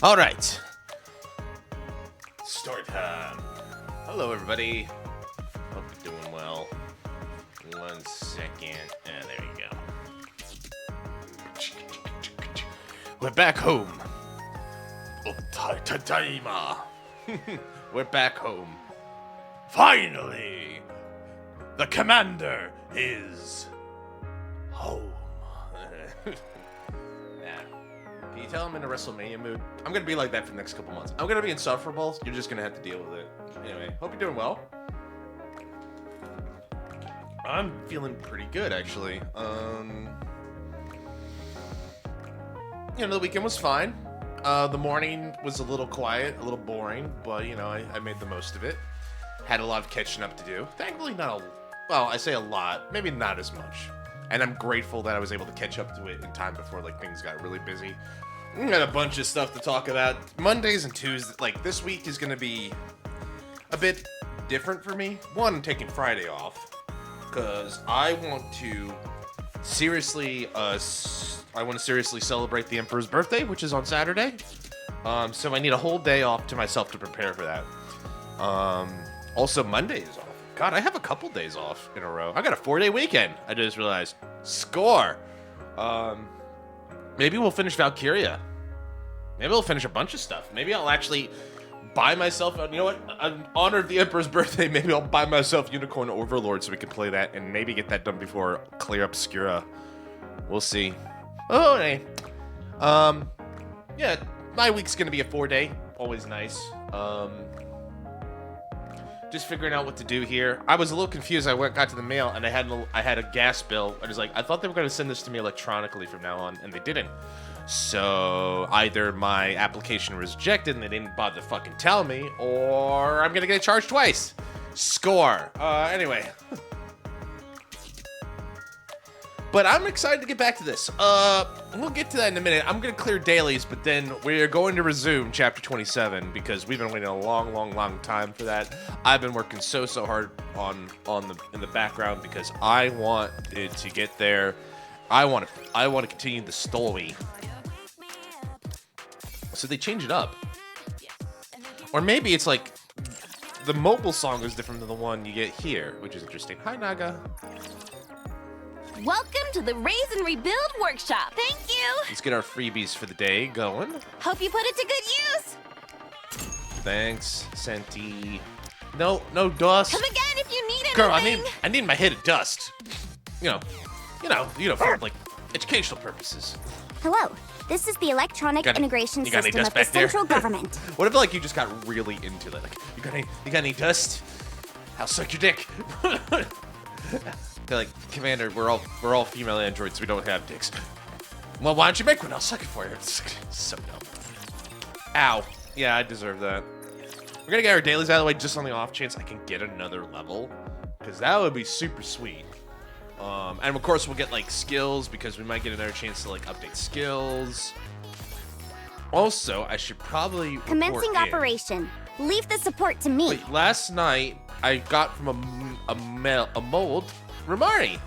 All right. Story time. Hello, everybody. Hope you're doing well. 1 second. There you go. We're back home. Tadaima. We're back home. Finally, the commander is home. Yeah. Can you tell I'm in a WrestleMania mood? I'm gonna be like that for the next couple months. I'm gonna be insufferable. You're just gonna have to deal with it. Anyway, hope you're doing well. I'm feeling pretty good, actually. The weekend was fine. The morning was a little quiet, a little boring, but, I made the most of it. Had a lot of catching up to do. Thankfully, I say a lot, maybe not as much. And I'm grateful that I was able to catch up to it in time before, things got really busy. We got a bunch of stuff to talk about. Mondays and Tuesdays, this week is going to be a bit different for me. One, I'm taking Friday off, because I want to seriously celebrate the Emperor's birthday, which is on Saturday. So I need a whole day off to myself to prepare for that. Also, Monday is off. God, I have a couple days off in a row. I got a 4-day weekend. I just realized. Score. Maybe we'll finish Valkyria. Maybe we'll finish a bunch of stuff. Maybe I'll actually buy myself. You know what? In honor of the Emperor's birthday, maybe I'll buy myself Unicorn Overlord so we can play that and maybe get that done before Clear Obscura. We'll see. Oh, hey. Yeah, my week's gonna be a 4-day. Always nice. Just figuring out what to do here. I was a little confused. I got to the mail and I had a gas bill. I was like, I thought they were gonna send this to me electronically from now on, and they didn't. So either my application was rejected and they didn't bother to fucking tell me, or I'm gonna get charged twice. Score. Anyway. But I'm excited to get back to this. We'll get to that in a minute. I'm going to clear dailies, but then we're going to resume Chapter 27 because we've been waiting a long time for that. I've been working so hard in the background because I want it to get there. I want to continue the story. So they change it up. Or maybe it's like the mobile song is different than the one you get here, which is interesting. Hi, Naga. Welcome to the Raise and Rebuild Workshop. Thank you. Let's get our freebies for the day going. Hope you put it to good use. Thanks, Senti. No dust. Come again if you need anything. Girl, I need my hit of dust. For educational purposes. Hello. This is the electronic integration system of the central government. What if you just got really into that? You got any dust? I'll suck your dick. They're like, Commander, we're all female androids. We don't have dicks. Well, why don't you make one? I'll suck it for you. It's so dumb. Ow. Yeah, I deserve that. We're gonna get our dailies out of the way just on the off chance I can get another level, because that would be super sweet. And of course we'll get skills because we might get another chance to update skills. Also, I should probably commencing operation. Leave the support to me. Wait, last night I got from a mold. Ramari.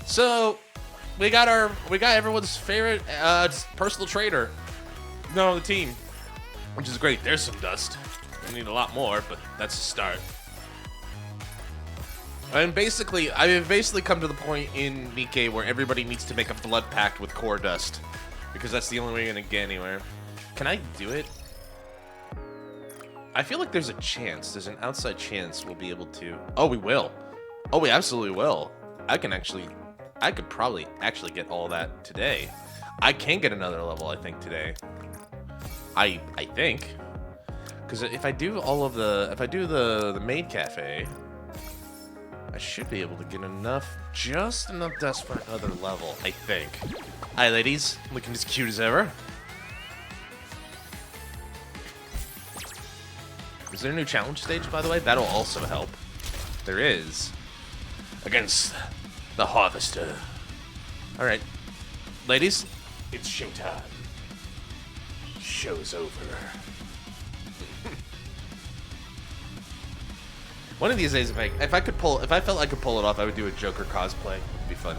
So we got everyone's favorite personal trainer on the team, which is great. There's some dust. We need a lot more, but that's a start. And basically, I've come to the point in NIKKE where everybody needs to make a blood pact with core dust, because that's the only way you're gonna get anywhere. Can I do it? I feel like there's a chance. There's an outside chance we'll be able to. Oh, we will. Oh, we absolutely will. I could probably actually get all that today. I can get another level, I think, today. I think. Because if I do the maid cafe, I should be able to get just enough dust for another level, I think. Hi, ladies. Looking as cute as ever. Is there a new challenge stage, by the way? That'll also help. There is. Against the Harvester. Alright. Ladies, it's showtime. Show's over. One of these days, if I felt I could pull it off, I would do a Joker cosplay. It'd be fun.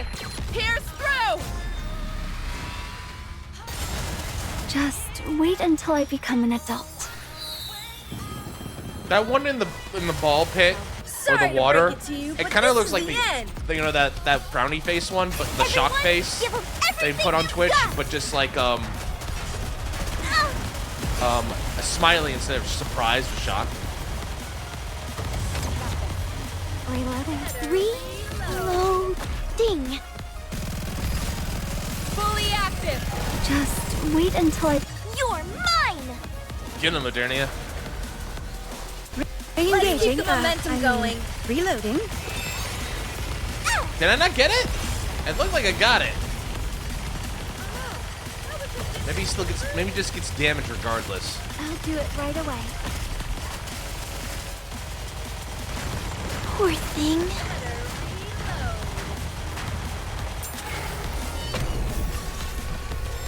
active! Pierce through! Just wait until I become an adult. That one in the ball pit or the water, it kind of looks like the you know that frowny face one, but the shock face they put on Twitch, but just like a smiley instead of surprise or shock. Reloading. Fully active! Just wait until I... You're mine! Get him, Modernia. Let's keep the momentum going. Reloading. Did I not get it? It looked like I got it. Maybe he still gets, maybe just gets damaged regardless. I'll do it right away. Poor thing.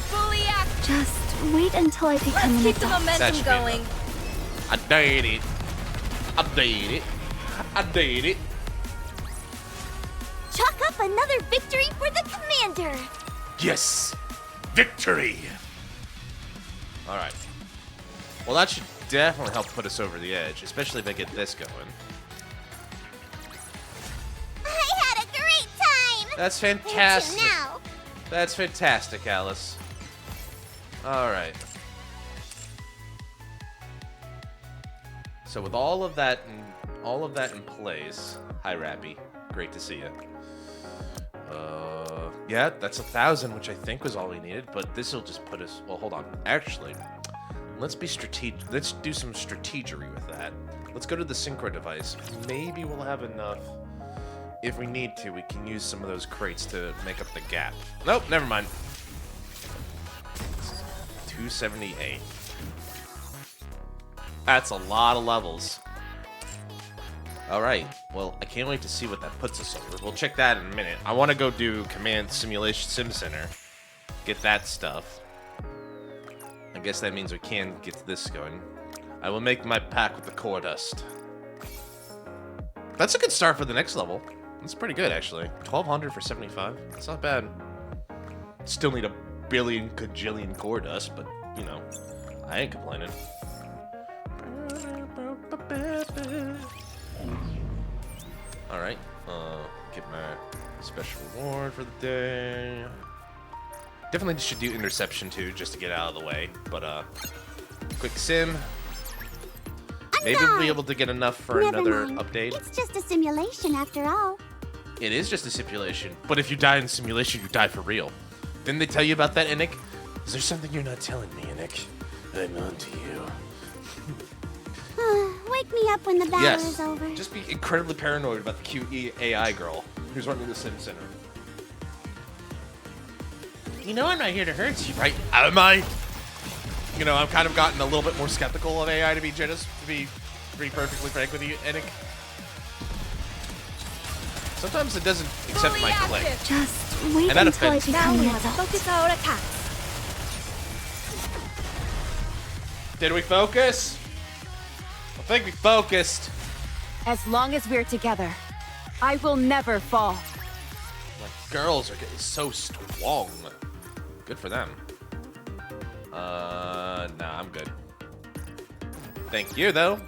Fully active! Just wait until I become Let's an keep the adult. momentum going. I did it. I did it. I did it. Chalk up another victory for the commander. Yes! Victory! Alright. Well, that should definitely help put us over the edge, especially if I get this going. I had a great time. That's fantastic. Now. That's fantastic, Alice. Alright. So with all of that in place, hi Rappy, great to see you. Yeah, that's 1,000, which I think was all we needed, but this will just put us. Well, hold on. Actually, let's be strategic. Let's do some strategery with that. Let's go to the synchro device. Maybe we'll have enough. If we need to, we can use some of those crates to make up the gap. Nope, never mind. 278. That's a lot of levels. Alright, well, I can't wait to see what that puts us over. We'll check that in a minute. I want to go do Command Simulation Sim Center. Get that stuff. I guess that means we can get this going. I will make my pack with the core dust. That's a good start for the next level. That's pretty good, actually. 1,200 for 75. It's not bad. Still need a billion kajillion core dust, but, you know, I ain't complaining. Alright, get my special reward for the day. Definitely should do interception too, just to get out of the way. But, quick sim. Maybe we'll be able to get enough for another update. It's just a simulation after all. It is just a simulation, but if you die in simulation, you die for real. Didn't they tell you about that, Innick? Is there something you're not telling me, Innick? I'm on to you. Wake me up when the battle is over. Just be incredibly paranoid about the cute AI girl who's running the Sim Center. You know I'm not here to hurt you, right? Am I? You know, I've kind of gotten a little bit more skeptical of AI, to be perfectly frank with you, Innick. Sometimes it doesn't accept my click. Just wait until I become an adult. Focus our attacks. Did we focus? I think we focused. As long as we're together, I will never fall. My girls are getting so strong. Good for them. Nah, I'm good. Thank you, though.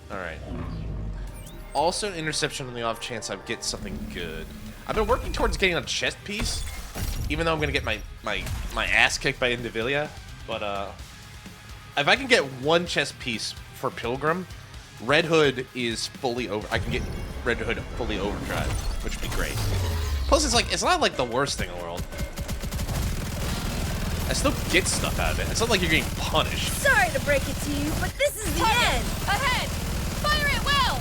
Alright. Also, interception on the off chance I get something good. I've been working towards getting a chest piece, even though I'm gonna get my ass kicked by Indivilia. But, if I can get one chest piece for Pilgrim, Red Hood is fully over. I can get Red Hood fully overdrive, which would be great. Plus, it's not like the worst thing in the world. I still get stuff out of it. It's not like you're getting punished. Sorry to break it to you, but this is the end. Ahead! Fire it well!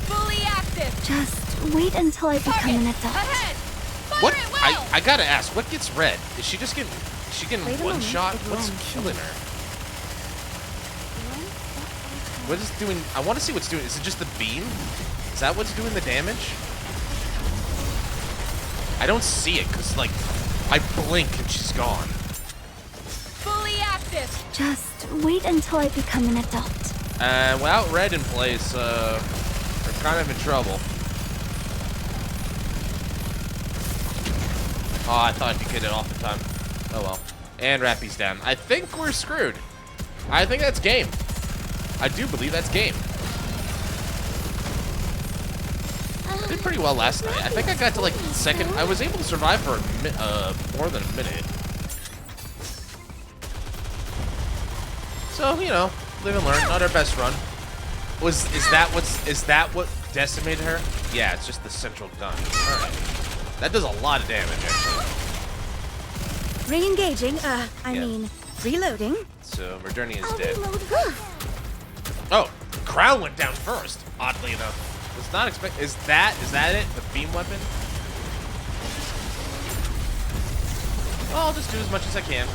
Fully active! Just wait until I become an adult. Ahead! Fire What? it well! I gotta ask, what gets red? Is she just getting? Is she getting Wait a one moment, shot? it What's won't. killing her? What is doing? I want to see what's doing. Is it just the beam? Is that what's doing the damage? I don't see it because like I blink and she's gone. Fully active. Just wait until I become an adult. And without Red in place, we're kind of in trouble. Oh, I thought I could get it off in time. Oh well. And Rappy's down. I think we're screwed. I think that's game. I do believe that's game. I did pretty well last night. I think I got to like second. I was able to survive for more than a minute. So, you know, live and learn. Not our best run. Is that what decimated her? Yeah, it's just the central gun. All right. That does a lot of damage, actually. Re-engaging, I mean, reloading. So, Moderni is dead. Oh, Crown went down first, oddly enough. Was not expect. Is that it? The beam weapon? Well, I'll just do as much as I can.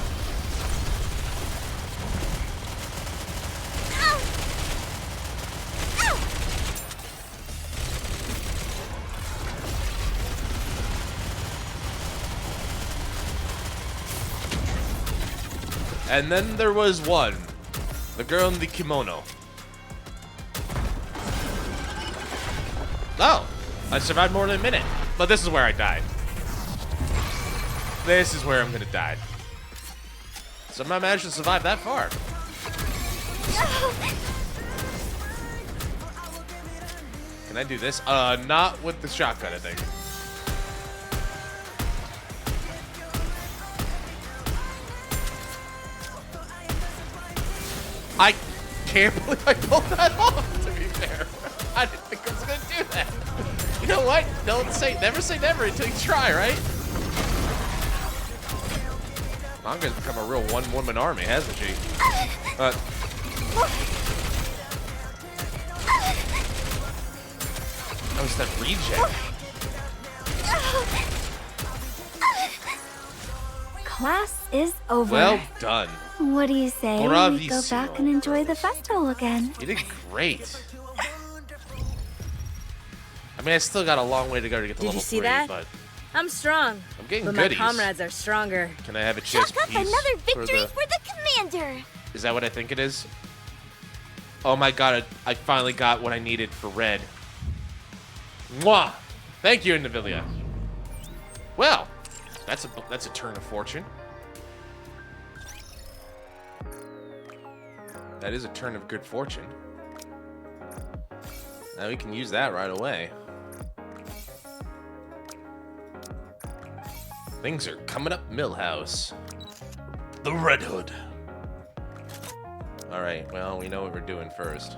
And then there was one. The girl in the kimono. Oh, I survived more than a minute. But this is where I died. This is where I'm gonna die. Somehow managed to survive that far. Can I do this? Not with the shotgun, I think. I can't believe I pulled that off, to be fair. I didn't think I was gonna do that. You know what? Never say never until you try, right? Manga's become a real one-woman army, hasn't she? That was that reject. Class is over. Well done. What do you say we go Bravissimo. back and enjoy the festival again? You did great. I mean, I still got a long way to go to get to level 3, Did you see that? but I'm strong. I'm getting but goodies. my comrades are stronger. Can I have a chest Chalk up piece another for victory the... for the commander. Is that what I think it is? Oh my god, I finally got what I needed for red. Mwah! Thank you, Navilia. Well, that's a turn of fortune. That is a turn of good fortune. Now we can use that right away. Things are coming up Millhouse. The Red Hood. Alright, well, we know what we're doing first.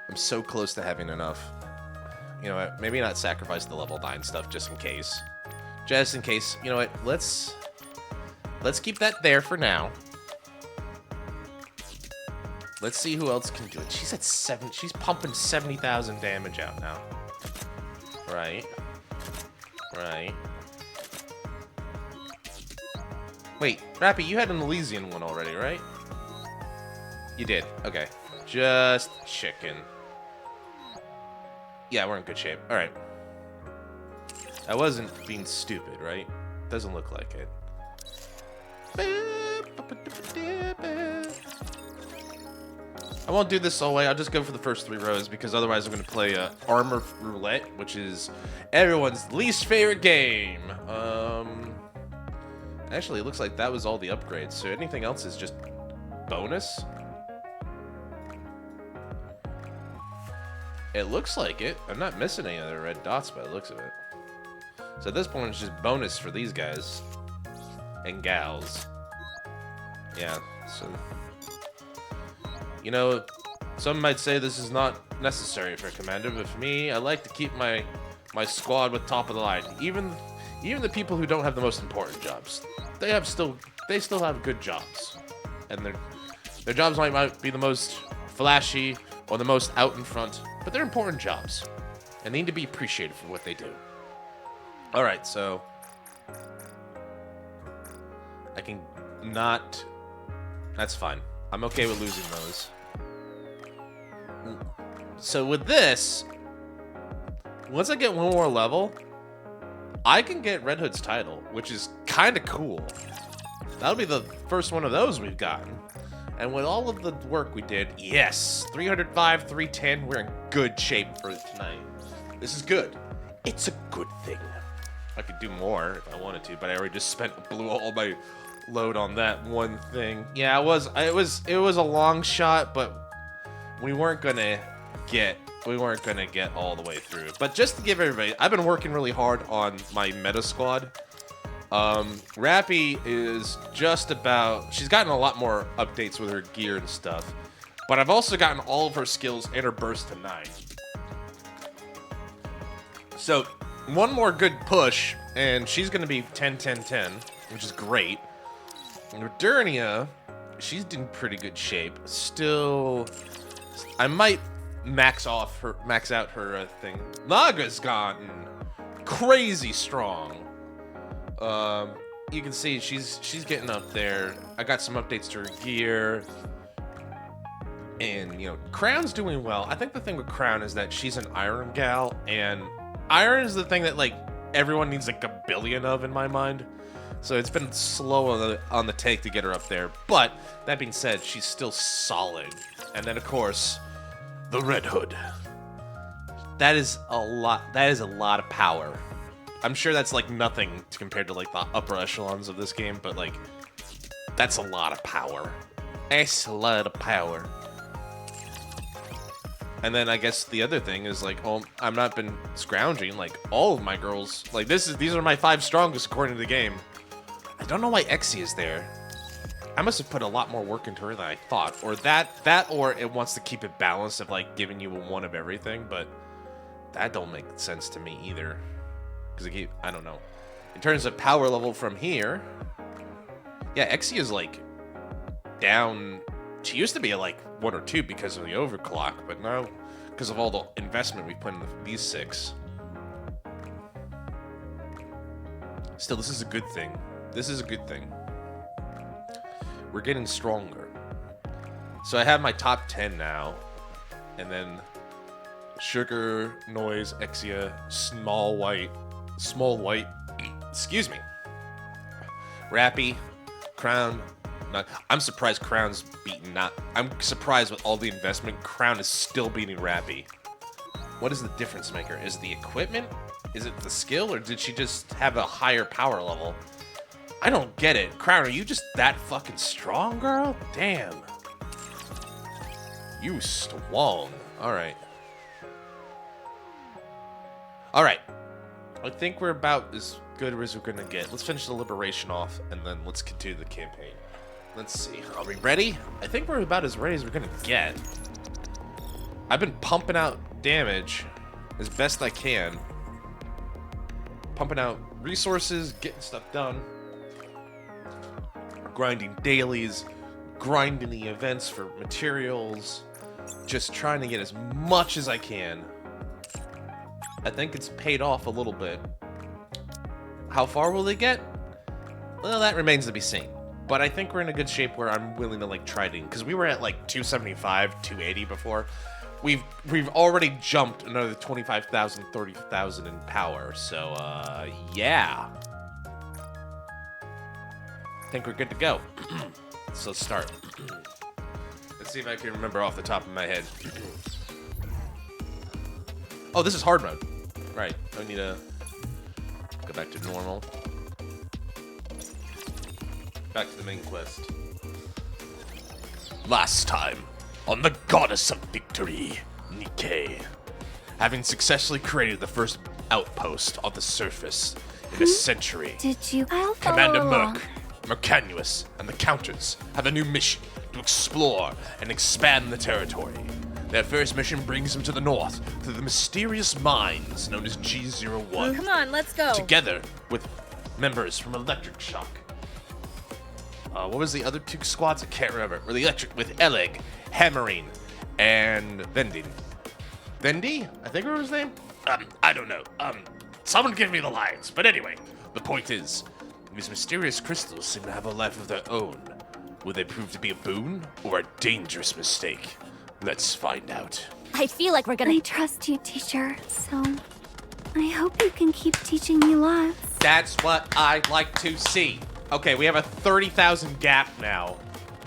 I'm so close to having enough. You know what, maybe not sacrifice the level 9 stuff just in case. Just in case. You know what, let's keep that there for now. Let's see who else can do it. She's at 7. She's pumping 70,000 damage out now. Right. Right. Wait, Rappy, you had an Elysian one already, right? You did. Okay. Just chicken. Yeah, we're in good shape. All right. I wasn't being stupid, right? Doesn't look like it. I won't do this all the way. I'll just go for the first 3 rows because otherwise I'm going to play Armor Roulette, which is everyone's least favorite game. Actually, it looks like that was all the upgrades, so anything else is just bonus. It looks like it. I'm not missing any other red dots by the looks of it. So at this point, it's just bonus for these guys and gals. Yeah, so... You know, some might say this is not necessary for Commander, but for me, I like to keep my squad with top of the line. Even the people who don't have the most important jobs, they still have good jobs, and their jobs might be the most flashy or the most out in front, but they're important jobs, and they need to be appreciated for what they do. All right, so I can not. That's fine. I'm okay with losing those. So with this, once I get one more level, I can get Red Hood's title, which is kind of cool. That'll be the first one of those we've gotten. And with all of the work we did, yes, 305, 310, we're in good shape for tonight. This is good. It's a good thing. I could do more if I wanted to, but I already just blew all my load on that one thing. Yeah, it was a long shot, but we weren't gonna get all the way through. But just to give everybody, I've been working really hard on my meta squad. Rappy is just about, she's gotten a lot more updates with her gear and stuff, but I've also gotten all of her skills and her burst to 9. So one more good push and she's gonna be 10 10 10, which is great. And Modernia, she's in pretty good shape. Still, I might max out her thing. Naga's gotten crazy strong. You can see she's getting up there. I got some updates to her gear. And, you know, Crown's doing well. I think the thing with Crown is that she's an iron gal, and iron is the thing that, like, everyone needs like a billion of in my mind. So it's been slow on the take to get her up there. But that being said, she's still solid. And then, of course, the Red Hood. That is a lot of power. I'm sure that's like nothing compared to like the upper echelons of this game, but like that's a lot of power. It's a lot of power. And then I guess the other thing is like, oh, I've not been scrounging. Like all of my girls, like these are my 5 strongest according to the game. I don't know why Exie is there. I must have put a lot more work into her than I thought, or that, or it wants to keep it balanced of like giving you one of everything, but that don't make sense to me either. Because I don't know. In terms of power level from here, yeah, Exie is like down. She used to be at like 1 or 2 because of the overclock, but now because of all the investment we put into these 6. Still, this is a good thing. This is a good thing. We're getting stronger. So I have my top 10 now, and then Sugar, Noise, Exia, Small White, excuse me, Rappy, Crown. I'm surprised Crown's beaten. I'm surprised with all the investment, Crown is still beating Rappy. What is the difference maker? Is it the equipment? Is it the skill, or did she just have a higher power level? I don't get it. Crown, are you just that fucking strong, girl? Damn. You strong. Alright. Alright. I think we're about as good as we're gonna get. Let's finish the liberation off, and then let's continue the campaign. Let's see. Are we ready? I think we're about as ready as we're gonna get. I've been pumping out damage as best I can. Pumping out resources, getting stuff done. Grinding dailies, grinding the events for materials. Just trying to get as much as I can. I think it's paid off a little bit. How far will they get? Well, that remains to be seen. But I think we're in a good shape where I'm willing to like try to, because we were at like 275, 280 before. We've already jumped another 25,000, 30,000 in power. So yeah. I think we're good to go. So let's start. Let's see if I can remember off the top of my head. Oh, this is hard mode. Right. I need to go back to normal. Back to the main quest. Last time, on the Goddess of Victory, NIKKE. Having successfully created the first outpost on the surface in a century, Did you? I'll follow Commander along. Mercanuous, and the Counters have a new mission to explore and expand the territory. Their first mission brings them to the north, to the mysterious mines known as G01. Come on, let's go. Together with members from Electric Shock. What was the other 2 squads? I can't remember. With Electric, with Eleg, Hammering, and Vendi. Vendi? I think what was his name? I don't know. Someone give me the lines. But anyway, the point is, these mysterious crystals seem to have a life of their own. Will they prove to be a boon or a dangerous mistake? Let's find out. I feel like we're gonna. I trust you, teacher. So, I hope you can keep teaching me lots. That's what I like to see. Okay, we have a 30,000 gap now.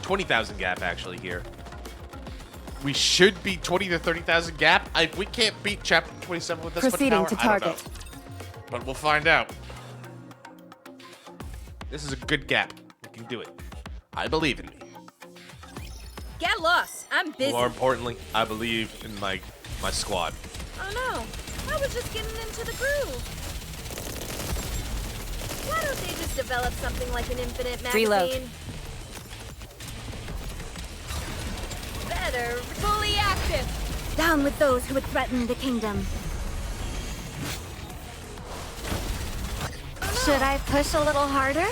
20,000 gap, actually, here. We should be 20 to 30,000 gap. We can't beat chapter 27 with this Proceeding much to power. target. But we'll find out. This is a good gap. We can do it. I believe in me. Get lost. I'm busy. More importantly, I believe in my squad. Oh no. I was just getting into the groove. Why don't they just develop something like an infinite magazine? Reload. Better. Fully active. Down with those who would threaten the kingdom. Should I push a little harder?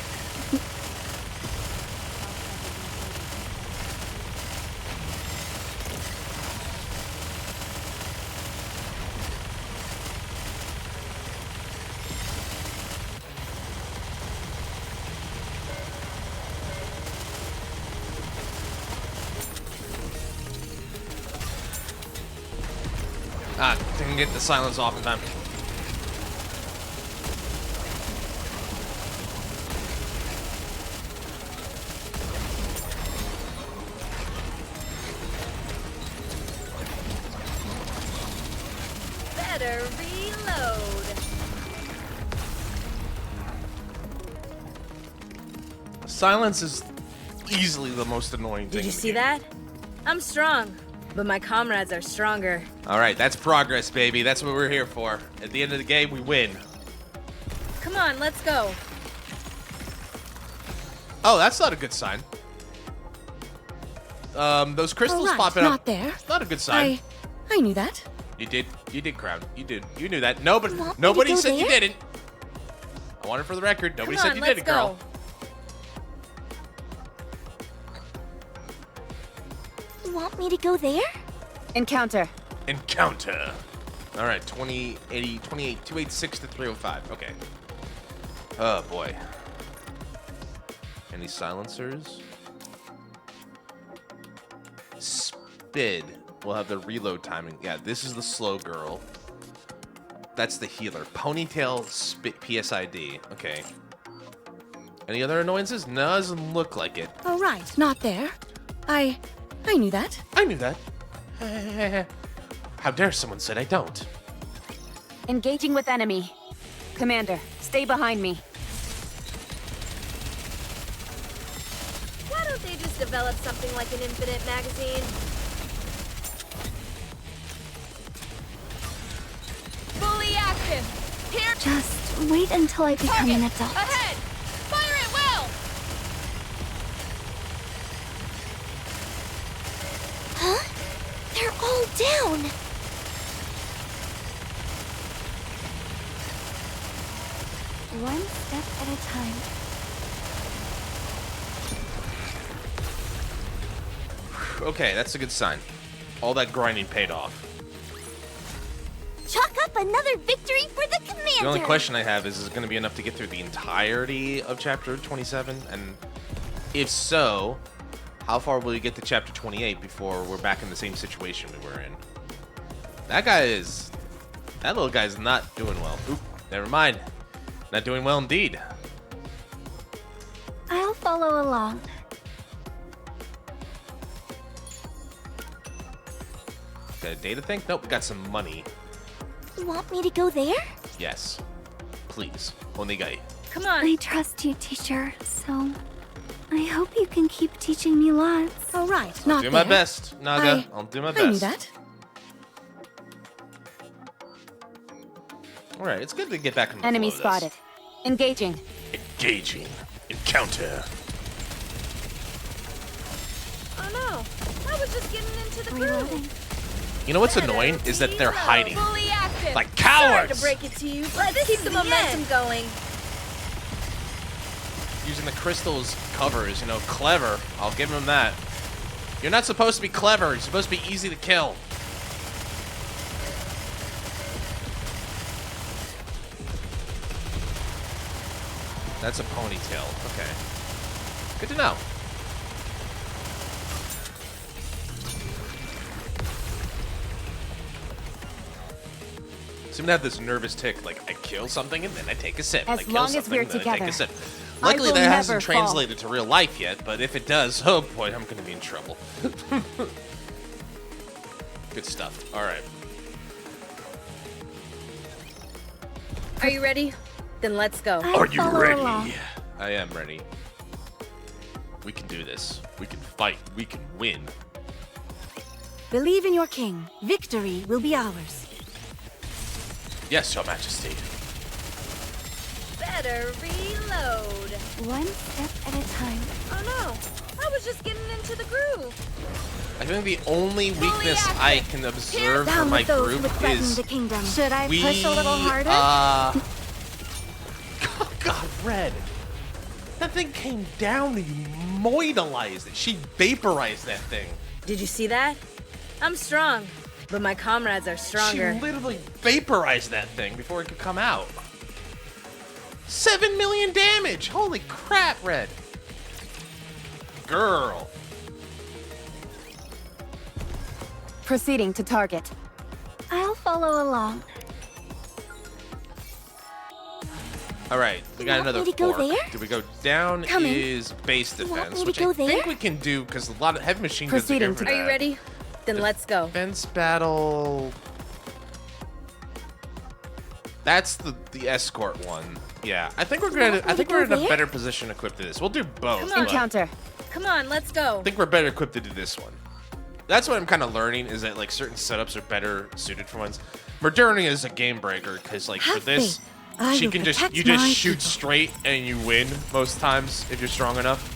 Didn't get the silence off in time. Better reload. Silence is easily the most annoying thing. Did you see that? I'm strong, but my comrades are stronger. All right, that's progress, baby. That's what we're here for. At the end of the game, we win. Come on, let's go. Oh, that's not a good sign. Those crystals Alright, popping up. not there. Not a good sign. I knew that. You did, Crown. You knew that. Nobody, You want me to nobody go said you there? didn't. I want it for the record. Nobody Come said on, you let's did it, girl. You want me to go there? Encounter. Encounter. All right, 2080, 28, 286 to 305. Okay. Oh boy. Any silencers? Spid. We'll have the reload timing. Yeah, this is the slow girl. That's the healer. Ponytail spit PSID. Okay. Any other annoyances? No, doesn't look like it. All right, not there. I knew that. I knew that. How dare someone say I don't? Engaging with enemy. Commander, stay behind me. Why don't they just develop something like an infinite magazine? Fully active. Here. Just wait until I become an adult. Ahead. Fire it well. Huh? They're all down. One step at a time. Okay, that's a good sign. All that grinding paid off. Chalk up another victory for the commander. The only question I have is it going to be enough to get through the entirety of Chapter 27? And if so, how far will we get to Chapter 28 before we're back in the same situation we were in? That little guy's not doing well. Oop, never mind. Not doing well indeed. I'll follow along. Got a data thing? Nope, we got some money. You want me to go there? Yes. Please. Onigai. Come on. I trust you, teacher, so I hope you can keep teaching me lots. All right, I'll not do there. my best, Naga. I'll do my best. I knew that. Alright, it's good to get back in the Enemy flow of spotted. Engaging. this. Engaging. Encounter. Oh no. I was just getting into the Reloading. groove. You know what's annoying is that they're hiding. Fully active. Like Sorry cowards! to break it to you, but let's keep the momentum going. Using the crystals covers, you know, clever. I'll give him that. You're not supposed to be clever. You're supposed to be easy to kill. That's a ponytail. Okay. Good to know. Seem to have this nervous tick. Like, I kill something and then I take a sip. As I kill long as something we're and then I take together, a sip. I Luckily, will that hasn't never fall. translated to real life yet, but if it does, oh boy, I'm going to be in trouble. Good stuff. All right. Are you ready? Then let's go. Are you follow ready? along. I am ready. We can do this. We can fight. We can win. Believe in your king. Victory will be ours. Yes, Your Majesty. Better reload. One step at a time. Oh no, I was just getting into the groove. I think the only weakness active. I can observe Down for my with those who group would threaten is the kingdom. Should I we, push a little harder? Oh, God, Red. That thing came down and you moidalized it. She vaporized that thing. Did you see that? I'm strong, but my comrades are stronger. She literally vaporized that thing before it could come out. 7 million damage. Holy crap, Red. Girl. Proceeding to target. I'll follow along. All right, we got You want another me to go fork. there? Do we go down? Come in. Is base You want defense, me to which go I think there? we can do because a lot of heavy machine guns are Proceeding good for to- Are you that. ready? Then let's go. Defense battle. That's the escort one. Yeah, I think we're You gonna. want me I to think go we're in a there? better position equipped to this. We'll do both. Come but on. Encounter. Come on, let's go. I think we're better equipped to do this one. That's what I'm kind of learning is that like certain setups are better suited for ones. Moderna is a game breaker because like for Have this, faith. I she will can just protect you just my shoot people. straight and you win most times if you're strong enough.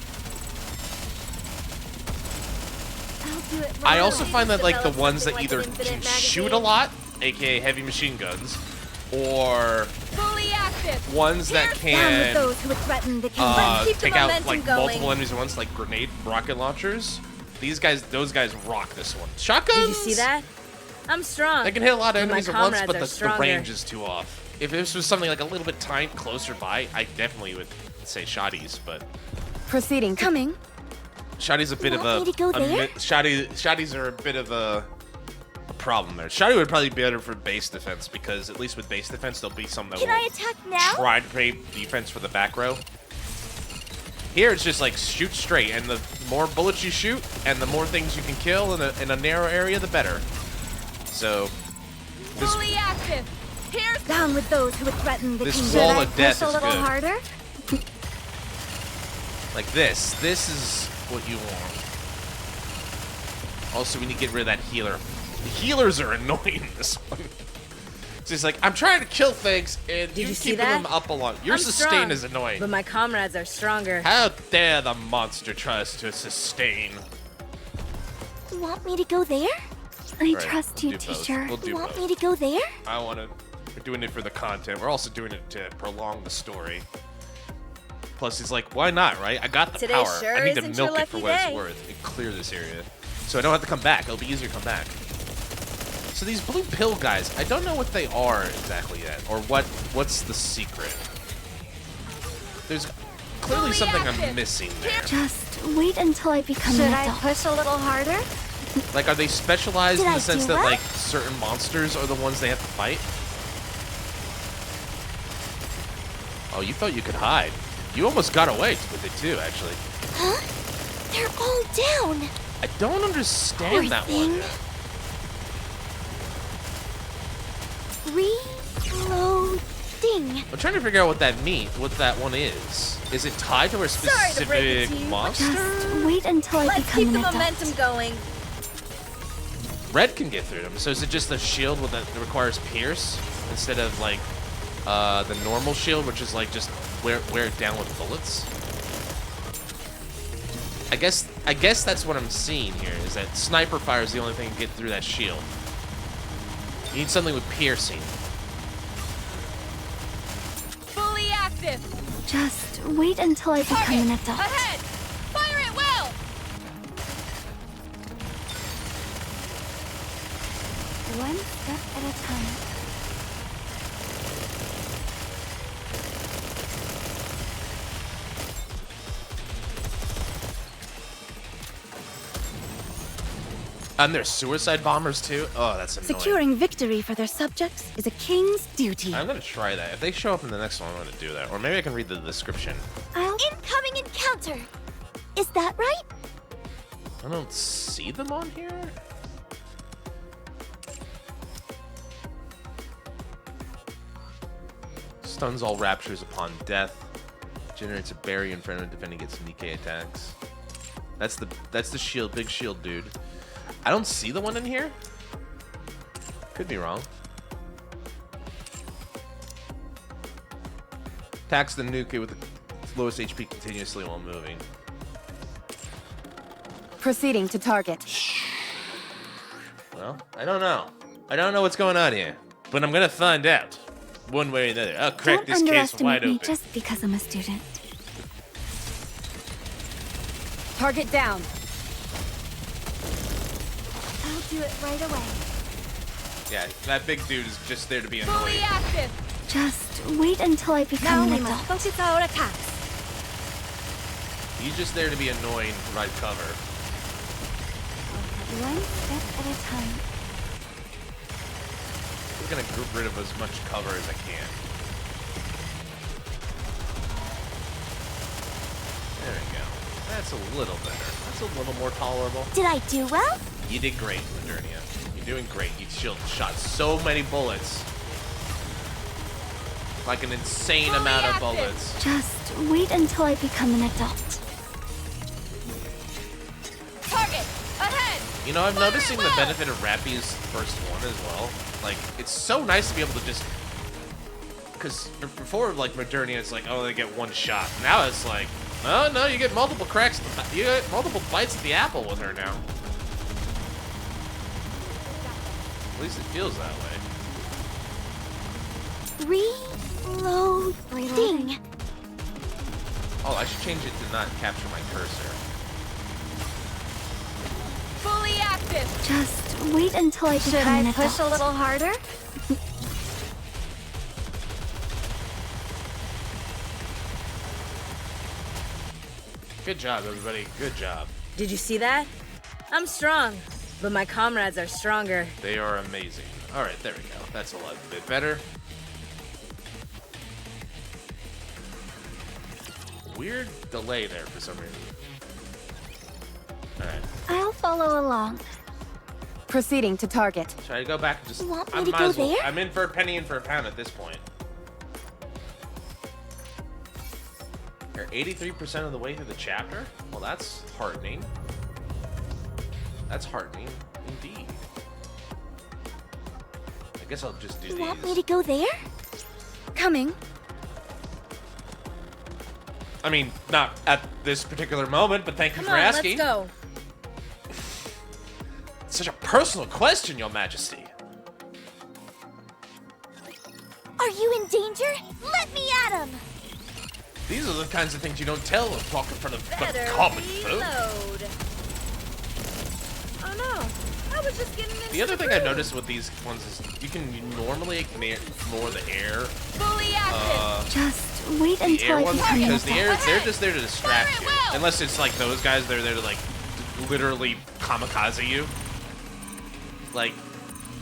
I'll do it I right also away. find that like the Develop ones something that like either an infinite can shoot a magazine. lot, aka heavy machine guns, or Fully active. ones that Down with can those who would threaten the kingdom. Let's keep the take out momentum like going. multiple enemies at once, like grenade rocket launchers. These guys, those guys rock this one. Shotguns. Did you see that? I'm strong. They can hit a lot of but my enemies at once, comrades but are the stronger. range is too off. If this was something like a little bit time closer by, I definitely would say shotties, but Proceeding to Coming. shotties a bit of want me to go there? shotties are a bit of a problem there. Shotty would probably be better for base defense because at least with base defense there'll be some that Can will I attack now? try to play defense for the back row. Here it's just like shoot straight, and the more bullets you shoot, and the more things you can kill in a narrow area, the better. So this Fully active. Here's Down with those who would threaten the This kingdom. wall Should I of death push a is little good. harder? like this. This is what you want. Also, we need to get rid of that healer. The healers are annoying in this one. So it's like, I'm trying to kill things, and Did you're you see keeping that? them up a lot. Your I'm sustain strong, is annoying. but my comrades are stronger. How dare the monster tries to sustain? You want me to go there? I Right, trust we'll you, do both. teacher. We'll do You want both. me to go there? I want to. We're doing it for the content. We're also doing it to prolong the story. Plus, he's like, why not, right? I got the Today power. sure I need to isn't your milk it for lucky what it's day. worth and clear this area. So I don't have to come back. It'll be easier to come back. So these blue pill guys, I don't know what they are exactly yet, or what's the secret. There's clearly Fully something I'm active. missing there. Just wait until I become Should an I adult. push a little harder? Like, are they specialized Did in I the sense do that, well? like, certain monsters are the ones they have to fight? Oh, you thought you could hide. You almost got away with it, too, actually. Huh? They're all down. I don't understand Poor that thing. one. Reloading. I'm trying to figure out what that means, what that one is. Is it tied to a Sorry to break it specific to you, but monster? Just wait until I Let's become keep an the adult. momentum going. Red can get through them. So is it just a shield that requires pierce instead of like the normal shield, which is like just wear it down with bullets? I guess that's what I'm seeing here, is that sniper fire is the only thing to get through that shield. You need something with piercing. Fully active. Just wait until I become Target. an adult. Ahead. Fire it well. One step at a time. And there's suicide bombers too? Oh, that's annoying. Securing victory for their subjects is a king's duty. I'm gonna try that. If they show up in the next one, I'm gonna do that. Or maybe I can read the description. Incoming encounter! Is that right? I don't see them on here. Stuns all raptures upon death. Generates a barrier in front of defending against NIKKE attacks. That's the shield, big shield dude. I don't see the one in here. Could be wrong. Attacks the NIKKE with the lowest HP continuously while moving. Proceeding to target. Well, I don't know. I don't know what's going on here, but I'm gonna find out. One way or another. I'll crack this case wide open. Me just because I'm a student. Target down. I'll do it right away. Yeah, that big dude is just there to be Fully annoying. active. Just wait until I become an adult. Focus our attacks. He's just there to be annoying, to provide cover. One step at a time. I'm gonna group rid of as much cover as I can. There we go. That's a little better. That's a little more tolerable. Did I do well? You did great, Modernia. You're doing great. You shot so many bullets. Like an insane amount of bullets. Just wait until I become an adult. Target ahead. You know, I'm noticing the benefit of Rappy's first one as well. Like, it's so nice to be able to just... Because before, like, Modernia, it's like, oh, they get one shot. Now it's like, oh, no, you get multiple cracks. You get multiple bites at the apple with her now. At least it feels that way. Reloading. Oh, I should change it to not capture my cursor. Fully active. Just wait until I become an adult. Push a little harder? Good job, everybody. Good job. Did you see that? I'm strong, but my comrades are stronger. They are amazing. All right, there we go. That's a lot bit better. Weird delay there for some reason. All right. I'll follow along. Proceeding to target. Should I go back and just... You want me I to might go as well. there? I'm in for a penny and for a pound at this point. You're 83% of the way through the chapter? Well, that's heartening. That's heartening, indeed. I guess I'll just do You these. want me to go there? Coming. I mean, not at this particular moment, but thank you Come for on, asking. let's go. It's such a personal question, Your Majesty. Are you in danger? Let me at him! These are the kinds of things you don't tell or talk in front of Better common folk. reload. Oh no, I was just getting this. The other thing I've noticed with these ones is you can normally ignore the air. Fully active. Just wait The until air I ones, become an because the adult. air, they're just there to distract Fire you. at will. Unless it's like those guys, they're there to like literally kamikaze you. Like,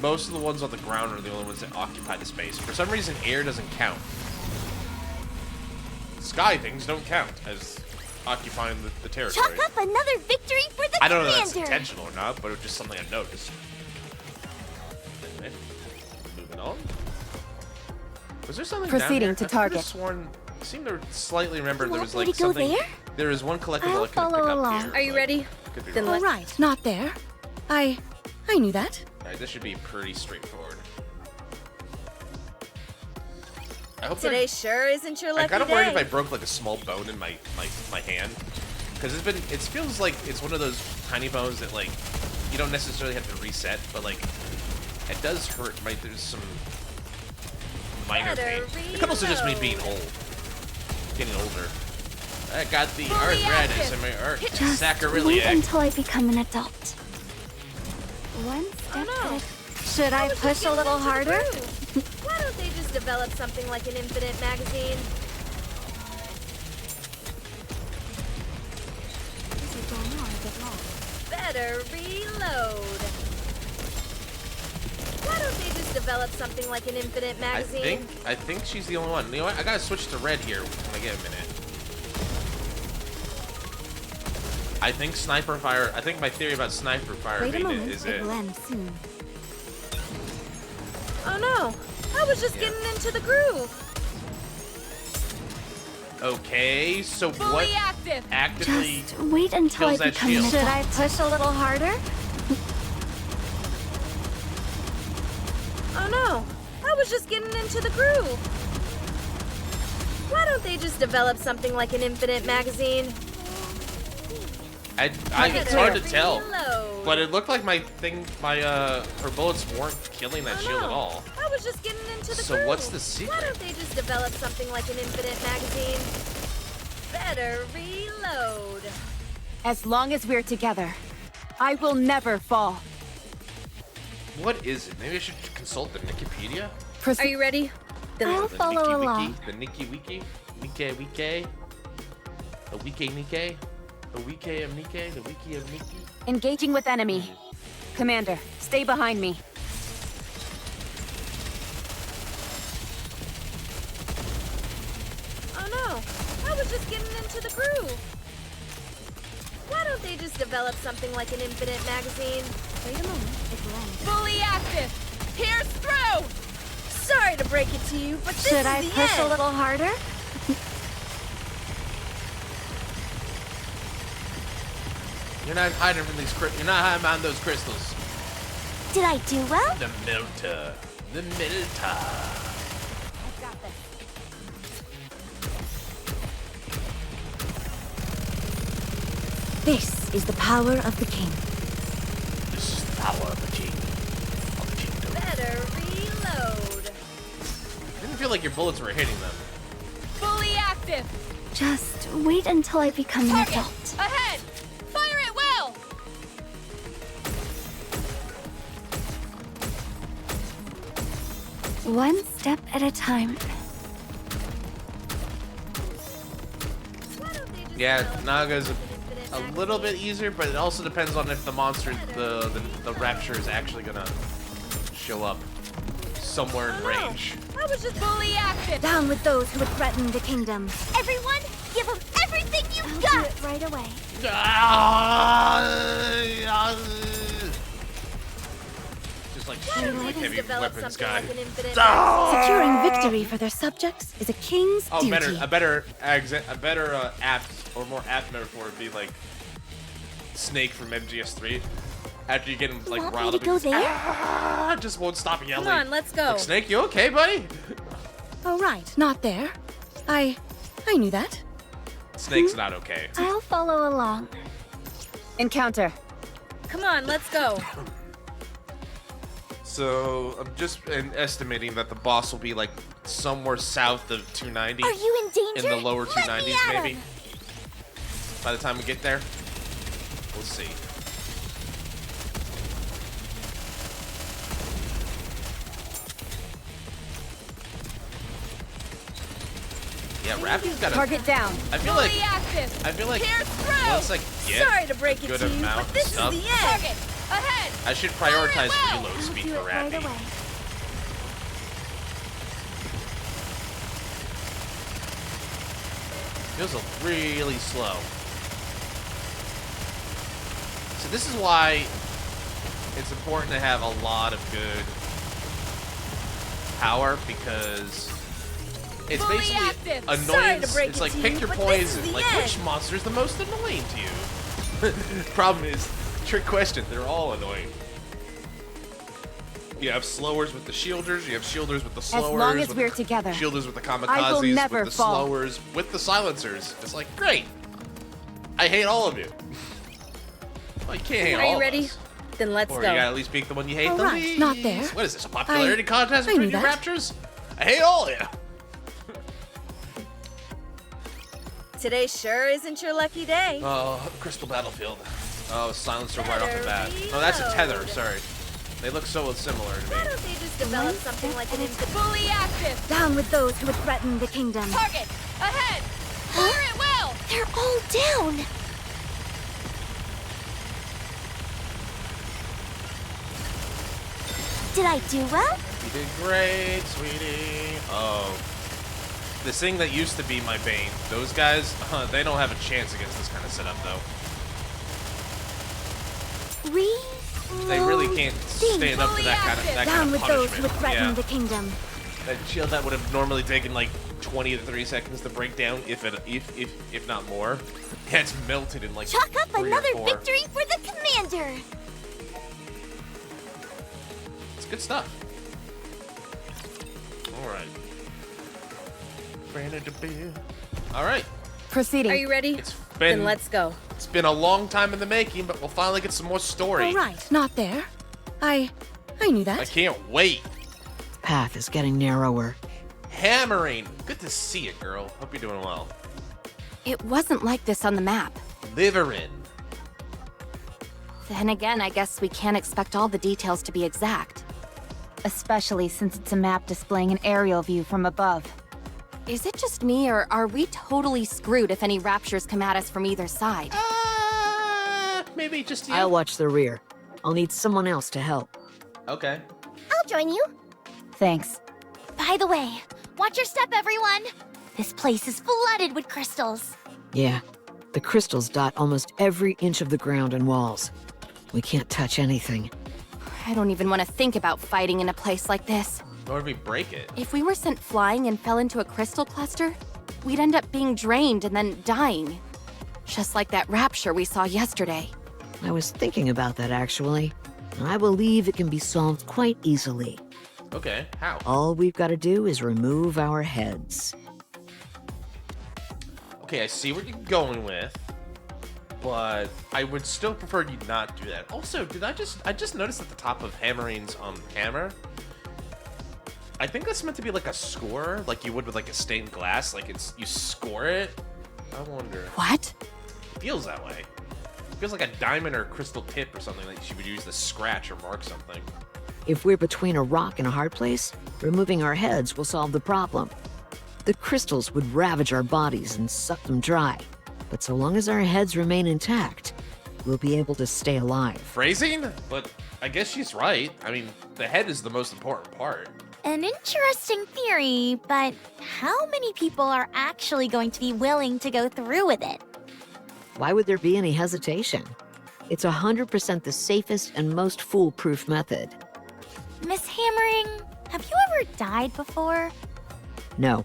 most of the ones on the ground are the only ones that occupy the space. For some reason, air doesn't count. Sky things don't count as occupying the territory. Chalk up another victory for the I don't know if that's commander! intentional or not, but it's just something I noticed. Anyway, moving on. Was there something Proceeding down to here? target. I seem to slightly remember You there want was me like to go something. there? There is one collectible I'll I couldn't pick follow up along. here. Are you but ready? could be Then wrong. All right, not there. I knew that. Alright, this should be pretty straightforward. I hope Today sure isn't your lucky I'm kind of worried day. if I broke like a small bone in my hand, because it feels like it's one of those tiny bones that like you don't necessarily have to reset, but like it does hurt. There's some minor Better pain. It could also just me being old, getting older. I got the Fully arthritis active. in my Just wait sacroiliac. until I become an adult. One Oh step no. at a Should I push a little harder? Why don't they just develop something like an infinite magazine? Better reload. Why don't they just develop something like an infinite magazine? I think she's the only one. You know what? I gotta switch to red here when I get a minute. I think sniper fire. I think my theory about sniper fire Wait a being moment, is it it. will end soon. Oh no! I was just getting into the groove. Okay, so Fully what active. actively Just wait until I kills that become shield? Should I push a little harder? Oh no! I was just getting into the groove. Why don't they just develop something like an infinite magazine? It's hard to tell, Reload. but it looked like her bullets weren't killing that shield at all. I was just getting into the So groove. what's the Why secret? don't they just develop something like an infinite magazine? Better reload. As long as we're together, I will never fall. What is it? Maybe I should consult the Wikipedia? Are you ready? I'll The follow Nikki along. Wiki? The Nikki Wiki? Nikke Wiki? The Wiki Nikke? The Wiki of Nikke? The Wiki of Nikki? Engaging with enemy. Commander, stay behind me. Oh no! I was just getting into the groove. Why don't they just develop something like an infinite magazine? Wait a moment, it will end. Fully active. Pierce through. Sorry to break it to you, but this Should is I the push end. a little harder? You're not hiding from these You're not hiding behind those crystals. Did I do well? The Melta. The Melta. This is the power of the king. This is the power of the king. Of the kingdom. Better reload. I didn't feel like your bullets were hitting them. Fully active. Just wait until I become an Target. adult. Ahead. Fire it well. One step at a time. Why don't they just Yeah, develop Naga's something like an a infinite little bit easier, but it also depends on if the monster, the rapture is actually gonna show up somewhere in magazine? range. I was just Fully active. Down with those who would threaten the kingdom. Everyone, give them everything you've I'll got! do it right away. Just like Why shooting don't they with just heavy develop weapons, something guy. like an infinite Securing victory for their subjects is a king's Oh, duty. a better apt or more apt metaphor would be like Snake from MGS3. After you get him like Want me riled to up, go he goes, there? just won't stop yelling. Come on, let's go. Like, Snake, you okay, buddy? Oh, right, not there. I knew that. Snake's not okay. I'll follow along. Encounter. Come on, let's go. So I'm just estimating that the boss will be like somewhere south of 290. Are you in danger? In the lower Let me 290s, at maybe. 'em. By the time we get there, we'll see. Yeah, Rappy's got a. Target down. I feel like. Fully active. I feel like Pierce through. once I get Sorry to break a it good to you, amount but of this is stuff, the end. Target. Ahead. I should prioritize Fire it well. reload I'll speed do for it right Rappy. away. Feels really slow. So this is why it's important to have a lot of good power, because it's Fully basically active. Sorry annoyance. to break It's it like to pick you, your but this poison. is the Like which end. monster is the most annoying to you? Problem is, trick question. They're all annoying. You have slowers with the shielders. You have shielders with the slowers. long as with we're the together, Shielders with the I will kamikazes. never With the fall. slowers. With the silencers. It's like great. I hate all of you. Well, you can't hate all Are you of ready? us. Then let's Or go. you gotta at least pick the one you hate All the right, least. not there. What is this? A popularity contest I between knew you that. raptors? I hate all of you. Today sure isn't your lucky day. Oh, Crystal Battlefield. Oh, silencer right off the bat. Better No, that's a tether. reload. Sorry. They look so similar to Why me. don't they just develop something like an infinite... Fully active. Down with those who would threaten the kingdom. Target. Ahead. Fire it well. They're all down. Did I do well? You did great, sweetie. Oh. This thing that used to be my bane. Those guys, they don't have a chance against this kind of setup, though. They really can't stand up to that kind of Down with those who punishment. would threaten the kingdom. That shield that would have normally taken like 20 to 30 seconds to break down, if not more. Yeah, it's melted in like Chalk up 3 or another 4. victory for the commander. It's good stuff. All right. All right. Proceeding. Are you ready? It's been Then let's go. It's been a long time in the making, but we'll finally get some more story. All right, not there. I knew that. I can't wait. Path is getting narrower. Hammering. Good to see you, girl. Hope you're doing well. It wasn't like this on the map. Liverin. Then again, I guess we can't expect all the details to be exact. Especially since it's a map displaying an aerial view from above. Is it just me, or are we totally screwed if any raptures come at us from either side? Maybe just you. I'll watch the rear. I'll need someone else to help. Okay. I'll join you. Thanks. By the way, watch your step, everyone. This place is flooded with crystals. Yeah, the crystals dot almost every inch of the ground and walls. We can't touch anything. I don't even want to think about fighting in a place like this. Or if we break it. If we were sent flying and fell into a crystal cluster, we'd end up being drained and then dying. Just like that rapture we saw yesterday. I was thinking about that, actually. I believe it can be solved quite easily. Okay, how? All we've got to do is remove our heads. Okay, I see what you're going with, but I would still prefer you not do that. Also, I just noticed at the top of Hammering's hammer, I think that's meant to be like a score, like you would with like a stained glass, like you score it. I wonder. What? It feels that way. It feels like a diamond or a crystal tip or something that you would use to scratch or mark something. If we're between a rock and a hard place, removing our heads will solve the problem. The crystals would ravage our bodies and suck them dry. But so long as our heads remain intact, we'll be able to stay alive. Phrasing? But I guess she's right. I mean, the head is the most important part. An interesting theory, but how many people are actually going to be willing to go through with it? Why would there be any hesitation? It's 100% the safest and most foolproof method. Miss Hammering, have you ever died before? No.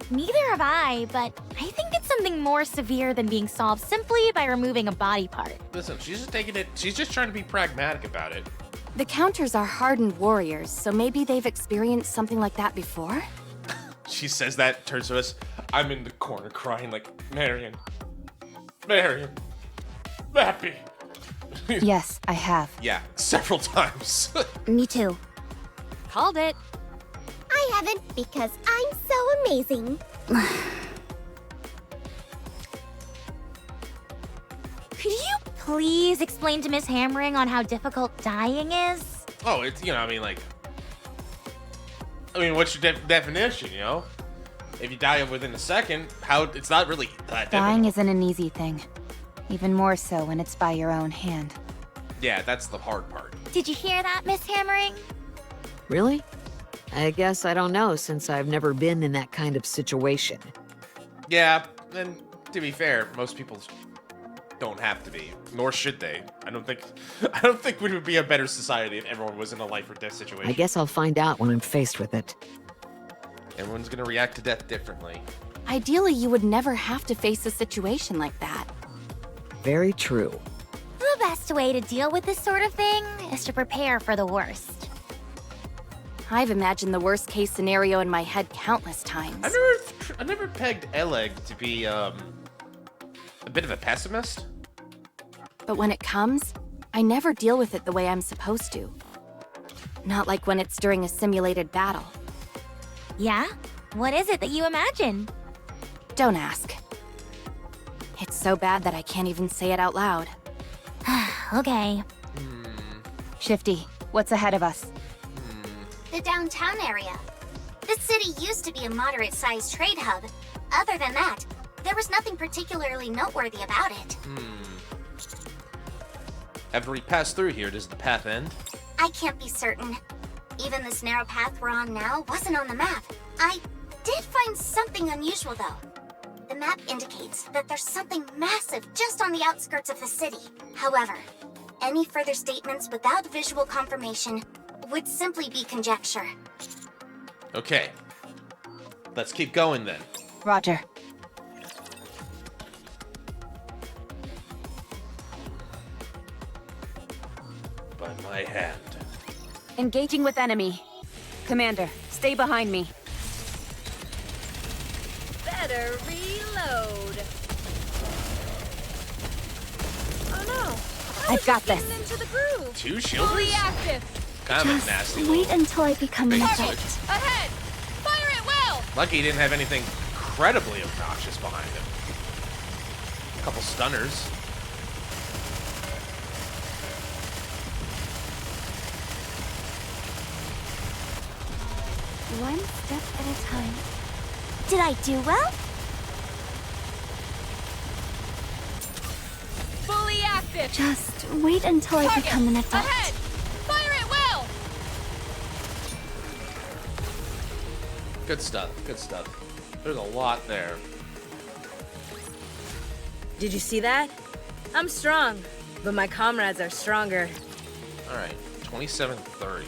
Neither have I, but I think it's something more severe than being solved simply by removing a body part. Listen, she's just trying to be pragmatic about it. The Counters are hardened warriors, so maybe they've experienced something like that before? She says that, turns to us. I'm in the corner crying like, Marion, Mappy. Yes, I have. Yeah, several times. Me too. Called it. I haven't because I'm so amazing. Could you please explain to Miss Hammering on how difficult dying is? Oh, it's, what's your definition, If you die within a second, it's not really that Dying difficult. isn't an easy thing. Even more so when it's by your own hand. Yeah, that's the hard part. Did you hear that, Miss Hammering? Really? I guess I don't know, since I've never been in that kind of situation. Yeah, and to be fair, most people don't have to be, nor should they. I don't think we would be a better society if everyone was in a life or death situation. I guess I'll find out when I'm faced with it. Everyone's gonna react to death differently. Ideally, you would never have to face a situation like that. Very true. The best way to deal with this sort of thing is to prepare for the worst. I've imagined the worst case scenario in my head countless times. I never pegged Eleg to be a bit of a pessimist. But when it comes, I never deal with it the way I'm supposed to. Not like when it's during a simulated battle. Yeah? What is it that you imagine? Don't ask. It's so bad that I can't even say it out loud. Okay. Shifty, what's ahead of us? The downtown area. This city used to be a moderate-sized trade hub. Other than that, there was nothing particularly noteworthy about it. After we pass through here, does the path end? I can't be certain. Even this narrow path we're on now wasn't on the map. I did find something unusual, though. The map indicates that there's something massive just on the outskirts of the city. However, any further statements without visual confirmation would simply be conjecture. Okay. Let's keep going then. Roger. By my hand. Engaging with enemy. Commander, stay behind me. Better reload. Oh no. I've got this. Getting into the groove. Two shielders? Active. Kind of a nasty Wait little until I become an bait adult. switch. Ahead. Fire it well. Lucky he didn't have anything incredibly obnoxious behind him. A couple stunners. One step at a time. Did I do well? Fully active. Just wait until I Target. become an adult. Ahead. Fire it well. Good stuff, good stuff. There's a lot there. Did you see that? I'm strong, but my comrades are stronger. Alright, 2730.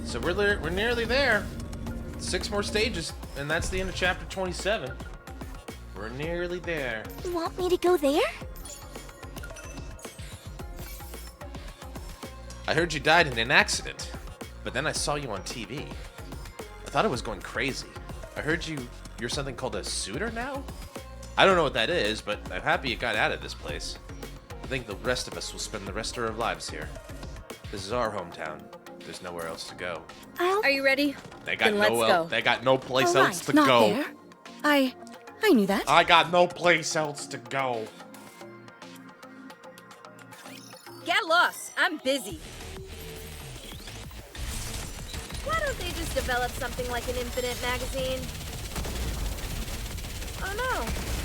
So we're nearly there. 6 more stages, and that's the end of chapter 27. We're nearly there. You want me to go there? I heard you died in an accident, but then I saw you on TV. I thought I was going crazy. I heard you're something called a suitor now? I don't know what that is, but I'm happy you got out of this place. I think the rest of us will spend the rest of our lives here. This is our hometown. There's nowhere else to go. Are you ready? They got Then let's go. They got no place All else right, to not go. there. I knew that. I got no place else to go. Get lost. I'm busy. Why don't they just develop something like an infinite magazine? Oh no.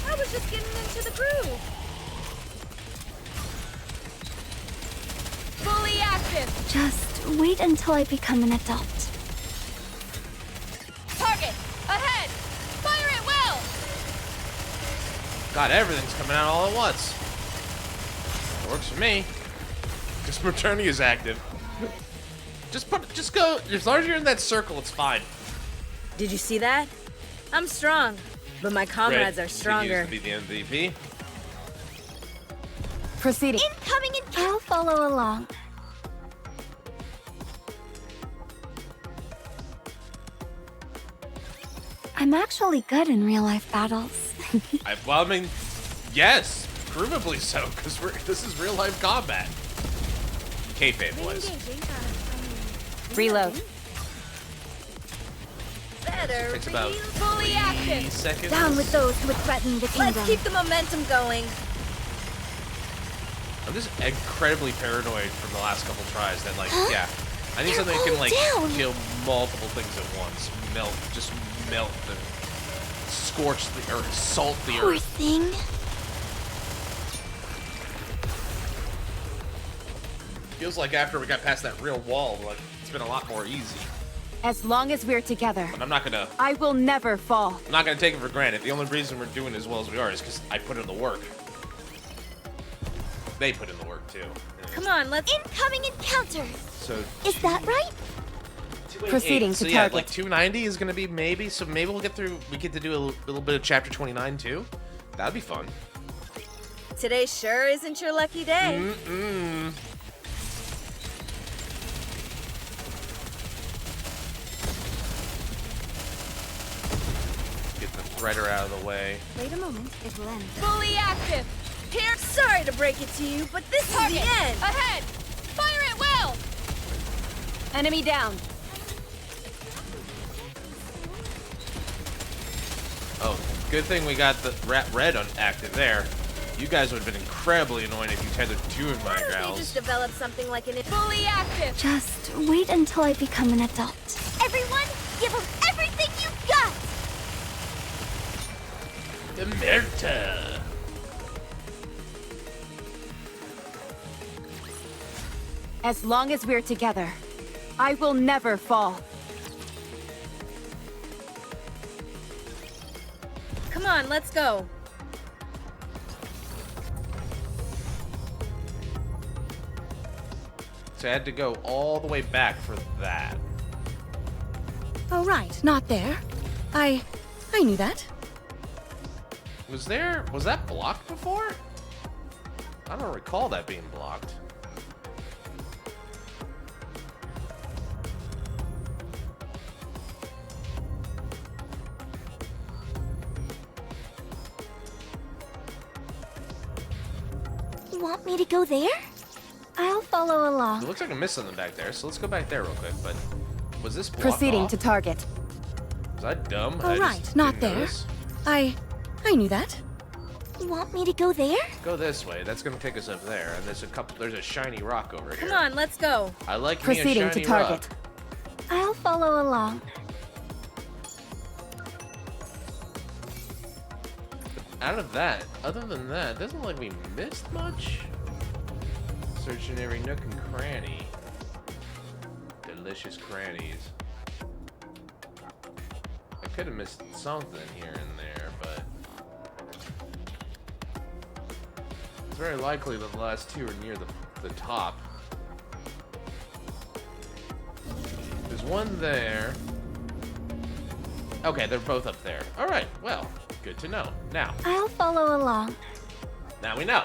I was just getting into the groove. Fully active. Just wait until I become an adult. Target. Ahead. Fire it well. God, everything's coming out all at once. It works for me. Just maternity is active. Just go. As long as you're in that circle, it's fine. Did you see that? I'm strong, but my comrades Red are stronger. continues to be the MVP. Proceeding. Incoming and I'll follow along. I'm actually good in real-life battles. I mean, yes, provably so, because this is real life combat. Kayfabe boys. Reload. Better Takes about fully 3 active. seconds. Down with those who would threaten the kingdom. Let's keep the momentum going. I'm just incredibly paranoid from the last couple tries that, like, yeah, I need They're something that can, all like, down. kill multiple things at once. Just melt the, scorch the earth, salt the Poor earth. thing. Feels like after we got past that real wall, like, it's been a lot more easy. As long as we're together, But I'm not gonna I will never fall. take it for granted. The only reason we're doing as well as we are is because I put in the work. They put in the work too. Come on, let's. Incoming encounter. So Is that right? 288. Proceeding So to yeah, target. like 290 is gonna be maybe. So maybe we'll get through. We get to do a little bit of chapter 29 too. That'd be fun. Today sure isn't your lucky day. Mm-mm. Get the threader out of the way. Wait a moment, it will end. Fully active. Here. Sorry to break it to you, but this is the end. Ahead. Fire it well. Enemy down. Oh, good thing we got the red on active there. You guys would have been incredibly annoying if you tethered 2 of my Why don't they gals. just develop something like an fully active? Just wait until I become an adult. Everyone, give them everything you've got! Emerta. As long as we're together, I will never fall. Come on, let's go. So I had to go all the way back for that. Oh, right, not there. I knew that. Was that blocked before? I don't recall that being blocked. You want me to go there? I'll follow It along. looks like I missed something back there, so let's go back there real quick. But was this blocked Proceeding off? to target. Was I dumb? Oh, I right, just not didn't there. notice? I knew that. You want me to go there? Go this way. That's gonna take us up there. And there's a shiny rock over here. Come on, let's go. I like Proceeding me a to shiny target. rock. I'll follow along. Out of that, other than that, doesn't look like we missed much. Searching every nook and cranny. Delicious crannies. I could have missed something here and there, but it's very likely that the last two are near the top. There's one there. Okay, they're both up there. All right, well, good to know. Now Follow along. we know.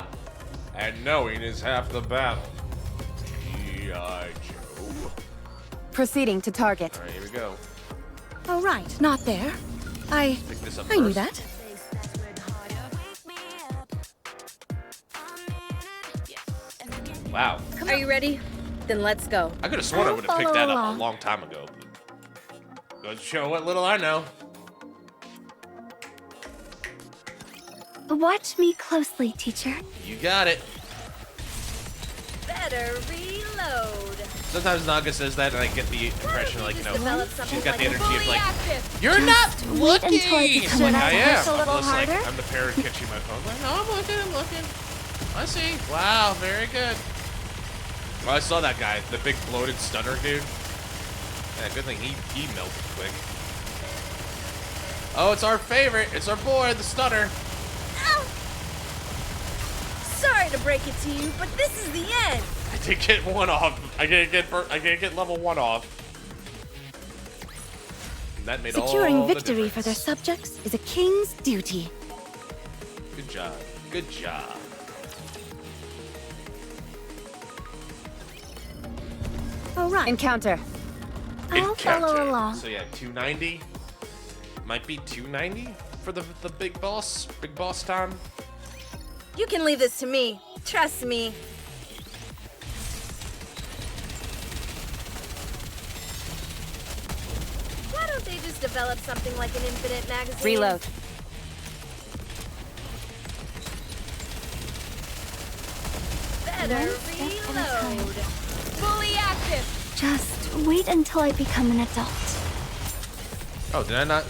And knowing is half the battle. G.I. Joe. Proceeding to target. All right, here we go. Oh, right, not there. I Pick this up knew first. that. Wow. Are you ready? Then let's go. I could have sworn I I'll would have picked follow that up along. a long time ago. Goes to show what little I know. Watch me closely, teacher. You got it. Better reload. Sometimes Naga says that, and I get the impression, like, you know, Develop something she's got the like energy of, fully like, active. you're not wait looking. until I become Like, an I activist am. a little I'm just like, harder. I'm the parent catching my phone. Like, no, I'm looking. I see. Wow, very good. Well, I saw that guy, the big bloated stunner dude. Yeah, good thing he melted quick. Oh, it's our favorite. It's our boy, the stunner. Sorry to break it to you, but this is the end. I did get one off. I did get level 1 off. And that made Securing all the victory for their difference. subjects is a king's duty. Good job. Good job. Oh, right. Encounter. I'll follow Encounter. along. So yeah, 290. Might be 290 for the big boss. Big boss time. You can leave this to me. Trust me. Why don't they just develop something like an infinite magazine? Reload. Better One step at a time. reload. Fully active. Just wait until I become an adult. Oh, did I not?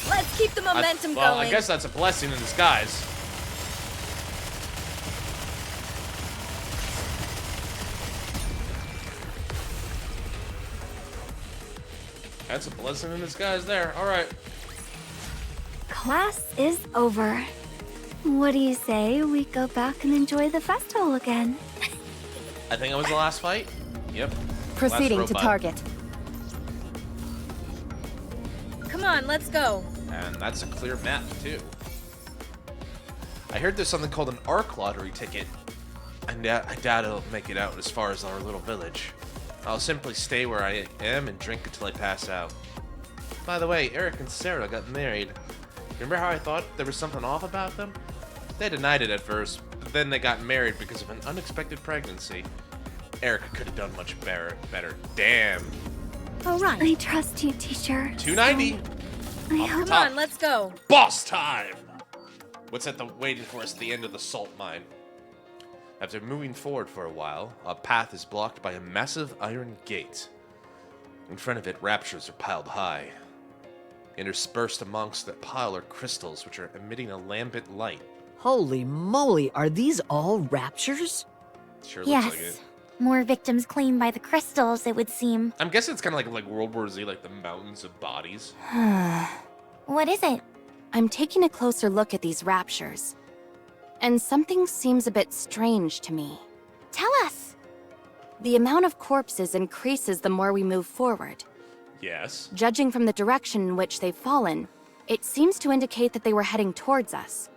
Let's keep the momentum well, going. I guess that's a blessing in disguise. That's a blessing in disguise there. All right. Class is over. What do you say we go back and enjoy the festival again? I think it was the last fight. Yep. Proceeding Last to robot. target. Come on, let's go. And that's a clear map, too. I heard there's something called an ARC lottery ticket. I doubt it'll make it out as far as our little village. I'll simply stay where I am and drink until I pass out. By the way, Eric and Sarah got married. Remember how I thought there was something off about them? They denied it at first, but then they got married because of an unexpected pregnancy. Erica could have done much better. Damn. Oh, right. I trust you, teacher. 290. I hope. Come on, let's go. Boss time! What's waiting for us at the end of the salt mine? After moving forward for a while, a path is blocked by a massive iron gate. In front of it, raptures are piled high. Interspersed amongst the pile are crystals which are emitting a lambent light. Holy moly, are these all raptures? Sure looks like Yes. it. More victims claimed by the crystals, it would seem. I'm guessing it's kind of like World War Z, like the mountains of bodies. What is it? I'm taking a closer look at these raptures. And something seems a bit strange to me. Tell us. The amount of corpses increases the more we move forward. Yes. Judging from the direction in which they've fallen, it seems to indicate that they were heading towards us.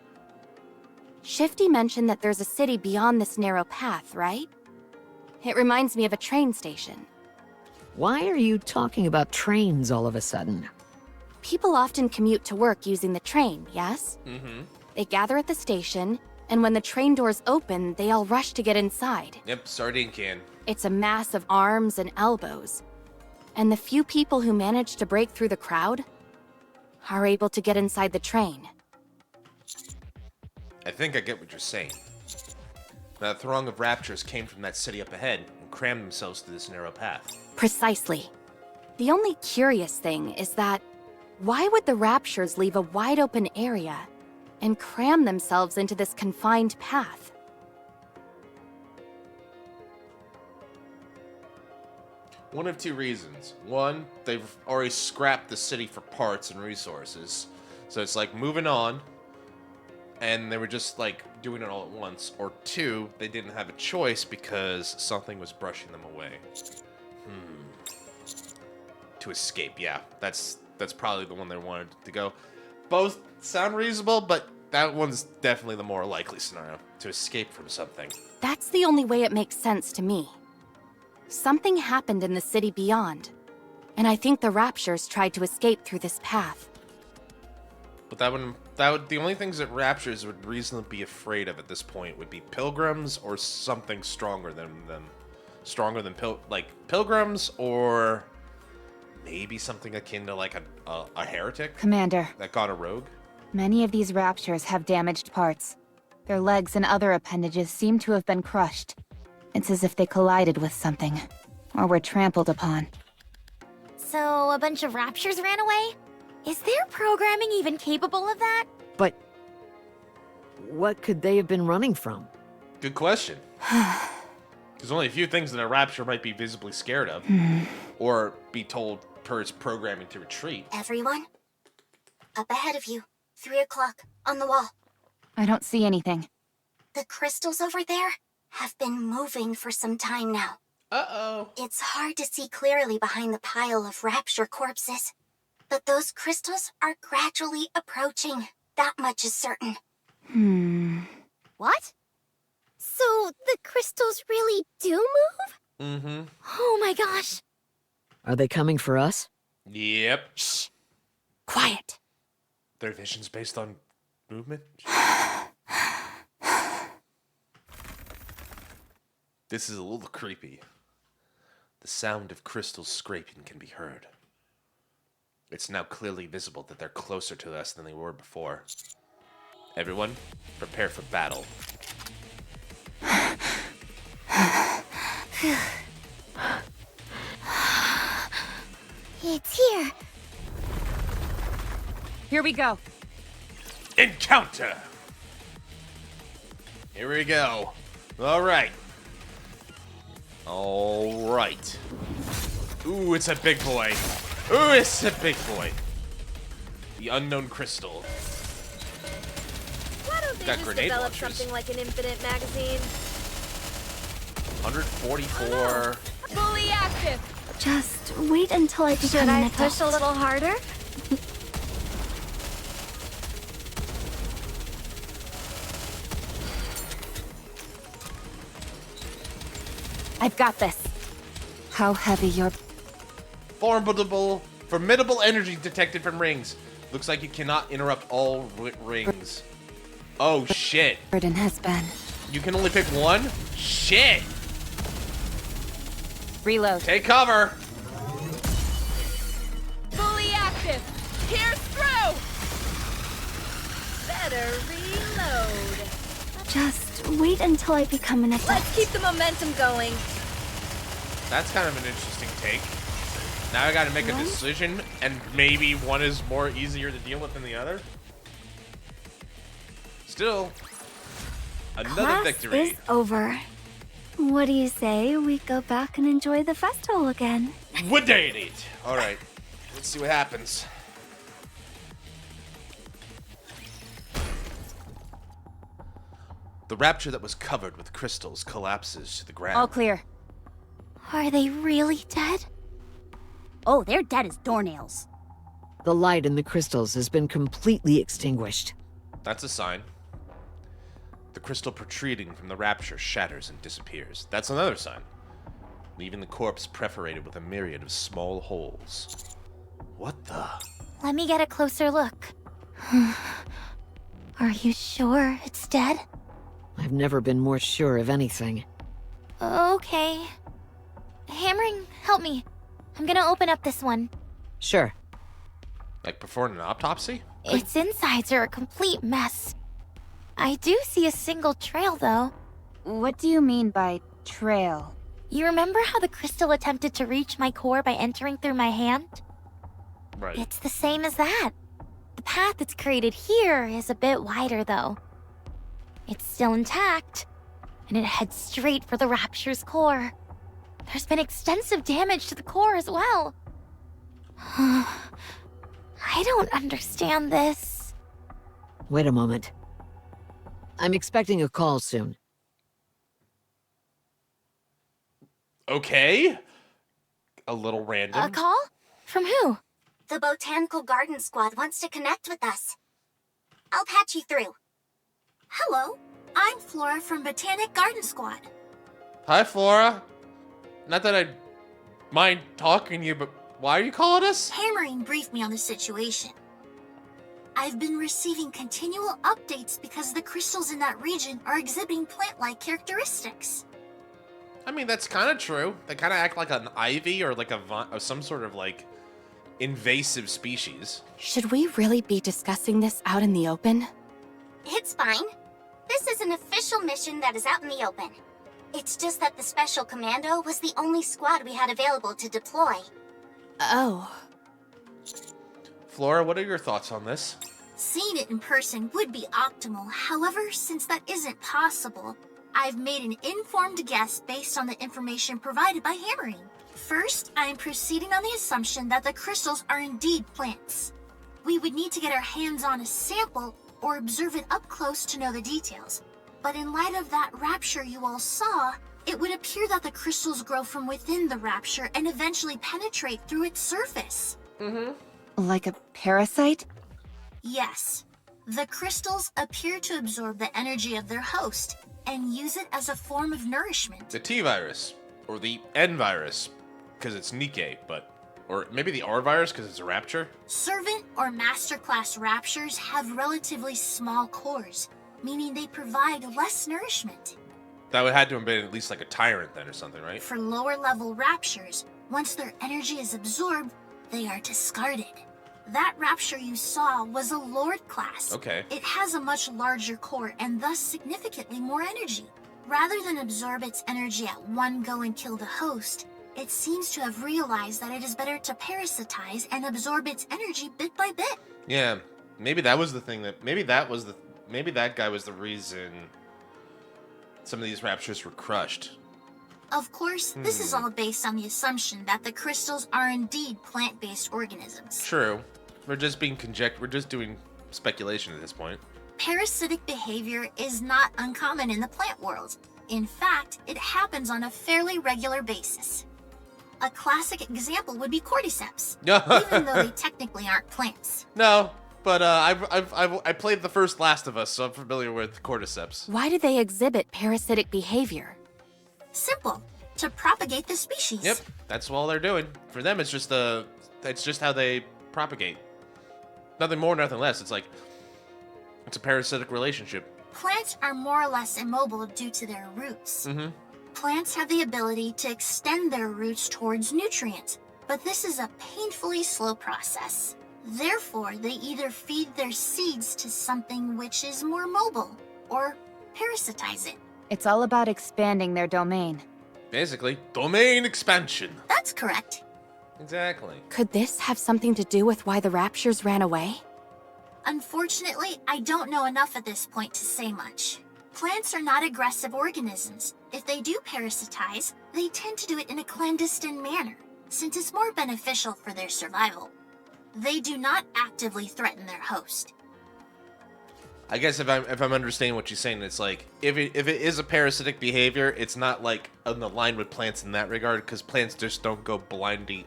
Shifty mentioned that there's a city beyond this narrow path, right? It reminds me of a train station. Why are you talking about trains all of a sudden? People often commute to work using the train, yes? Mm-hmm. They gather at the station, and when the train doors open, they all rush to get inside. Yep, sardine can. It's a mass of arms and elbows. And the few people who manage to break through the crowd are able to get inside the train. I think I get what you're saying. That throng of raptures came from that city up ahead and crammed themselves through this narrow path. Precisely. The only curious thing is that why would the raptures leave a wide open area and cram themselves into this confined path? One of two reasons. One, they've already scrapped the city for parts and resources. So it's like moving on, and they were just like doing it all at once. Or two, they didn't have a choice because something was brushing them away. To escape, yeah. That's probably the one they wanted to go. Both sound reasonable, but that one's definitely the more likely scenario. To escape from something. That's the only way it makes sense to me. Something happened in the city beyond, and I think the raptures tried to escape through this path. But the only things that raptures would reasonably be afraid of at this point would be pilgrims or something stronger than them. Stronger than pilgrims, or maybe something akin to like a heretic Commander, that got a rogue. many of these raptures have damaged parts. Their legs and other appendages seem to have been crushed. It's as if they collided with something, or were trampled upon. So, a bunch of raptures ran away? Is their programming even capable of that? But what could they have been running from? Good question. There's only a few things that a rapture might be visibly scared of, or be told per its programming to retreat. Everyone? Up ahead of you. 3 o'clock, on the wall. I don't see anything. The crystals over there have been moving for some time now. Uh-oh. It's hard to see clearly behind the pile of rapture corpses. But those crystals are gradually approaching. That much is certain. What? So, the crystals really do move? Mm-hmm. Oh my gosh. Are they coming for us? Yep. Shh. Quiet. Their vision's based on movement? This is a little creepy. The sound of crystals scraping can be heard. It's now clearly visible that they're closer to us than they were before. Everyone, prepare for battle. It's here. Here we go. Encounter! Here we go. Alright. Alright. Ooh, it's a big boy. Ooh, it's a big boy. The unknown crystal. Why don't they Got just grenade develop launchers. something like an infinite magazine? 144. Fully active! Just wait until I become Should I an push a adult. little harder? I've got this. How heavy your Formidable energy detected from rings. Looks like you cannot interrupt all rings. Oh shit. burden has been. You can only pick one? Shit. Reload. Take cover. Fully active! Pierce through! Better reload. Just wait until I become an adult. Let's keep the momentum going. That's kind of an interesting take. Now I gotta make a decision, and maybe one is more easier to deal with than the other. Still, another Class victory. is over. What do you say we go back and enjoy the festival again? Would date it. All right, let's see what happens. The rapture that was covered with crystals collapses to the ground. All clear. Are they really dead? Oh, they're dead as doornails. The light in the crystals has been completely extinguished. That's a sign. The crystal protruding from the rapture shatters and disappears. That's another sign. Leaving the corpse perforated with a myriad of small holes. What the? Let me get a closer look. Are you sure it's dead? I've never been more sure of anything. Okay. Hammering, help me. I'm gonna open up this one. Sure. Like performing an autopsy? Its insides are a complete mess. I do see a single trail, though. What do you mean by trail? You remember how the crystal attempted to reach my core by entering through my hand? Right. It's the same as that. The path it's created here is a bit wider, though. It's still intact, and it heads straight for the Rapture's core. There's been extensive damage to the core as well. I don't understand this. Wait a moment. I'm expecting a call soon. Okay. A little random. A call? From who? The Botanical Garden Squad wants to connect with us. I'll patch you through. Hello, I'm Flora from Botanic Garden Squad. Hi, Flora. Not that I'd mind talking to you, but why are you calling us? Hammering briefed me on the situation. I've been receiving continual updates because the crystals in that region are exhibiting plant-like characteristics. I mean, that's kind of true. They kind of act like an ivy or like or some sort of like invasive species. Should we really be discussing this out in the open? It's fine. This is an official mission that is out in the open. It's just that the Special Commando was the only squad we had available to deploy. Oh. Flora, what are your thoughts on this? Seeing it in person would be optimal. However, since that isn't possible, I've made an informed guess based on the information provided by Hammering. First, I am proceeding on the assumption that the crystals are indeed plants. We would need to get our hands on a sample or observe it up close to know the details. But in light of that rapture you all saw, it would appear that the crystals grow from within the rapture and eventually penetrate through its surface. Like a parasite? Yes. The crystals appear to absorb the energy of their host and use it as a form of nourishment. The T virus or the N virus because it's NIKKE, or maybe the R virus because it's a rapture. Servant or master class raptures have relatively small cores, meaning they provide less nourishment. That would had to have been at least like a tyrant then or something, right? For lower level raptures, once their energy is absorbed, they are discarded. That rapture you saw was a Lord class. Okay. It has a much larger core and thus significantly more energy. Rather than absorb its energy at one go and kill the host, it seems to have realized that it is better to parasitize and absorb its energy bit by bit. Yeah, maybe that was the thing maybe that guy was the reason some of these raptures were crushed. Of course, this is all based on the assumption that the crystals are indeed plant-based organisms. True. We're just doing speculation at this point. Parasitic behavior is not uncommon in the plant world. In fact, it happens on a fairly regular basis. A classic example would be cordyceps, even though they technically aren't plants. No, but I played the first Last of Us, so I'm familiar with cordyceps. Why do they exhibit parasitic behavior? Simple. To propagate the species. Yep, that's all they're doing. For them, it's just how they propagate. Nothing more, nothing less. It's a parasitic relationship. Plants are more or less immobile due to their roots. Plants have the ability to extend their roots towards nutrients, but this is a painfully slow process. Therefore, they either feed their seeds to something which is more mobile, or parasitize it. It's all about expanding their domain. Basically, domain expansion. That's correct. Exactly. Could this have something to do with why the Raptures ran away? Unfortunately, I don't know enough at this point to say much. Plants are not aggressive organisms, If they do parasitize, they tend to do it in a clandestine manner, since it's more beneficial for their survival. They do not actively threaten their host. I guess if I'm understanding what you're saying, it's like if it is a parasitic behavior, it's not like on the line with plants in that regard, because plants just don't go blindly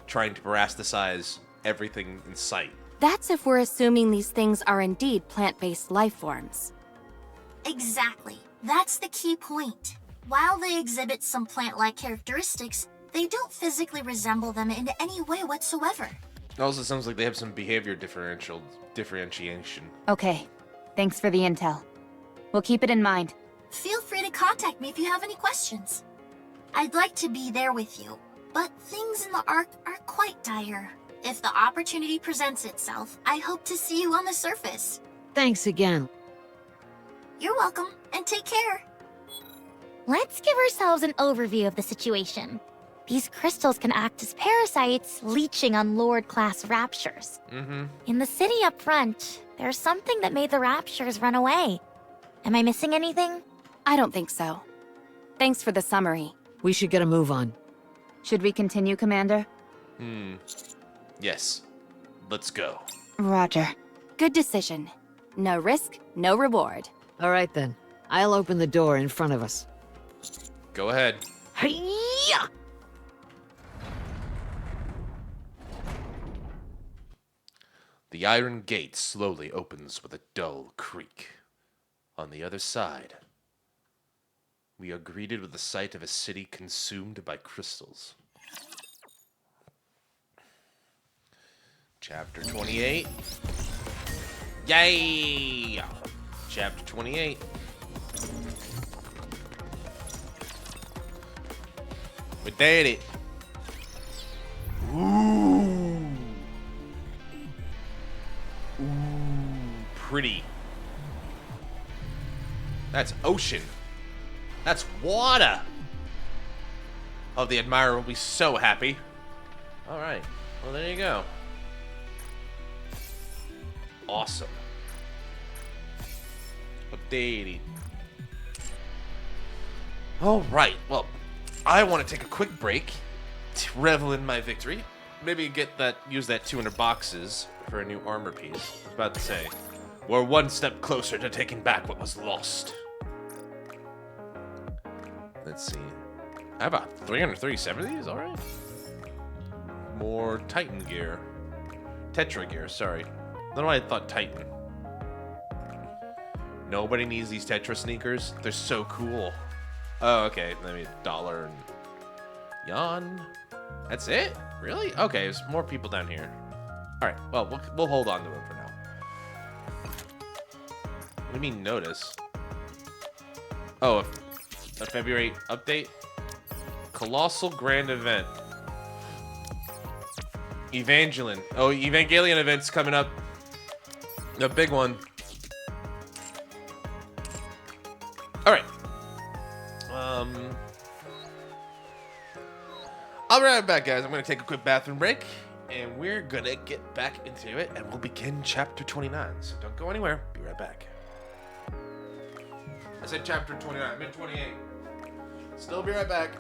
trying to parasiticize everything in sight. That's if we're assuming these things are indeed plant-based life forms. Exactly. That's the key point. While they exhibit some plant-like characteristics, they don't physically resemble them in any way whatsoever. It also sounds like they have some behavior differentiation. Okay, thanks for the intel. We'll keep it in mind. Feel free to contact me if you have any questions. I'd like to be there with you, but things in the Ark are quite dire. If the opportunity presents itself, I hope to see you on the surface. Thanks again. You're welcome, and take care. Let's give ourselves an overview of the situation. These crystals can act as parasites, leeching on Lord-class raptures. In the city up front, there's something that made the raptures run away. Am I missing anything? I don't think so. Thanks for the summary. We should get a move on. Should we continue, Commander? Yes. Let's go. Roger. Good decision. No risk, no reward. All right then. I'll open the door in front of us. Go ahead. Hi-ya! The iron gate slowly opens with a dull creak. On the other side, we are greeted with the sight of a city consumed by crystals. Chapter 28. Yay! Chapter 28. We did it. Ooh. Pretty. That's ocean. That's water. Oh, the admirer will be so happy. All right. Well, there you go. Awesome. Updated. All right. Well, I want to take a quick break to revel in my victory. Maybe use that 200 boxes for a new armor piece. I was about to say, we're one step closer to taking back what was lost. Let's see. I have about 337 of these, alright. More Titan gear. Tetra gear, sorry. I don't know why I thought Titan. Nobody needs these Tetra sneakers. They're so cool. Oh, okay. Let me dollar and yawn. That's it? Really? Okay, there's more people down here. All right. Well, we'll hold on to them for now. What do you mean notice? Oh, a February update. Colossal Grand Event. Evangelion. Oh, Evangelion event's coming up. The big one. All right. I'll be right back, guys. I'm going to take a quick bathroom break, and we're going to get back into it, and we'll begin Chapter 29. So don't go anywhere. Be right back. I said Chapter 29. I meant 28. Still be right back.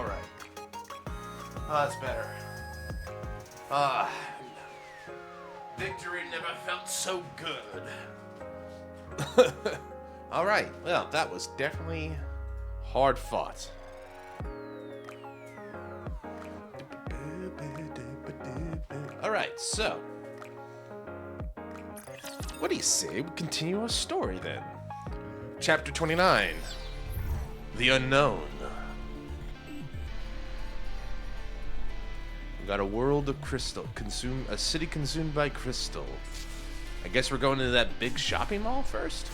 Alright. Oh, that's better. Ah. Victory never felt so good. Alright, well, that was definitely hard fought. Alright, so. What do you say we continue our story then? Chapter 29. The Unknown. We got a world of crystal. A city consumed by crystal. I guess we're going to that big shopping mall first?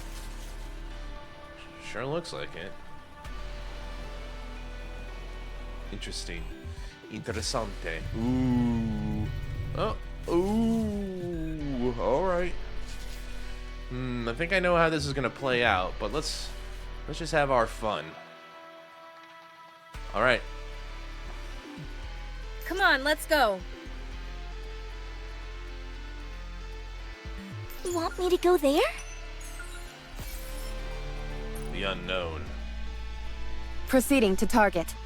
Sure looks like it. Interesting. Interessante. Ooh. Oh. Ooh. Alright. I think I know how this is gonna play out, but let's just have our fun. Alright. Come on, let's go. You want me to go there? The Unknown. Proceeding to target.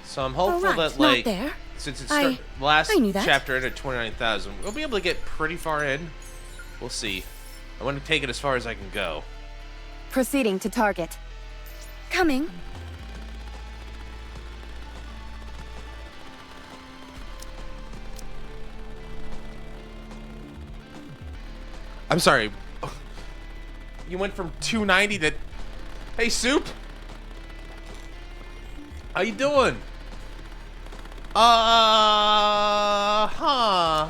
So I'm hopeful Alright, that, like, not there. since it's I last knew that. chapter ended at 29,000, we'll be able to get pretty far in. We'll see. I want to take it as far as I can go. Proceeding to target. Coming. I'm sorry. You went from 290 to... Hey, Soup? How you doing? Huh.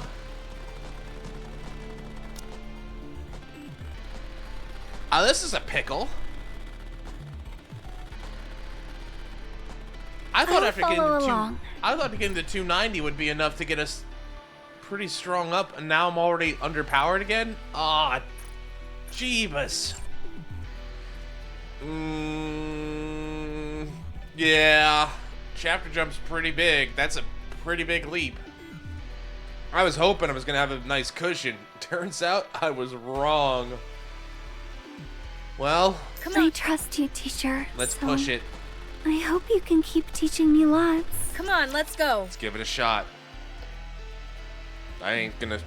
This is a pickle. I thought I'll after getting follow to along. I thought getting to 290 would be enough to get us pretty strong up, and now I'm already underpowered again. Ah, Jeebus. Yeah, chapter jump's pretty big. That's a pretty big leap. I was hoping I was gonna have a nice cushion. Turns out I was wrong. Well, I trust you, teacher. let's push it. I hope you can keep teaching me lots. Come on, let's go. Let's give it a shot. I ain't gonna...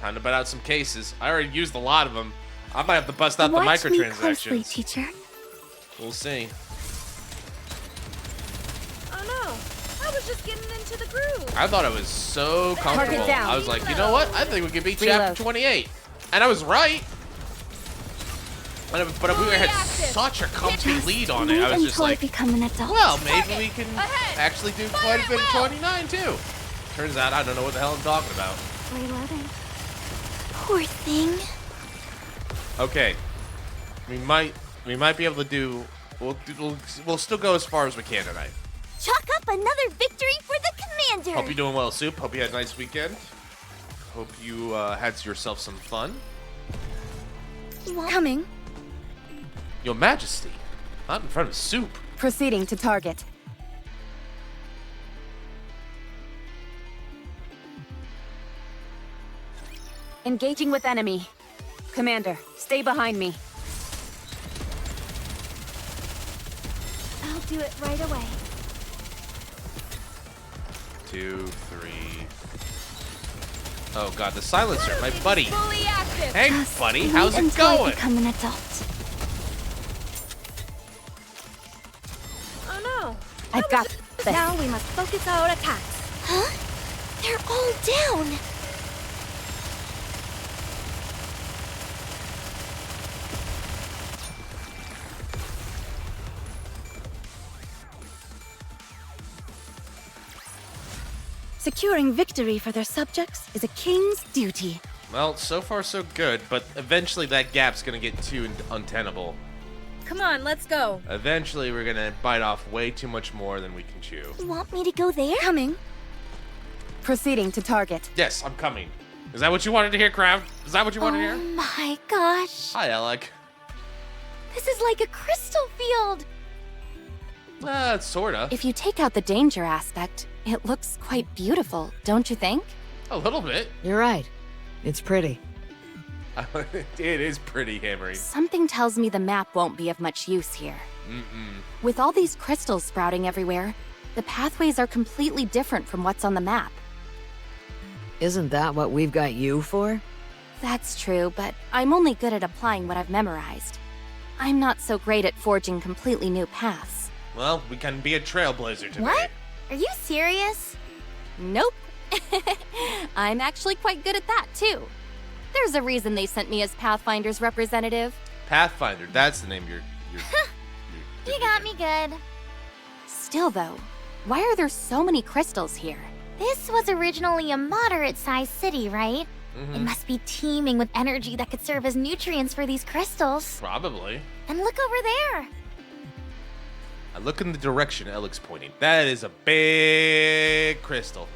Time to butt out some cases. I already used a lot of them. I might have to bust out the Watch me closely, microtransactions. teacher. We'll see. Oh no, I was just getting into the groove. I thought I was so comfortable. down. I was like, you know what? I think we can beat Reload. chapter 28. And I was right. But we had such a comfy lead on it. I was just like, become an adult. well, maybe we can Ahead. actually do quite a bit of 29 too. Turns out I don't know what the hell I'm talking about. Reloading. Poor thing. Okay, we might be able to do. We'll still go as far as we can tonight. Chalk up another victory for the commander. Hope you're doing well, Soup. Hope you had a nice weekend. Hope you had yourself some fun. Coming. Your Majesty, not in front of Soup. Proceeding to target. Engaging with enemy. Commander, stay behind me. I'll do it right away. 2, 3. Oh God, the silencer, my buddy. Fully active. Hey, Just buddy, wait how's it until I going? become an adult. Oh no. I've got this. Now we must focus our attacks. Huh? They're all down. Securing victory for their subjects is a king's duty. Well, so far so good, but eventually that gap's gonna get too untenable. Come on, let's go. Eventually we're gonna bite off way too much more than we can chew. You want me to go there? Coming. Proceeding to target. Yes, I'm coming. Is that what you wanted to hear, crowd? Is that what you wanted to Oh hear? my gosh. Hi, Alec. This is like a crystal field. Sorta. If you take out the danger aspect, it looks quite beautiful, don't you think? A little bit. You're right. It's pretty. It is pretty hammery. Something tells me the map won't be of much use here. With all these crystals sprouting everywhere, The pathways are completely different from what's on the map. Isn't that what we've got you for? That's true, but I'm only good at applying what I've memorized. I'm not so great at forging completely new paths. Well, we can be a trailblazer today. What? Are you serious? Nope. I'm actually quite good at that, too. There's a reason they sent me as Pathfinder's representative. Pathfinder, that's the name of your You got me good. Still, though, why are there so many crystals here? This was originally a moderate-sized city, right? It must be teeming with energy that could serve as nutrients for these crystals. Probably. And look over there. I look in the direction Alec's pointing. That is a big crystal.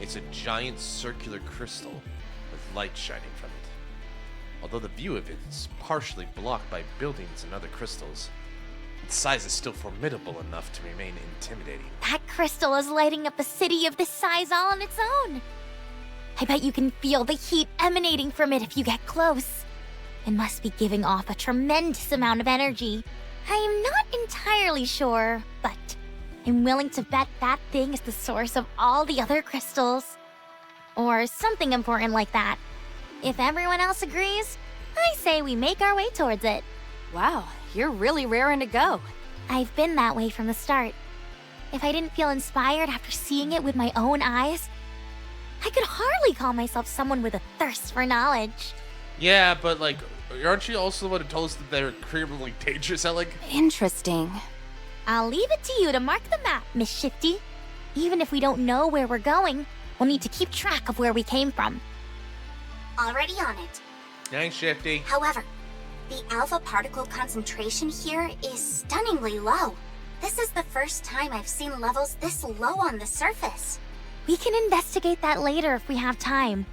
It's a giant circular crystal with light shining from it. Although the view of it is partially blocked by buildings and other crystals, its size is still formidable enough to remain intimidating. That crystal is lighting up a city of this size all on its own. I bet you can feel the heat emanating from it if you get close. It must be giving off a tremendous amount of energy. I am not entirely sure, but I'm willing to bet that thing is the source of all the other crystals. Or something important like that. If everyone else agrees, I say we make our way towards it. Wow, you're really raring to go. I've been that way from the start. If I didn't feel inspired after seeing it with my own eyes, I could hardly call myself someone with a thirst for knowledge. Yeah, but like, aren't you also the one who told us that they're criminally dangerous, Alec? Interesting. I'll leave it to you to mark the map, Miss Shifty. Even if we don't know where we're going, we'll need to keep track of where we came from. Already on it. Thanks, Shifty. However, the alpha particle concentration here is stunningly low. This is the first time I've seen levels this low on the surface. We can investigate that later if we have time.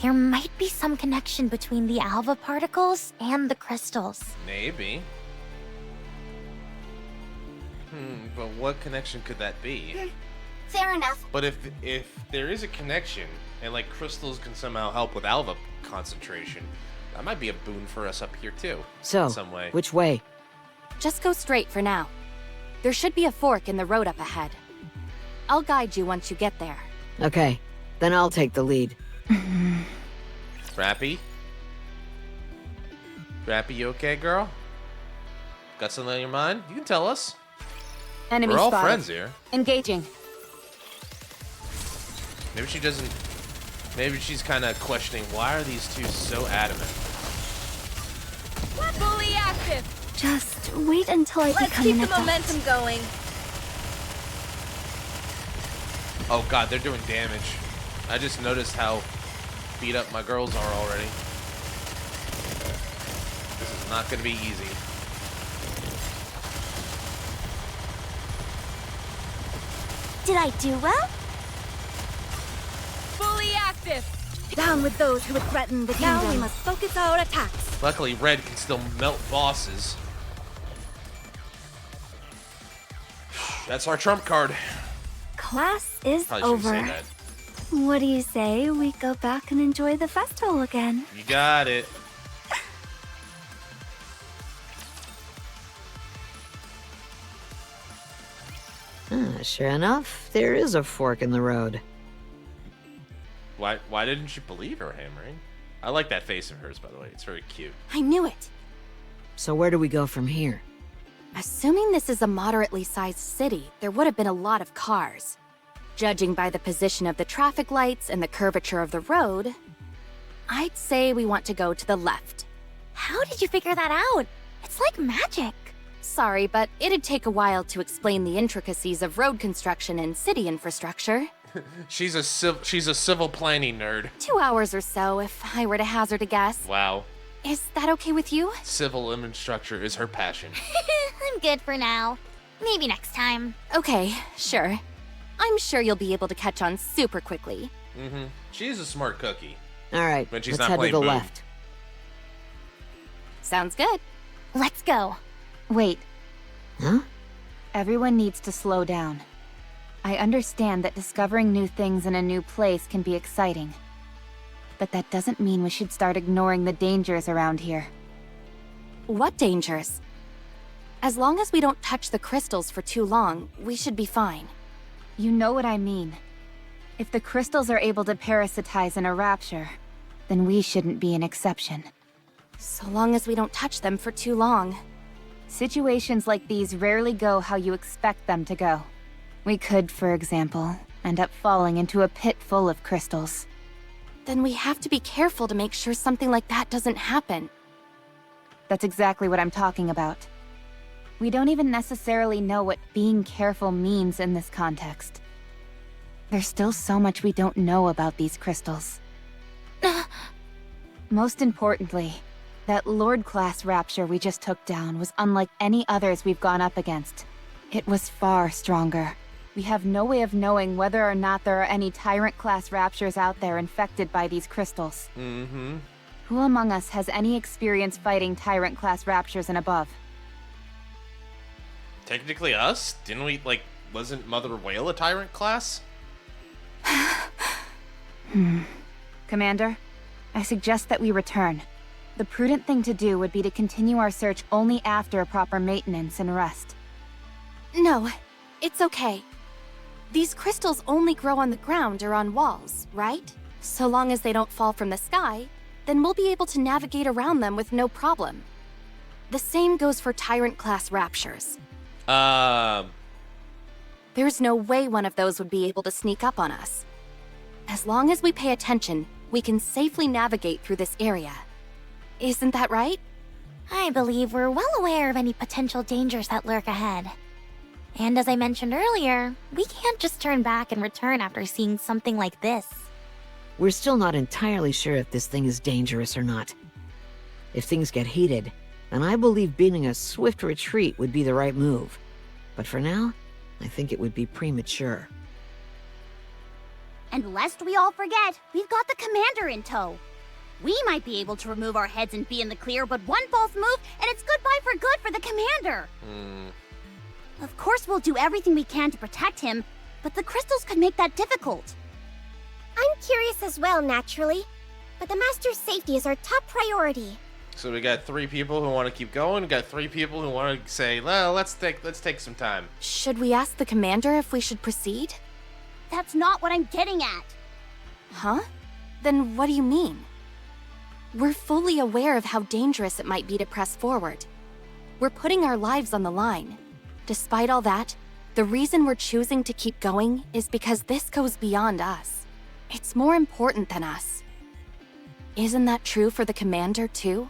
There might be some connection between the alpha particles and the crystals. Maybe. But what connection could that be? Fair enough. But if there is a connection, and like crystals can somehow help with alpha concentration, that might be a boon for us up here too. So, in some way. which way? Just go straight for now. There should be a fork in the road up ahead. I'll guide you once you get there. Okay, then I'll take the lead. Rappy? Rappy, you okay, girl? Got something on your mind? You can tell us. Enemy We're all spotted. friends here. Engaging. Maybe she doesn't... Maybe she's kind of questioning, why are these two so adamant? Fully active. Just wait until I Let's become keep an the adult. momentum going. Oh god, they're doing damage. I just noticed how beat up my girls are already. This is not going to be easy. Did I do well? Fully active. Down with those who would threaten the kingdom. Now we must focus our attacks. Luckily, Red can still melt bosses. That's our trump card. Class is Probably shouldn't say over. that. What do you say we go back and enjoy the festival again? You got it. Sure enough, there is a fork in the road. Why didn't you believe her, Hammering? I like that face of hers, by the way. It's very cute. I knew it. So where do we go from here? Assuming this is a moderately sized city, there would have been a lot of cars. Judging by the position of the traffic lights and the curvature of the road, I'd say we want to go to the left. How did you figure that out? It's like magic. Sorry, but it'd take a while to explain the intricacies of road construction and city infrastructure. She's a civil planning nerd. 2 hours or so, if I were to hazard a guess. Wow. Is that okay with you? Civil infrastructure is her passion. I'm good for now. Maybe next time. Okay, sure. I'm sure you'll be able to catch on super quickly. Mm-hmm. She's a smart cookie. All right, When she's let's not head to playing the Boom. left. Sounds good. Let's go. Wait, Huh? everyone needs to slow down. I understand that discovering new things in a new place can be exciting. But that doesn't mean we should start ignoring the dangers around here. What dangers? As long as we don't touch the crystals for too long, we should be fine. You know what I mean. If the crystals are able to parasitize in a rapture, then we shouldn't be an exception. So long as we don't touch them for too long. Situations like these rarely go how you expect them to go. We could, for example, end up falling into a pit full of crystals. Then we have to be careful to make sure something like that doesn't happen. That's exactly what I'm talking about. We don't even necessarily know what being careful means in this context. There's still so much we don't know about these crystals. Most importantly, that Lord-class rapture we just took down was unlike any others we've gone up against. It was far stronger. We have no way of knowing whether or not there are any Tyrant-class raptures out there infected by these crystals. Mm-hmm. Who among us has any experience fighting Tyrant-class raptures and above? Technically us? Didn't we, like, wasn't Mother Whale a Tyrant class? Commander, I suggest that we return. The prudent thing to do would be to continue our search only after proper maintenance and rest. No, it's okay. These crystals only grow on the ground or on walls, right? So long as they don't fall from the sky, then we'll be able to navigate around them with no problem. The same goes for Tyrant-class raptures. There's no way one of those would be able to sneak up on us. As long as we pay attention, we can safely navigate through this area. Isn't that right? I believe we're well aware of any potential dangers that lurk ahead. And as I mentioned earlier, we can't just turn back and return after seeing something like this. We're still not entirely sure if this thing is dangerous or not. If things get heated, then I believe beating a swift retreat would be the right move. But for now, I think it would be premature. And lest we all forget, we've got the commander in tow. We might be able to remove our heads and be in the clear, but one false move, and it's goodbye for good for the commander. Of course we'll do everything we can to protect him, but the crystals could make that difficult. I'm curious as well, naturally. But the Master's safety is our top priority. So we got 3 people who want to keep going. We got 3 people who want to say, well, let's take some time. Should we ask the commander if we should proceed? That's not what I'm getting at. Huh? Then what do you mean? We're fully aware of how dangerous it might be to press forward. We're putting our lives on the line. Despite all that, the reason we're choosing to keep going is because this goes beyond us. It's more important than us. Isn't that true for the commander, too?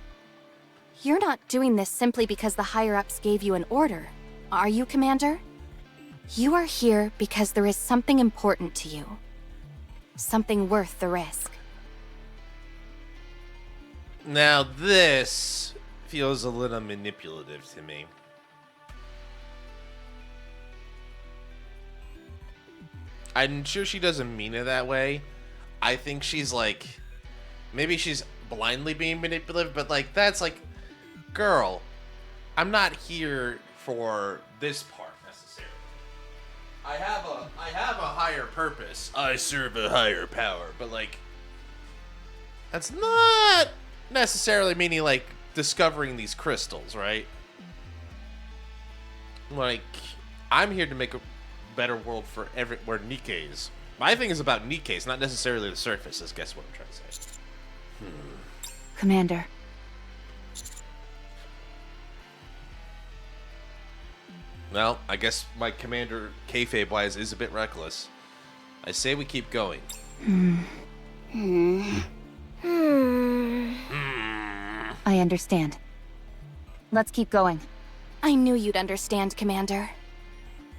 You're not doing this simply because the higher-ups gave you an order, are you, Commander? You are here because there is something important to you. Something worth the risk. Now this feels a little manipulative to me. I'm sure she doesn't mean it that way. I think she's like, maybe she's blindly being manipulative, but like, that's like, girl, I'm not here for this part necessarily. I have a higher purpose. I serve a higher power, but like, that's not necessarily meaning like discovering these crystals, right? Like, I'm here to make a better world for everywhere NIKKE is. My thing is about NIKKE, not necessarily the surface, is guess what I'm trying to say. Commander. Well, I guess my commander, kayfabe-wise, is a bit reckless. I say we keep going. I understand. Let's keep going. I knew you'd understand, Commander.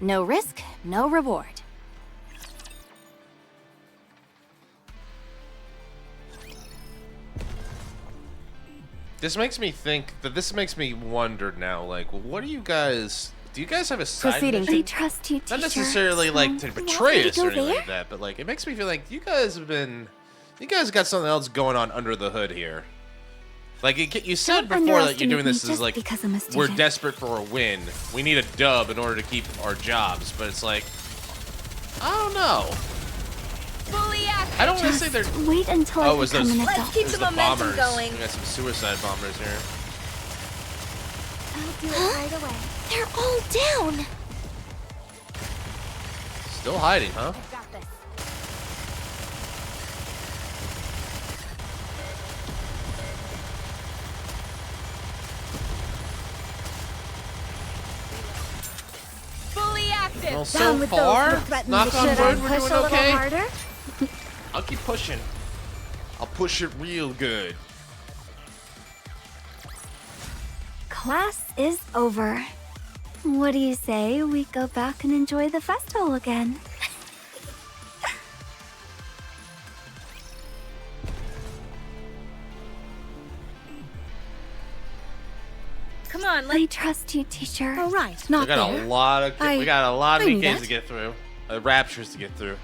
No risk, no reward. This makes me think that this makes me wonder now, like, what do you guys have a side Proceeding. mission? I trust you, teacher. Not necessarily like to you betray want me us to or go anything there? like that, but like it makes me feel like you guys got something else going on under the hood here. Like you said Don't before that you're underestimate doing me this is just like because I'm a we're student. desperate for a win. We need a dub in order to keep our jobs, but it's like I don't know. Fully active. I don't want to say they're. Wait until Oh, I was become those- an Let's adult. keep There's the momentum bombers. going. We got some suicide bombers here. I'll do it right away. They're all down. Still hiding, huh? Got this. Fully active. Well, so far, knock on wood, we're doing okay. Harder? I'll keep pushing. I'll push it real good. Class is over. What do you say we go back and enjoy the festival again? Come on, I trust you, teacher. All right, We not got there. a lot of we got a lot of I knew weekends that. to get through, raptures to get through.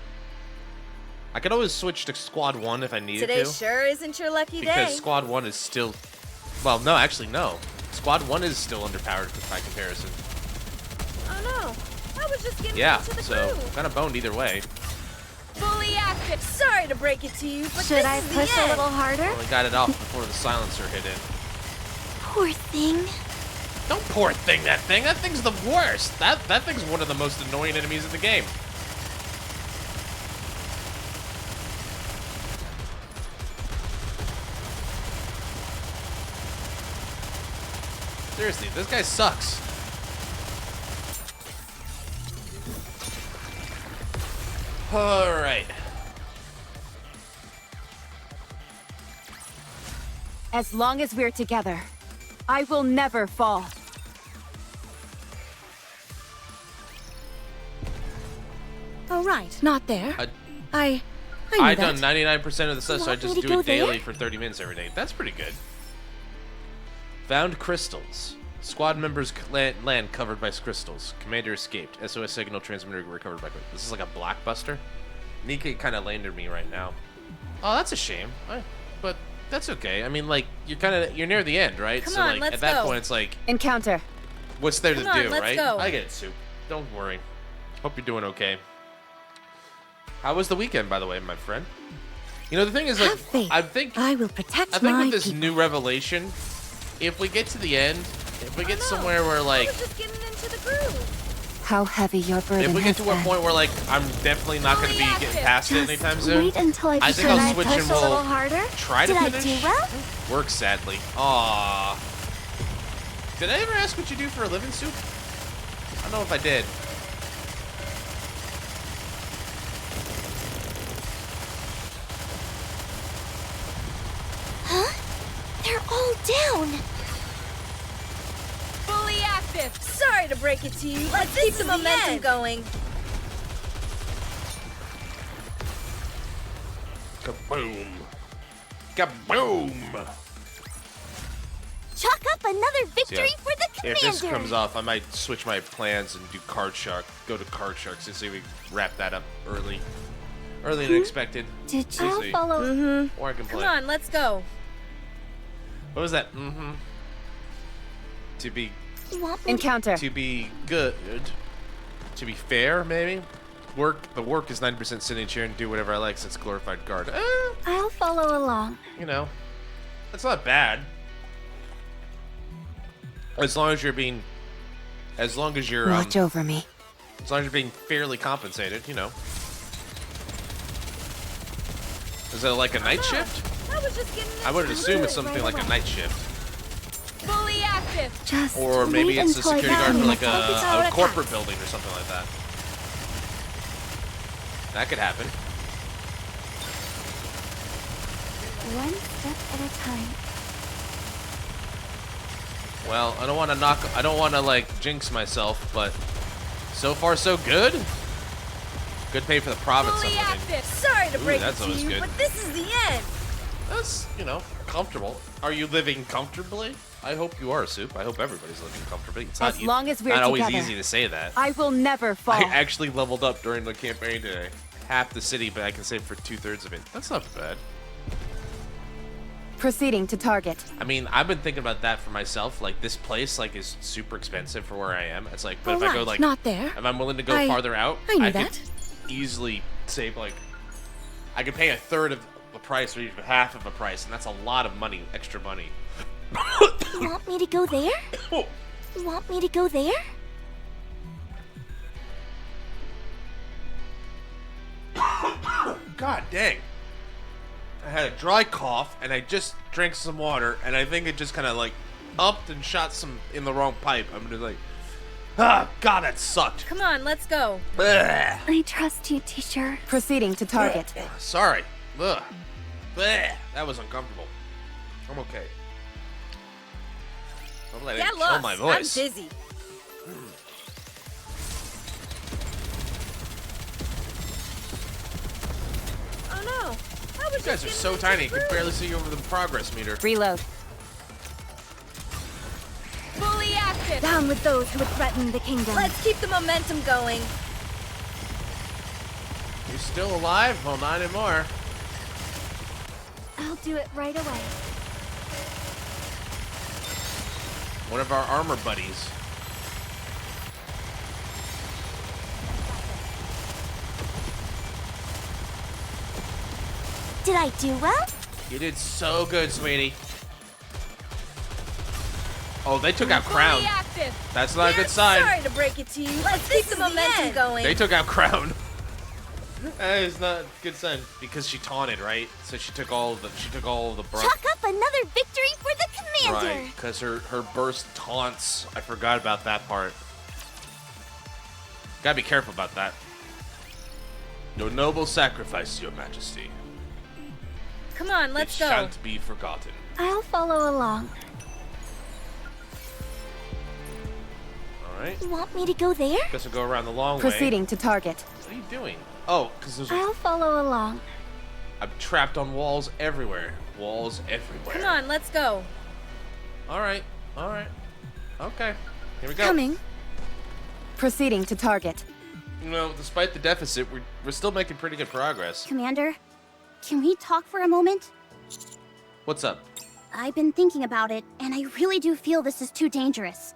I could always switch to Squad 1 if I needed Today to, sure isn't your lucky because day. Squad 1 is still, well, no, actually no. Squad 1 is still underpowered by comparison. Oh no, I was just getting Yeah, into the so groove. kind of boned either way. Fully active. Sorry to break it to you, but Should this I is the push a end. little harder? Only got it off before the silencer hit in. Poor thing. Don't poor thing that thing. That thing's the worst. That thing's one of the most annoying enemies in the game. Seriously, this guy sucks. All right. As long as we're together, I will never fall. All right, not there. I knew I've that. done 99% of the stuff, so I want me just to do go it daily there? for 30 minutes every day. That's pretty good. Found crystals. Squad members land covered by crystals. Commander escaped. SOS signal transmitter recovered by. This is like a blockbuster. NIKKE kind of landed me right now. Oh, that's a shame. But that's okay. I mean, like you're near the end, right? Come so on, like let's at that go. point, it's like, Encounter. what's there Come to on, do, let's right? go. I get it, Soup. Don't worry. Hope you're doing okay. How was the weekend, by the way, my friend? You know, the thing is, like, Have faith. I think will protect I think my with this people. new revelation, if we get to the end, if we get somewhere where, I like, was just getting into the groove. How heavy your burden if we get has to a been. point where, like, I'm definitely not going to be getting past it anytime soon, Wait until I think Should I'll I switch push and a little we'll harder? try to Did I finish. do well? Work, sadly. Aww. Did I ever ask what you do for a living, Soup? I don't know if I did. Huh? They're all down. Fully active. Sorry to break it to you, but keep the momentum going. Kaboom. Kaboom. Chalk up another victory Yeah. for the commander. If this comes off, I might switch my plans and do Card Shark. Go to Card Sharks and see if we can wrap that up early. Earlier than expected. Did We'll you see. follow? Or I can Come play. on, let's go. What was that? Mm-hmm. To be You want me Encounter. to be good. To be fair, maybe. The work is 90% sitting here and do whatever I like since glorified guard. I'll follow along. You know, that's not bad. As long as you're being, as long as you're Watch over me. as long as you're being fairly compensated, you know. Is it like a night shift? I was just getting into I would the assume it's groove. something like a night shift. Fully active. Just Or maybe wait it's a until I security get guard for in like the focus out a of corporate attacks. building or something like that. That could happen. One step at a time. Well, I don't want to like jinx myself, but so far so good. Good pay for the province I'm Fully living. active. Sorry to Ooh, break it that's to always you, good. but this is the end. That's, you know, comfortable. Are you living comfortably? I hope you are, Soup. I hope everybody's living comfortably. It's not As long as we're not always together. easy to say that. I will never fall. I actually leveled up during the campaign today. Half the city, but I can save for 2/3 of it. That's not bad. Proceeding to target. I mean, I've been thinking about that for myself. Like, this place, like, is super expensive for where I am. It's like, but if I go, Alright, like, not there. if I'm willing to go I- farther out, I knew could that. easily save, like, I could pay a third of the price or even half of a price, and that's a lot of money, extra money. You want me to go there? Want me to go there? God dang. I had a dry cough, and I just drank some water, and I think it just kind of like upped and shot some in the wrong pipe. I'm just like, God, that sucked. Come on, let's go. Bleh. I trust you, teacher. Proceeding to target. Sorry. Ugh. Bleh. That was uncomfortable. I'm okay. Don't let it Get kill lost. my voice. I'm busy. Oh no. I was You guys are so tiny, you can barely see over the progress meter. Reload. fully active. Down with those who would threaten the kingdom. Let's keep the momentum going. You're still alive? Well, not anymore. I'll do it right away. One of our armor buddies. Did I do well? You did so good, sweetie. Oh, they took out Crown. Fully active. That's not a Yeah, good sign. Sorry to break it to you. Let's keep the momentum going. They took out Crown. That is not a good sign because she taunted, right? So she took all of the brunt. Chalk up another victory for the commander. Right, because her burst taunts. I forgot about that part. Gotta be careful about that. No noble sacrifice, your majesty. Come on, let's it go. shan't be forgotten. I'll follow along. Alright. You want me to go there? Guess we'll go around the long way. Proceeding to target. What are you doing? Oh, because there's I'll follow along. I'm trapped on walls everywhere. Walls everywhere. Come on, let's go. Alright. Alright. Okay. Here we go. Coming. Proceeding to target. You know, despite the deficit, we're still making pretty good progress. Commander, can we talk for a moment? What's up? I've been thinking about it, and I really do feel this is too dangerous.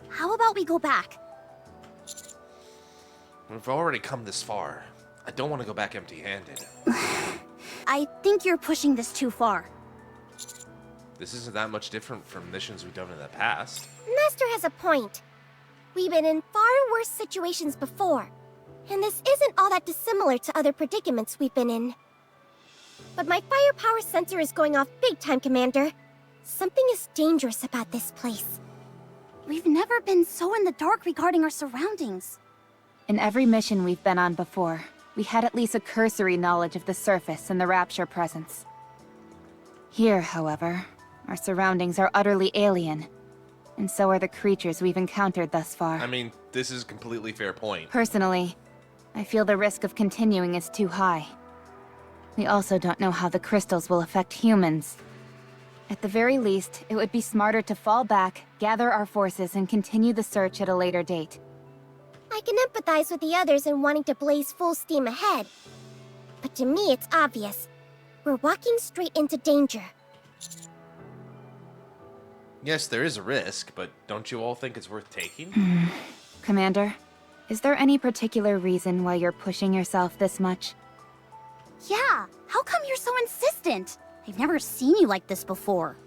How about we go back? We've already come this far. I don't want to go back empty-handed. I think you're pushing this too far. This isn't that much different from missions we've done in the past. Master has a point. We've been in far worse situations before, and this isn't all that dissimilar to other predicaments we've been in. But my firepower sensor is going off big time, Commander. Something is dangerous about this place. We've never been so in the dark regarding our surroundings. In every mission we've been on before, we had at least a cursory knowledge of the surface and the Rapture presence. Here, however, our surroundings are utterly alien, and so are the creatures we've encountered thus far. I mean, this is a completely fair point. Personally, I feel the risk of continuing is too high. We also don't know how the crystals will affect humans. At the very least, it would be smarter to fall back, gather our forces, and continue the search at a later date. I can empathize with the others in wanting to blaze full steam ahead. But to me, it's obvious. We're walking straight into danger. Yes, there is a risk, but don't you all think it's worth taking? Commander, is there any particular reason why you're pushing yourself this much? Yeah, how come you're so insistent? I've never seen you like this before.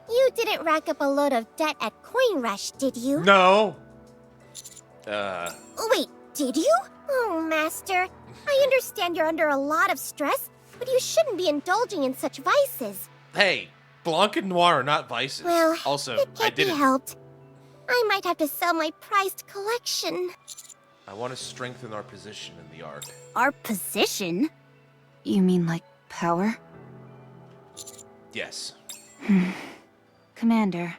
You didn't rack up a load of debt at Coin Rush, did you? No! Wait, did you? Oh, Master. I understand you're under a lot of stress, but you shouldn't be indulging in such vices. Hey, Blanc and Noir are not vices. Well, also, it I can't be didn't. helped. I might have to sell my prized collection. I want to strengthen our position in the Ark. Our position? You mean like power? Yes. Commander,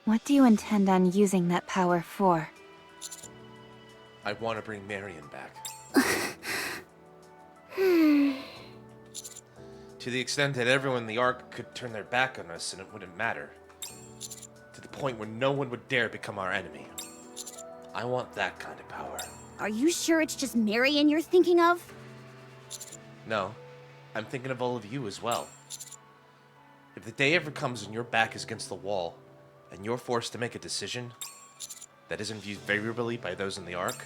what do you intend on using that power for? I want to bring Marion back. To the extent that everyone in the Ark could turn their back on us and it wouldn't matter. To the point where no one would dare become our enemy. I want that kind of power. Are you sure it's just Marion you're thinking of? No, I'm thinking of all of you as well. If the day ever comes and your back is against the wall, and you're forced to make a decision that isn't viewed favorably by those in the Ark,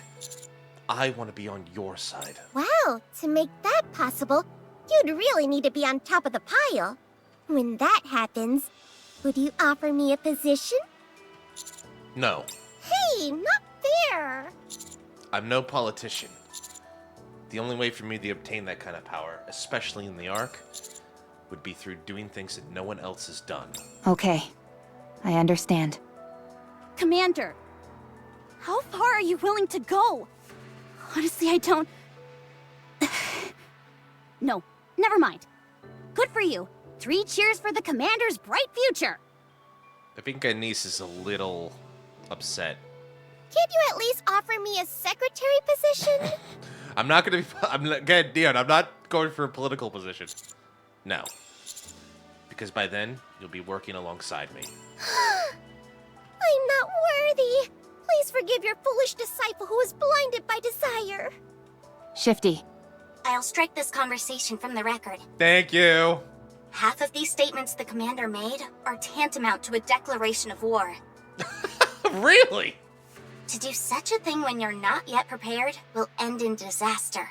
I want to be on your side. Well, to make that possible, you'd really need to be on top of the pile. When that happens, would you offer me a position? No, Hey, not fair. I'm no politician. The only way for me to obtain that kind of power, especially in the Ark, would be through doing things that no one else has done. Okay. I understand. Commander, how far are you willing to go? Honestly, I don't... No, never mind. Good for you. 3 cheers for the Commander's bright future. I think Anise is a little upset. Can't you at least offer me a secretary position? I'm not gonna be. Again, Dion, I'm not going for a political position. No. Because by then, you'll be working alongside me. I'm not worthy. Please forgive your foolish disciple who is blinded by desire. Shifty. I'll strike this conversation from the record. Thank you. Half of these statements the commander made are tantamount to a declaration of war. Really? To do such a thing when you're not yet prepared will end in disaster.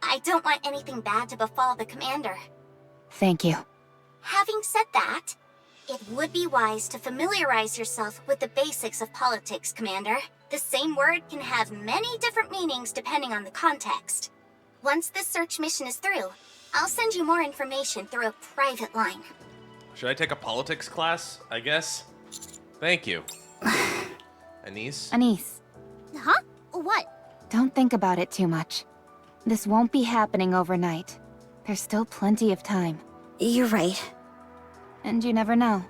I don't want anything bad to befall the commander. Thank you. Having said that, it would be wise to familiarize yourself with the basics of politics, Commander. The same word can have many different meanings depending on the context. Once this search mission is through, I'll send you more information through a private line. Should I take a politics class, I guess? Thank you. Anise? Anise, Huh? What? don't think about it too much. This won't be happening overnight. There's still plenty of time. You're right. And you never know.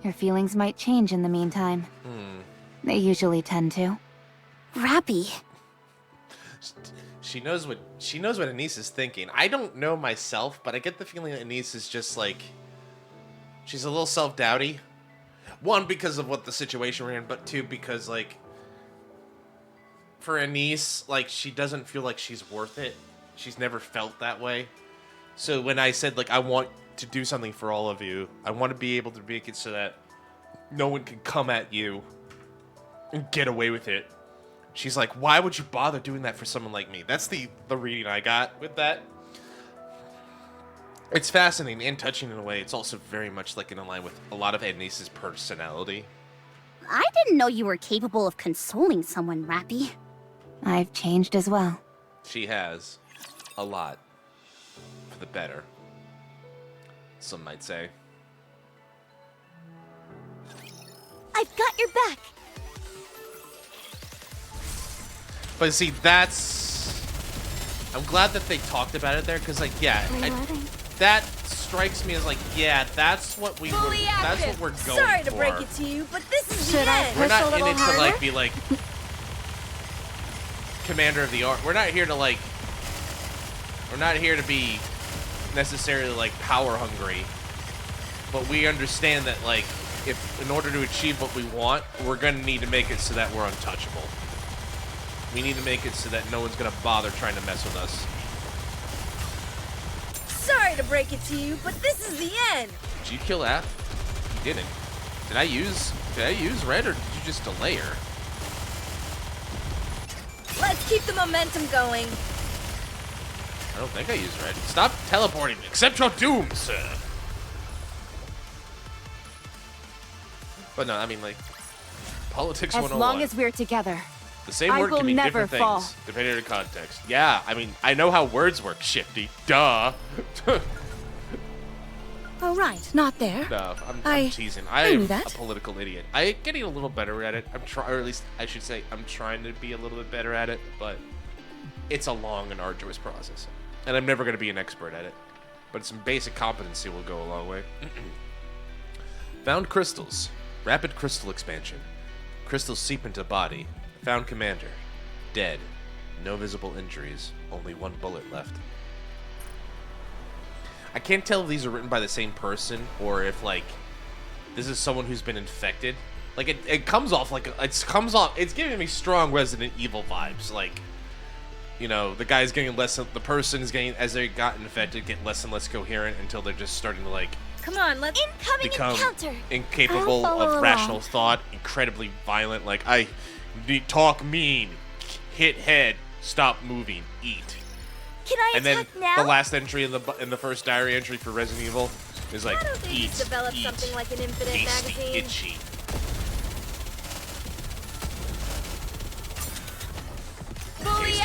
Your feelings might change in the meantime. They usually tend to. Rappy. She knows what Anise is thinking. I don't know myself, but I get the feeling that Anise is just like, she's a little self-doubty. One, because of what the situation we're in, but two, because like, for Anise, like, she doesn't feel like she's worth it. She's never felt that way. So when I said, like, I want to do something for all of you, I want to be able to make it so that no one can come at you and get away with it. She's like, why would you bother doing that for someone like me? That's the reading I got with that. It's fascinating and touching in a way. It's also very much like in line with a lot of Anise's personality. I didn't know you were capable of consoling someone, Rappy. I've changed as well. She has. A lot. For the better. Some might say. I've got your back. But see, that's... I'm glad that they talked about it there, because, like, yeah, that strikes me as, like, yeah, that's what we were, that's what we're going Sorry to for. break it to you, but this is the end. We're not Push a in it little to, like, harder? be, like, commander of the art. We're not here to, like, we're not here to be necessarily, like, power hungry. But we understand that, like, if in order to achieve what we want, we're going to need to make it so that we're untouchable. We need to make it so that no one's going to bother trying to mess with us. Sorry to break it to you, but this is the end. Did you kill that? You didn't. Did I use red, or did you just delay her? Let's keep the momentum going. I don't think I used red. Stop teleporting me. Accept your doom, sir. But no, I mean, like, politics As 101. long as we're together. The same I word will can mean never different fall. things, depending on the context. Yeah, I mean, I know how words work, Shifty. Duh. Oh, right. Not there. No, I'm I teasing. knew I'm that. a political idiot. I'm getting a little better at it. Or at least I should say, I'm trying to be a little bit better at it, but it's a long and arduous process. And I'm never going to be an expert at it. But some basic competency will go a long way. Found crystals. Rapid crystal expansion. Crystals seep into body. Found commander. Dead. No visible injuries. Only one bullet left. I can't tell if these are written by the same person or if, like, this is someone who's been infected. Like, it comes off like, it's giving me strong Resident Evil vibes. Like, you know, the guy's getting less, the person is getting, as they got infected, get less and less coherent until they're just starting to, like, Come on, let's Incoming become encounter. incapable I'll follow of along. rational thought, incredibly violent, like, I talk mean, hit head, stop moving, eat. Can I And then attack now? the last entry in the first diary entry for Resident Evil is like, Why don't they eat, just develop eat, something like an infinite tasty, magazine? itchy.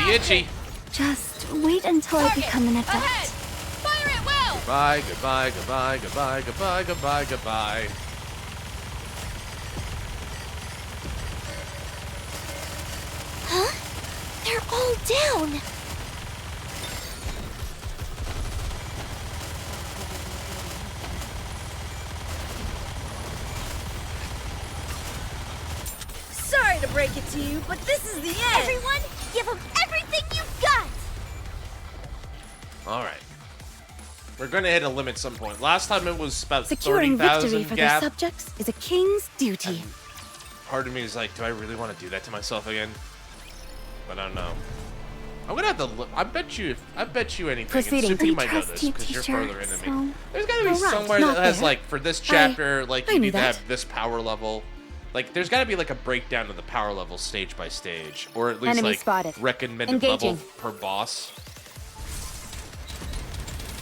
Itchy, itchy. Just wait until I become an adult. Fire at will! Goodbye, goodbye, goodbye, goodbye, goodbye, goodbye, goodbye. Huh? They're all down. Sorry to break it to you, but this is the end. Everyone, give them everything you've got! All right. We're going to hit a limit some point. Last time it was about Securing victory 30,000 for their gap. subjects is a king's duty. Part of me is like, do I really want to do that to myself again? But I don't know. I'm gonna have to look. I bet you anything. Proceeding. And Suki We might know trust this you, because you're teacher, further into me. so- There's gotta be All right, somewhere not that has there. like for this chapter, like I you knew need to that. have this power level. Like there's gotta be like a breakdown of the power level stage by stage, or at least Enemy like spotted. recommended Engaging. level per boss.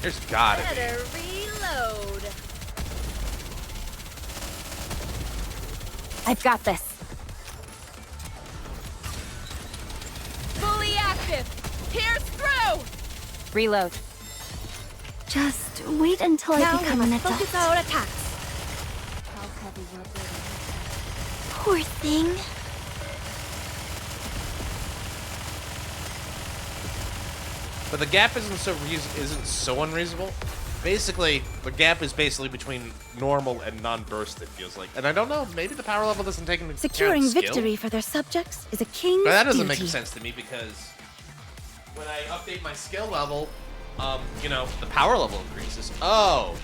There's gotta be. Better reload. I've got this. Fully active! Pierce through! Reload. Just wait until I become an adult. Focus our attacks. Poor thing. But the gap isn't so unreasonable. Basically, the gap is basically between normal and non-burst. It feels like, and I don't know. Maybe the power level doesn't take into account Securing skill. victory for their subjects is a king's But that doesn't duty. make sense to me because when I update my skill level, you know, the power level increases. Oh.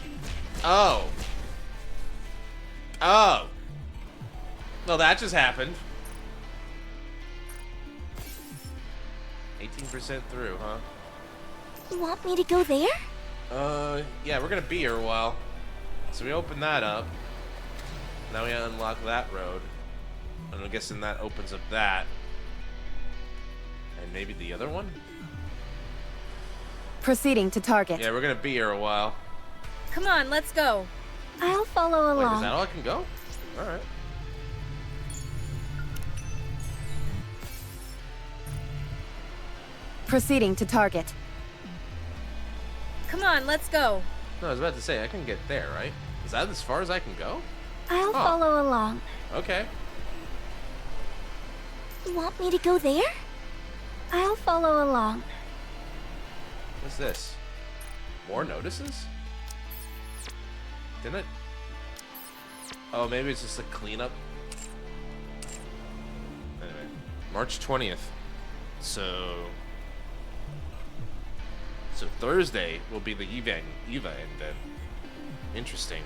No, that just happened. 18% through, huh? You want me to go there? Yeah, we're gonna be here a while. So we open that up. Now we unlock that road. And I'm guessing that opens up that. And maybe the other one? Proceeding to target. Yeah, we're gonna be here a while. Come on, let's go. I'll follow Wait, along. is that all I can go? Alright. Proceeding to target. Come on, let's go. No, I was about to say, I can get there, right? Is that as far as I can go? I'll follow along. Okay. You want me to go there? I'll follow along. What's this? More notices? Didn't it? Oh, maybe it's just a cleanup. Anyway, March 20th. So Thursday will be the Eva event. Interesting.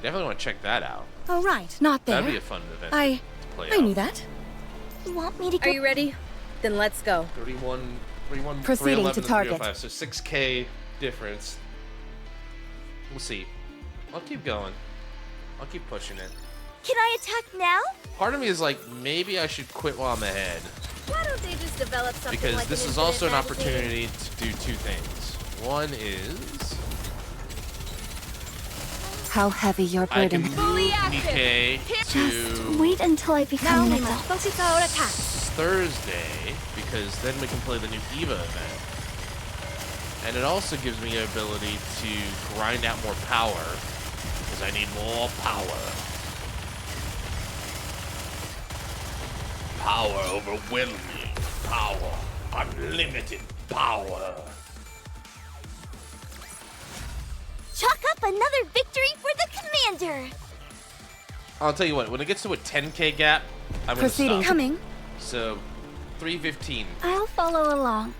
Definitely want to check that out. All right, not there. That'd be a fun event I to play I out. knew that. You want me to go? Are you ready? Then let's go. 31, Proceeding 311 to target. 305, so 6K difference. We'll see. I'll keep going. I'll keep pushing it. Can I attack now? Part of me is like, maybe I should quit while I'm ahead. Why don't they just develop something Because like this an is also an infinite magazine? opportunity to do two things. One is How heavy your I can burden. move NIKKE Just to wait until I Now become we an must adult. focus our attacks. Thursday, because then we can play the new Eva event. And it also gives me the ability to grind out more power, because I need more power. Power overwhelming. Power. Unlimited power. Chalk up another victory for the commander. I'll tell you what, when it gets to a 10K gap, I'm going to Proceeding. stop. Coming. So, 315. I'll follow along.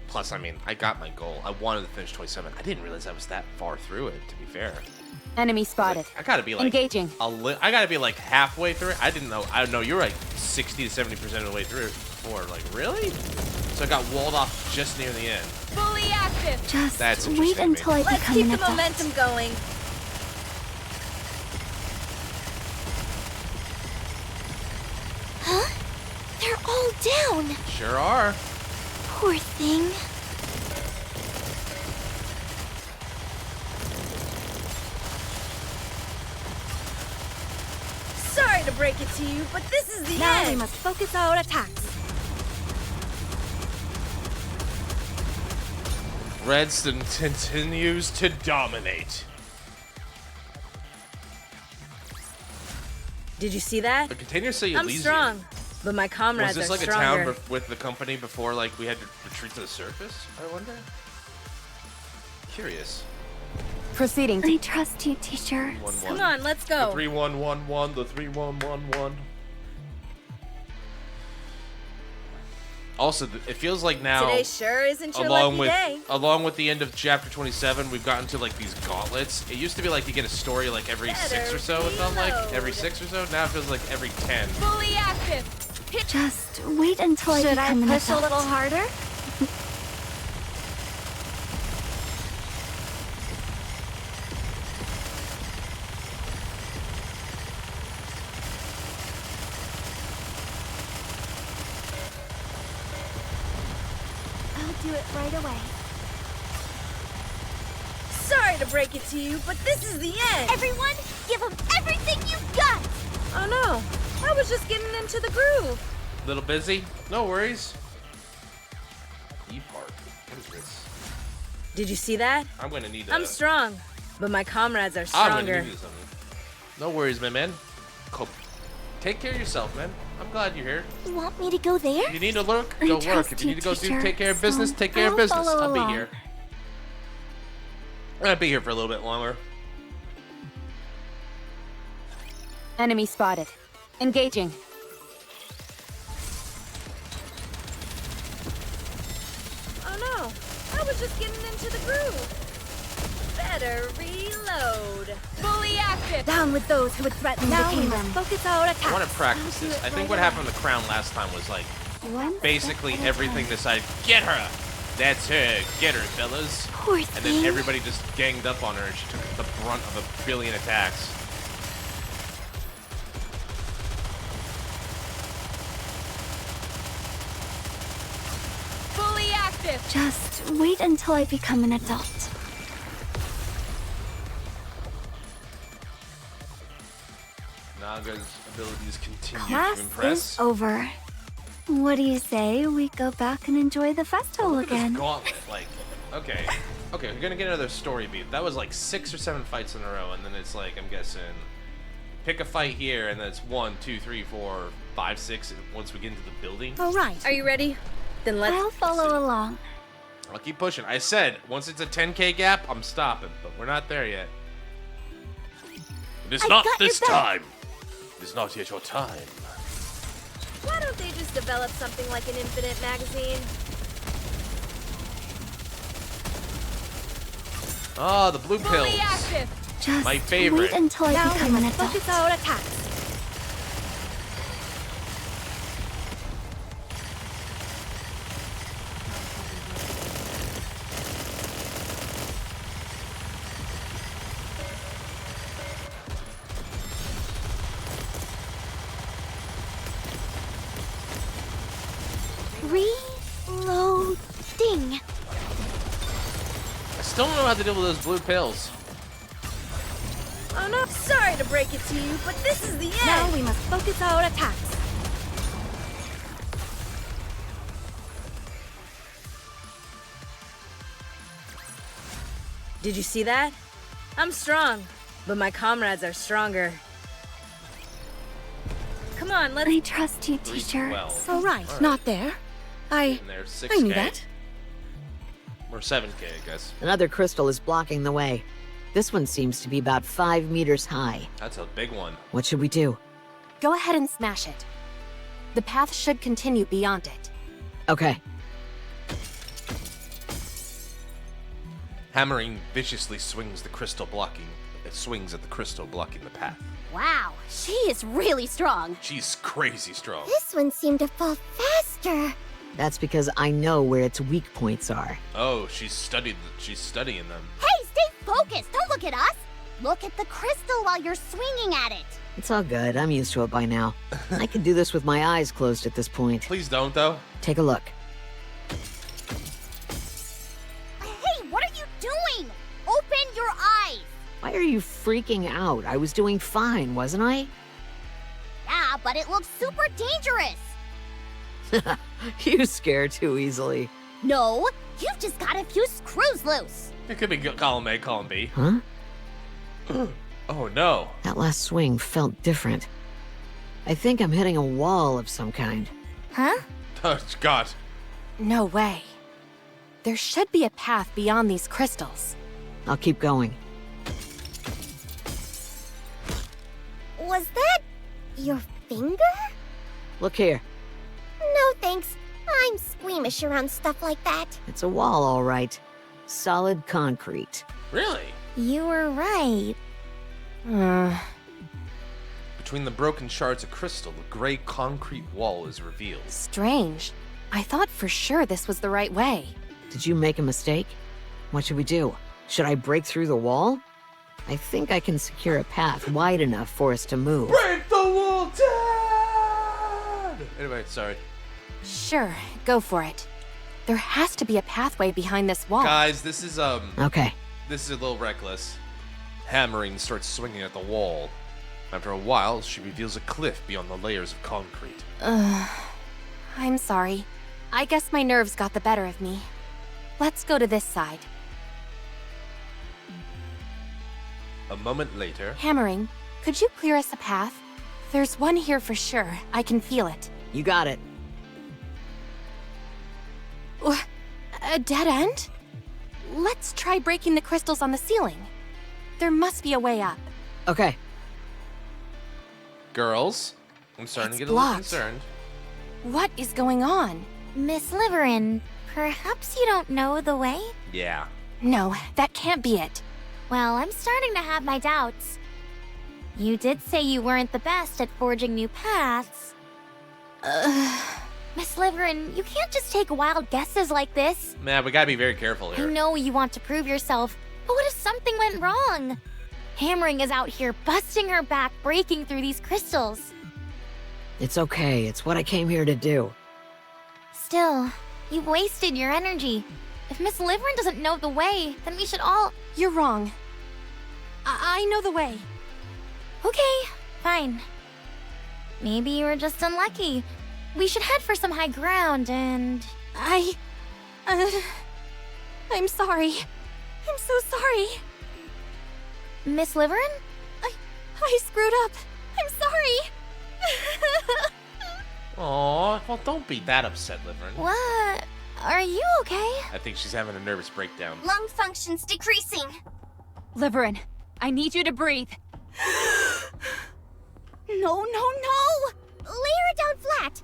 Plus, I mean, I got my goal. I wanted to finish 27. I didn't realize I was that far through it, to be fair. Enemy Like, spotted. I gotta be like Engaging. I gotta be like halfway through it. I didn't know. I know you're like 60 to 70% of the way through. Or like really? So I got walled off just near the end. Fully active! Just That's wait interesting to me. until I Let's become keep an the adult. momentum going. Huh? They're all down. Sure are. Poor thing. Sorry to break it to you, but this is the Now end. we must focus our attacks. Redstone continues to dominate. Did you see that? The containers say I'm Elysium. strong, but my comrades Was this are like stronger. a town with the company before, like, we had to retreat to the surface? I wonder. Curious. Proceeding. I trust you, teacher. 1-1. Come on, let's The go. 3-1-1-1. The 3-1-1-1. Also, it feels like now, Today sure isn't your lucky day. along with the end of chapter 27, we've gotten to like these gauntlets. It used to be like you get a story like every 6 or so. It felt like every 6 or so. Now it feels like every 10. Fully active. Just wait until I Should I become an push a adult. little harder? I'll do it right away. Sorry to break it to you, but this is the end. Everyone, give them everything you've got! Oh no, I was just getting into the groove. Little busy? No worries. E-Park. What is this? Did you see that? I'm gonna need I'm strong, but my comrades are I'm stronger. gonna need something. No worries, my man. Take care of yourself, man. I'm glad you're here. You want me to go there? If you need to lurk, I go lurk. trust If you need to go you, teacher, take care of so business, take care of I'll business. follow I'll be along. here. I'm gonna be here for a little bit longer. Enemy spotted. Engaging. Oh no, I was just getting into the groove. Better reload. Fully active. Down with those who would threaten Now the we kingdom. must focus our I attack. want to practice do this. it I think right what away. happened on the crown last time was like One basically step at a everything time. decided, get her. That's her. Get her, fellas. Poor And thing. then everybody just ganged up on her and she took the brunt of a billion attacks. Fully active. Just wait until I become an adult. Naga's abilities continue Class to impress. is over. What do you say we go back and enjoy the festival Look at this again? gauntlet. Like, okay. Okay, we're gonna get another story beat. That was like 6 or 7 fights in a row, and then it's like, I'm guessing, pick a fight here, and then it's 1, 2, 3, 4, 5, 6, once we get into the building. All right. Are you ready? Then let's. I'll follow along. I'll keep pushing. I said, once it's a 10K gap, I'm stopping, but we're not there yet. It is I've not got your this back. time. It is not yet your time. Why don't they just develop something like an infinite magazine? Ah, the blue pills. Fully active. Just My favorite. wait until I Now we become an must adult. focus our attacks. Reloading. I still don't know how to deal with those blue pills. Oh no, sorry to break it to you, but this is the end. Now we must focus our attacks. Did you see that? I'm strong, but my comrades are stronger. Come on, let's. I trust you, teacher. 312. So All right, Alright. not there. And there's 6K. I knew that. Or 7K, I guess. Another crystal is blocking the way. This one seems to be about 5 meters high. That's a big one. What should we do? Go ahead and smash it. The path should continue beyond it. Okay. Hammering viciously swings the crystal blocking. It swings at the crystal blocking the path. Wow, she is really strong. She's crazy strong. This one seemed to fall faster. That's because I know where its weak points are. Oh, she's studying them. Hey, stay focused. Don't look at us. Look at the crystal while you're swinging at it. It's all good. I'm used to it by now. I can do this with my eyes closed at this point. Please don't, though. Take a look. Hey, what are you doing? Open your eyes. Why are you freaking out? I was doing fine, wasn't I? Yeah, but it looks super dangerous. You scare too easily. No, you've just got a few screws loose. It could be column A, column B. Huh? Oh no. That last swing felt different. I think I'm hitting a wall of some kind. Huh? Oh God. No way. There should be a path beyond these crystals. I'll keep going. Was that your finger? Look here. No thanks. I'm squeamish around stuff like that. It's a wall, all right. Solid concrete. Really? You were right. Between the broken shards of crystal, the gray concrete wall is revealed. Strange. I thought for sure this was the right way. Did you make a mistake? What should we do? Should I break through the wall? I think I can secure a path wide enough for us to move. Break the wall down! Anyway, sorry. Sure, go for it. There has to be a pathway behind this wall. Guys, this is Okay. this is a little reckless. Hammering starts swinging at the wall. After a while, she reveals a cliff beyond the layers of concrete. I'm sorry. I guess my nerves got the better of me. Let's go to this side. A moment later, Hammering, could you clear us a path? There's one here for sure. I can feel it. You got it. A dead end? Let's try breaking the crystals on the ceiling. There must be a way up. Okay. girls, I'm starting It's to get a little blocked. concerned. What is going on? Miss Liverin, perhaps you don't know the way? Yeah. No, that can't be it. Well, I'm starting to have my doubts. You did say you weren't the best at forging new paths. Miss Liverin, you can't just take wild guesses like this. Man, we gotta be very careful I here. know you want to prove yourself, but what if something went wrong? Hammering is out here busting her back, breaking through these crystals. It's okay. It's what I came here to do. Still, you've wasted your energy. If Miss Liverin doesn't know the way, then we should all... You're wrong. I know the way. Okay, fine. Maybe you were just unlucky. We should head for some high ground and... I'm sorry. I'm so sorry. Miss Liverin? I screwed up. I'm sorry. Aw, well, don't be that upset, Liverin. What? Are you okay? I think she's having a nervous breakdown. Lung function's decreasing. Liverin, I need you to breathe. No! Lay her down flat.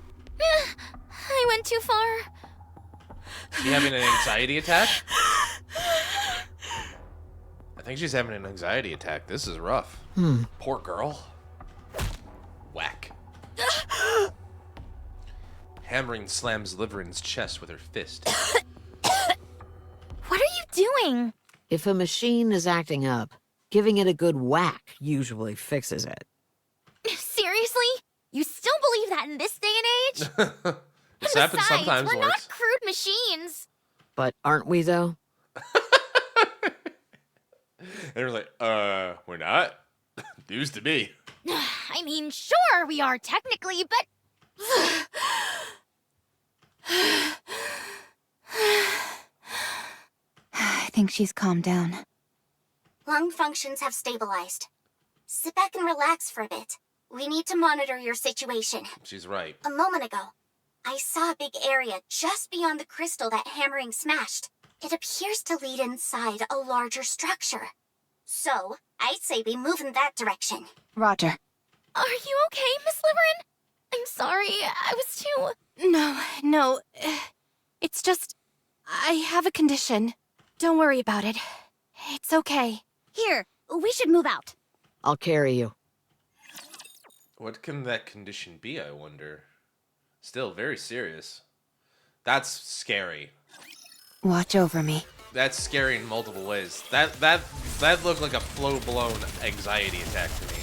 I went too far. She having an anxiety attack? I think she's having an anxiety attack. This is rough. Poor girl. Whack. Hammering slams Liverin's chest with her fist. What are you doing? If a machine is acting up, giving it a good whack usually fixes it. Seriously? You still believe that in this day and age? This happens Besides, sometimes, we're Lawrence. not crude machines. But aren't we, though? And we're like, we're not? Used to be. I mean, sure, we are technically, but... I think she's calmed down. Lung functions have stabilized. Sit back and relax for a bit. We need to monitor your situation. She's right. A moment ago, I saw a big area just beyond the crystal that Hammering smashed. It appears to lead inside a larger structure. So, I'd say we move in that direction. Roger. Are you okay, Miss Liverin? I'm sorry, I was too... No. It's just... I have a condition. Don't worry about it. It's okay. Here, we should move out. I'll carry you. What can that condition be, I wonder? Still very serious. That's scary. Watch over me. That's scary in multiple ways. That looked like a full-blown anxiety attack to me,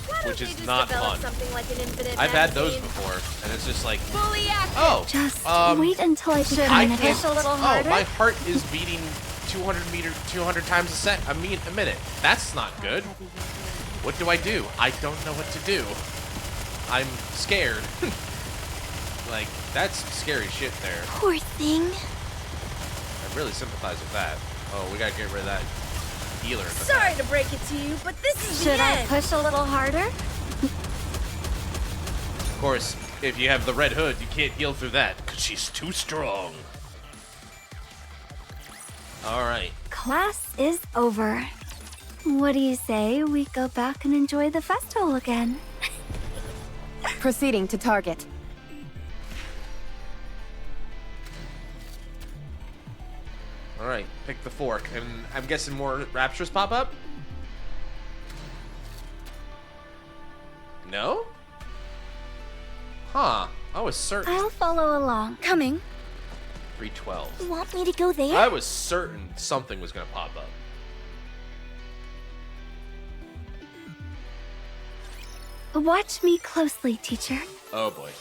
Why don't which they is just not develop fun. something like an infinite I've had those magazine? before, and it's just like, Fully active. oh, Just um, wait until I Should begin I it. push a little oh, harder? my heart is beating 200 times a minute. That's not good. What do? I don't know what to do. I'm scared. Like, that's scary shit there. Poor thing. really sympathize with that. Oh, we gotta get rid of that healer. In the Sorry back. to break it to you, but this is Should the I end. push a little harder? Of course, if you have the red hood, you can't heal through that because she's too strong. All right. Class is over. What do you say we go back and enjoy the festival again? Proceeding to target. All right, pick the fork, and I'm guessing more raptures pop up. No? Huh? I was certain. I'll follow along. Coming. 312. You want me to go there? I was certain something was gonna pop up. Watch me closely, teacher. Oh boy.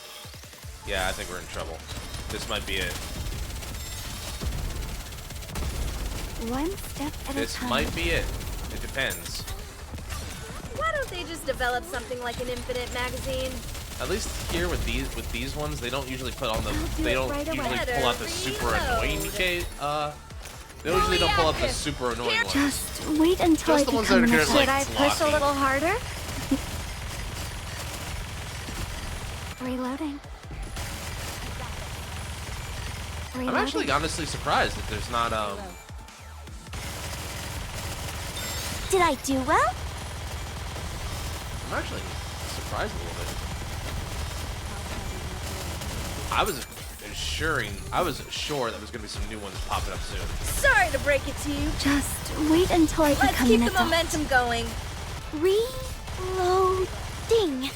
Yeah, I think we're in trouble. This might be it. One step at a This time. might be it. It depends. Why don't they just develop something like an infinite magazine? At least here with these ones, they don't usually put on the do they it don't right away. usually pull out the super Reload. annoying case. They usually don't pull out the super annoying ones. Just wait until Just I the ones that become are an good at, Should like, I push a blocking. little harder? Reloading. I'm actually honestly surprised that there's not Did I do well? I'm actually surprised a little bit. I was sure that was gonna be some new ones popping up soon. Sorry to break it to you. Just wait until I Let's become keep an the adult. momentum going. Reloading.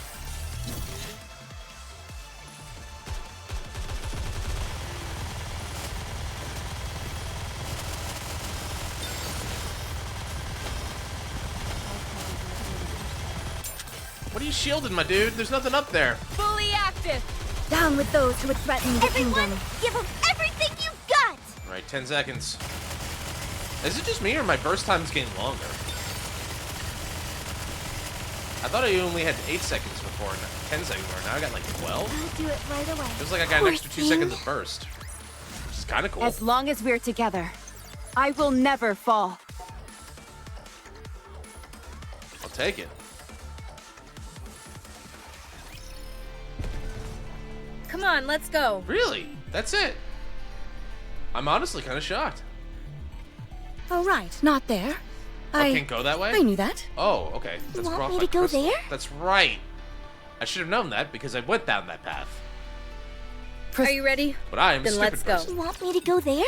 What are you shielding, my dude? There's nothing up there. Fully active. Down with those who would threaten the Everyone, kingdom. give them everything you've got. All right, 10 seconds. Is it just me or my burst time's getting longer? I thought I only had 8 seconds before, 10 seconds before. Now I got like 12. I'll do it right away. Feels like I got an extra 2 seconds of burst, which is kind of cool. As long as we're together, I will never fall. I'll take it. Come on, let's go. Really? That's it? I'm honestly kind of shocked. Oh, right, not there. I can't go that way? I knew that. Oh, okay. That's want brought me by to go crystal. there? That's right. I should have known that because I went down that path. Are you ready? But I am a Then stupid let's go. person. You want me to go there?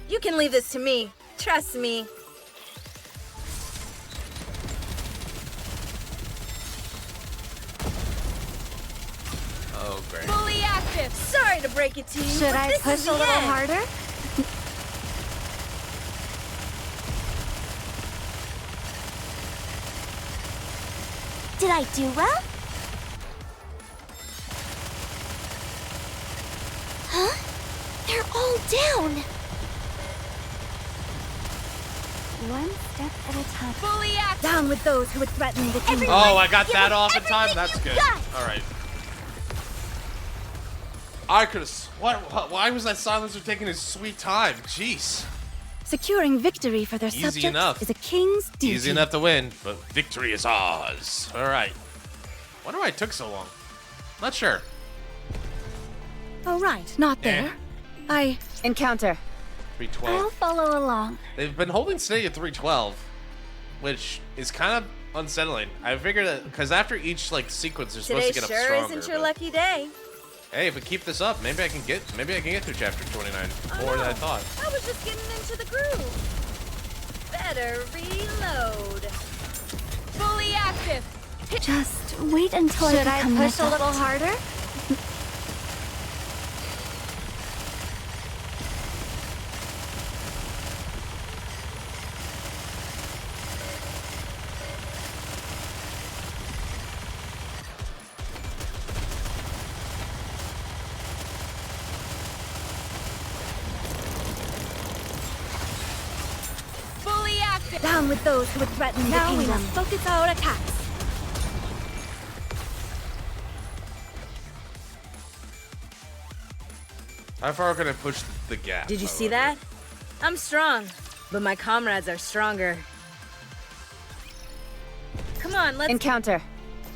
You can leave this to me. Trust me. Oh, great. Fully active. Sorry to break it to you, Should but I this push is a the little end. harder? Did I do well? Huh? They're all down. One step at a time. Fully active. Down with those who would threaten the kingdom. Everyone, Oh, I got give that them off in time? everything That's you've good. got. All right. I could have... Why was that silencer taking his sweet time? Jeez. Securing victory for their Easy subjects enough. is a king's duty. Easy enough to win, but victory is ours. All right. Wonder why it took so long. Not sure. Oh, right, not there. Encounter. 312. I'll follow along. They've been holding steady at 312, which is kind of unsettling. I figured that because after each like sequence, they're supposed Today to get up sure stronger. isn't your but- lucky day. Hey, if we keep this up, maybe I can get through chapter 29 more than I thought. I was just getting into the groove. Better reload. Fully active. Just wait until Should I I become an push a little adult. harder? Fully active. Down with those who would threaten the Now we kingdom. must focus our attacks. How far can I push the gap? Did you see that? I'm strong, but my comrades are stronger. Come on, let's Encounter.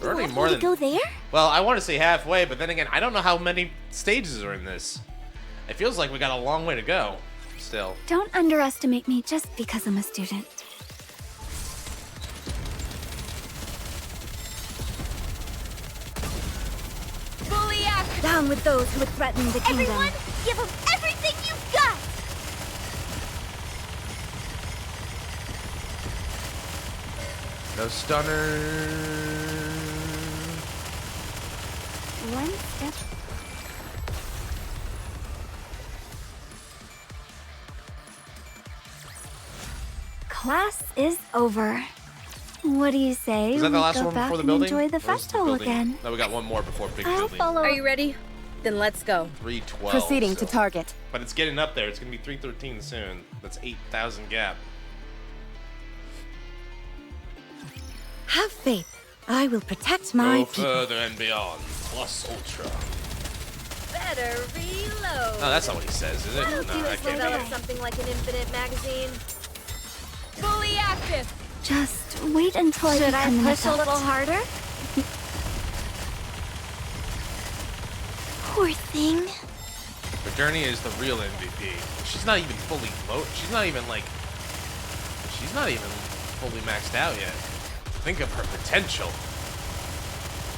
We're already Want more me to than. go there? Well, I want to say halfway, but then again, I don't know how many stages are in this. It feels like we got a long way to go. Still. Don't underestimate me just because I'm a student. fully act. Down with those who would threaten the kingdom. Everyone, give them everything you've got! No stunner. One step. Class is over. What do you say Is that the we last go one back before the and building? enjoy the Or is festival building- again? No, we got one more before big I'll building. follow. Are you ready? Then let's go. 312. Proceeding to still. target. But it's getting up there. It's gonna be 313 soon. That's 8,000 gap. Have faith. I will protect my Go people. further and beyond. Plus ultra. Better reload. No, that's not what he says, is it? Why don't No, you I just can't develop be. something like an infinite magazine? Fully active. Just wait until I Should I become an push a adult. little harder? Poor thing. But Journey is the real MVP. She's not even fully low. She's not even fully maxed out yet. Think of her potential.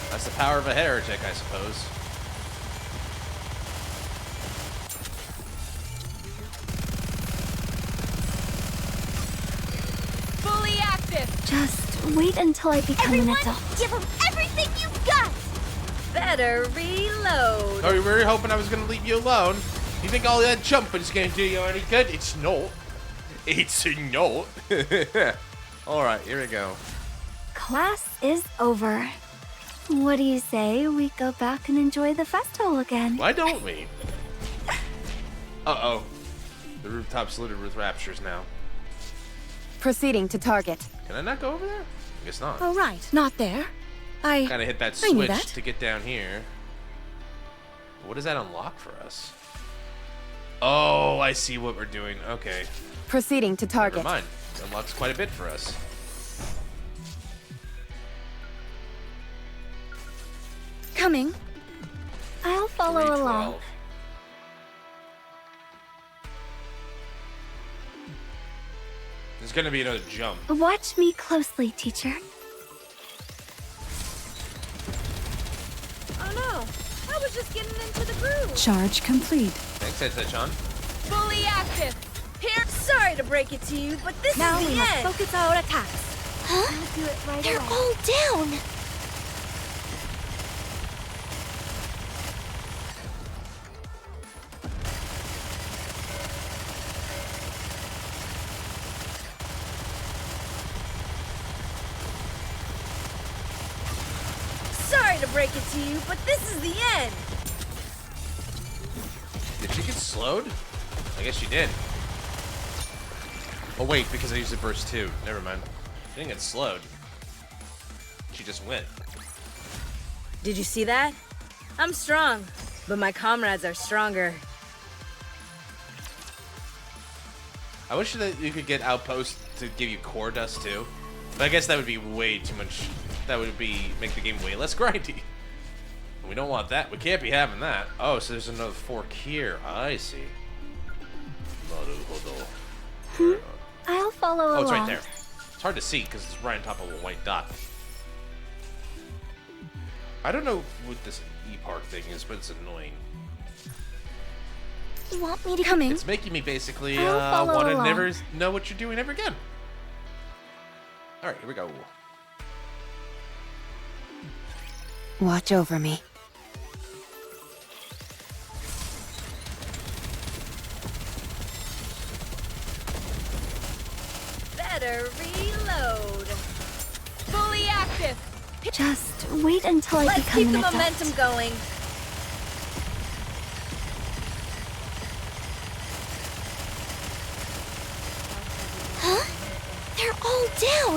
That's the power of a heretic, I suppose. Fully active. Just wait until I become an Everyone, adult. give them everything you've got! Better reload. Oh, you were hoping I was gonna leave you alone? You think all that jumping is gonna do you any good? It's not. It's not. Alright, here we go. Class is over. What do you say we go back and enjoy the festival again? Why don't we? Uh-oh. The rooftop's littered with raptures now. Proceeding to target. Can I not go over there? I guess not. Oh, right. Not there. I... Gotta hit that I knew switch that. to get down here. But what does that unlock for us? Oh, I see what we're doing. Okay. Proceeding to Never target. mind. It unlocks quite a bit for us. Coming. I'll follow 312. along. There's gonna be another jump. Watch me closely, teacher. Oh no. I was just getting into the groove. Charge complete. Thanks, Headset Fully active. Here. Sorry to break it to you, but this Now is we the must end. focus our attacks. I'll do it right They're away. all down! Sorry to break it to you, but this is the end. Did she get slowed? I guess she did. Oh wait, because I used the burst too. Never mind. She didn't get slowed. She just went. Did you see that? I'm strong, but my comrades are stronger. I wish that you could get outposts to give you core dust too. But I guess that would be way too much. That would make the game way less grindy. And we don't want that. We can't be having that. Oh, so there's another fork here. I see. I'll follow Oh, along. it's right there. It's hard to see because it's right on top of a white dot. I don't know what this E-Park thing is, but it's annoying. You want me to Coming. It's making me basically I'll follow want to along. never know what you're doing ever again. All right, here we go. Watch over me. Better reload. Fully active. Just wait until I Let's become keep an the adult. momentum going. Huh? They're all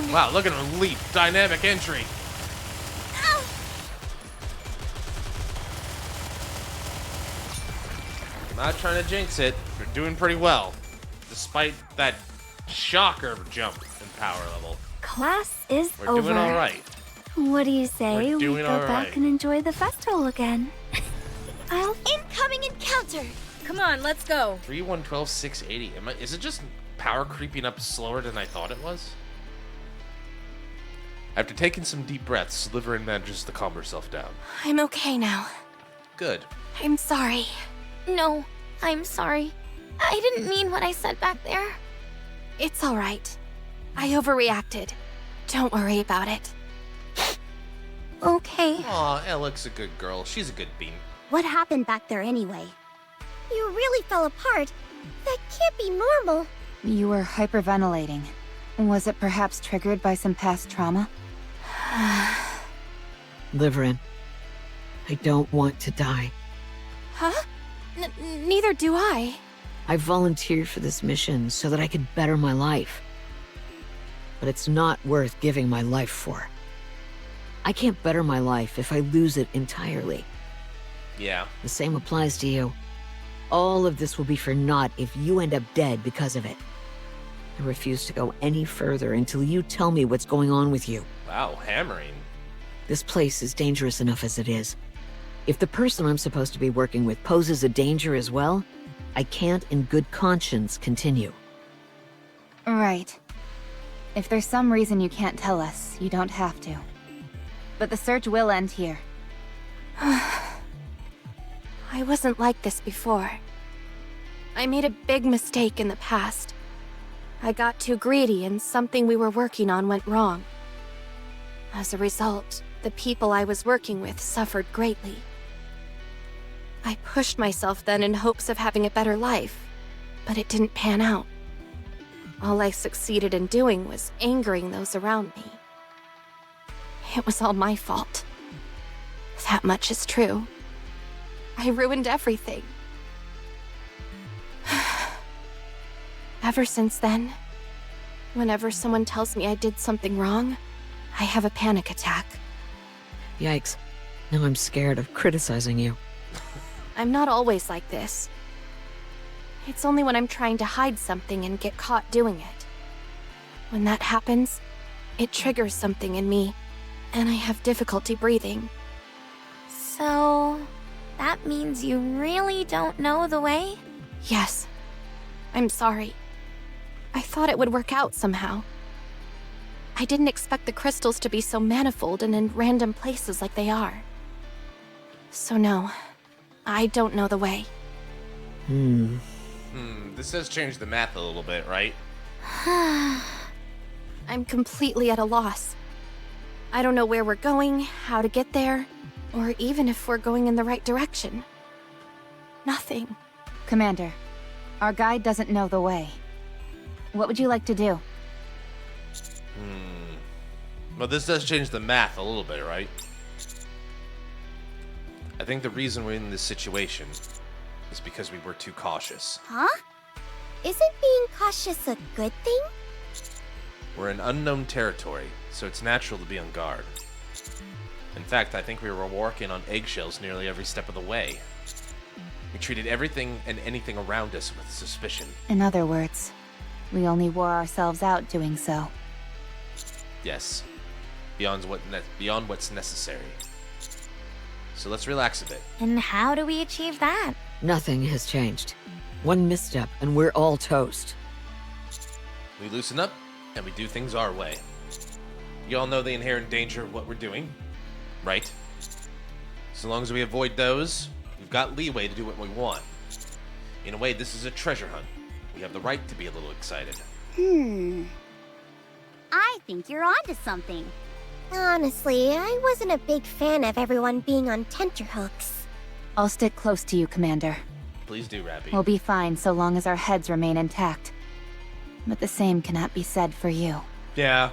down! Wow, look at him leap. Dynamic entry. Ow! not trying to jinx it. We're doing pretty well. Despite that shocker jump in power level. Class is We're over. doing alright. What do you say We're we doing go all right. back and enjoy the festival again? I'll Incoming encounter! Come on, let's go. 3, 1, 12, 6, 80. Is it just power creeping up slower than I thought it was? After taking some deep breaths, Slytherin manages to calm herself down. I'm okay now. Good. I'm sorry. No, I'm sorry. I didn't mean what I said back there. It's all right. I overreacted. Don't worry about it. Okay. Aw, Alec's a good girl. She's a good bean. What happened back there anyway? You really fell apart. That can't be normal. You were hyperventilating. Was it perhaps triggered by some past trauma? Slytherin, I don't want to die. Huh? Neither do I. I volunteered for this mission so that I could better my life. But it's not worth giving my life for. I can't better my life if I lose it entirely. Yeah. The same applies to you. All of this will be for naught if you end up dead because of it. I refuse to go any further until you tell me what's going on with you. Wow, hammering. This place is dangerous enough as it is. If the person I'm supposed to be working with poses a danger as well, I can't in good conscience continue. Right. If there's some reason you can't tell us, you don't have to. But the search will end here. I wasn't like this before. I made a big mistake in the past. I got too greedy and something we were working on went wrong. As a result, the people I was working with suffered greatly. I pushed myself then in hopes of having a better life, but it didn't pan out. All I succeeded in doing was angering those around me. It was all my fault. That much is true. I ruined everything. Ever since then, whenever someone tells me I did something wrong, I have a panic attack. Yikes. Now I'm scared of criticizing you. I'm not always like this. It's only when I'm trying to hide something and get caught doing it. When that happens, it triggers something in me, and I have difficulty breathing. So, that means you really don't know the way? Yes. I'm sorry. I thought it would work out somehow. I didn't expect the crystals to be so manifold and in random places like they are. So no, I don't know the way. This does change the math a little bit, right? I'm completely at a loss. I don't know where we're going, how to get there, or even if we're going in the right direction. Nothing. Commander, our guide doesn't know the way. What would you like to do? Well, this does change the math a little bit, right? I think the reason we're in this situation is because we were too cautious. Huh? Isn't being cautious a good thing? We're in unknown territory, so it's natural to be on guard. In fact, I think we were walking on eggshells nearly every step of the way. We treated everything and anything around us with suspicion. In other words, we only wore ourselves out doing so. Yes. Beyond what's necessary. So let's relax a bit. And how do we achieve that? Nothing has changed. One misstep and we're all toast. We loosen up, and we do things our way. You all know the inherent danger of what we're doing, right? So long as we avoid those, we've got leeway to do what we want. In a way, this is a treasure hunt. We have the right to be a little excited. I think you're onto something. Honestly, I wasn't a big fan of everyone being on tenterhooks. I'll stick close to you, Commander. Please do, Rabbie. We'll be fine so long as our heads remain intact. But the same cannot be said for you. Yeah.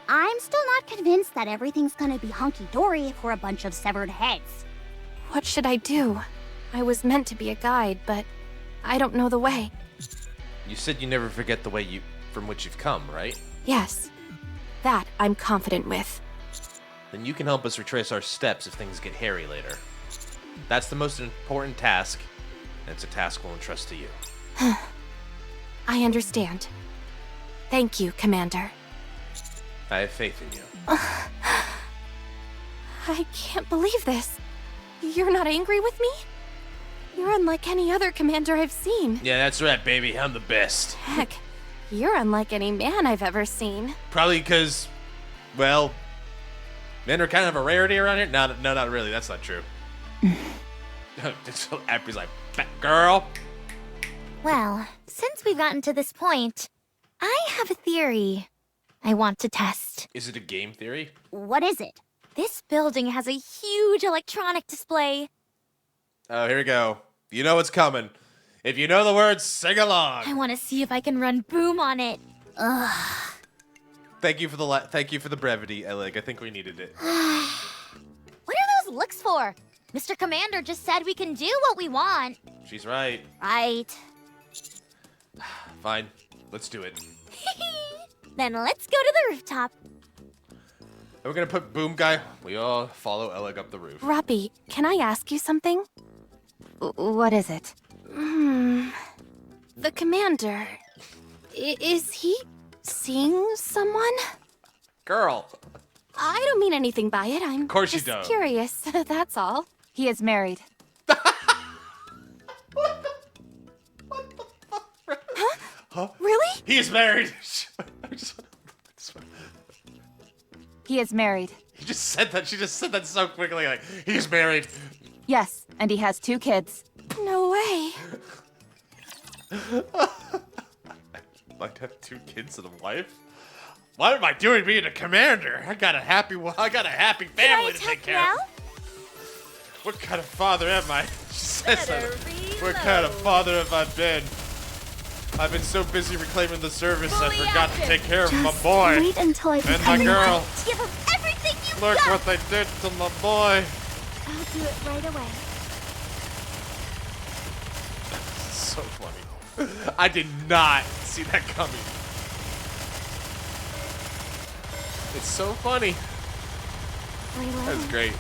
I'm still not convinced that everything's gonna be hunky-dory if we're a bunch of severed heads. What should I do? I was meant to be a guide, but I don't know the way. You said you never forget the way from which you've come, right? Yes. That I'm confident with. Then you can help us retrace our steps if things get hairy later. That's the most important task, and it's a task we'll entrust to you. I understand. Thank you, Commander. I have faith in you. I can't believe this. You're not angry with me? You're unlike any other commander I've seen. Yeah, that's right, baby. I'm the best. Heck, you're unlike any man I've ever seen. Probably because, well, men are kind of a rarity around here. No, not really. That's not true. So Appy's like, "Fat girl." Well, since we've gotten to this point, I have a theory I want to test. Is it a game theory? What is it? This building has a huge electronic display. Oh, here we go. You know what's coming. If you know the words, sing along. I want to see if I can run boom on it. Ugh. Thank you for the brevity, Elig. I think we needed it. What are those looks for? Mr. Commander just said we can do what we want. She's right. Right. Fine. Let's do it. Then let's go to the rooftop. We're gonna put Boom Guy. We all follow Elig up the roof. Robbie, can I ask you something? What is it? The commander. Is he seeing someone? Girl. I don't mean anything by it. I'm Of course you just don't. curious. That's all. He is married. Huh? Really? He is married. He is married. He just said that. She just said that so quickly. Like, he's married. Yes, and he has 2 kids. No way. Like to have 2 kids and a wife. What am I doing being a commander? I got a happy family to take care of. What kind of father am I? She says that. What kind of father have I been? I've been so busy reclaiming the service I forgot to take care of my boy Wait until I and my girl. Give him everything you've Look got. what they did to my boy. I'll do it right away. So funny. I did not see that coming. It's so funny. That's great.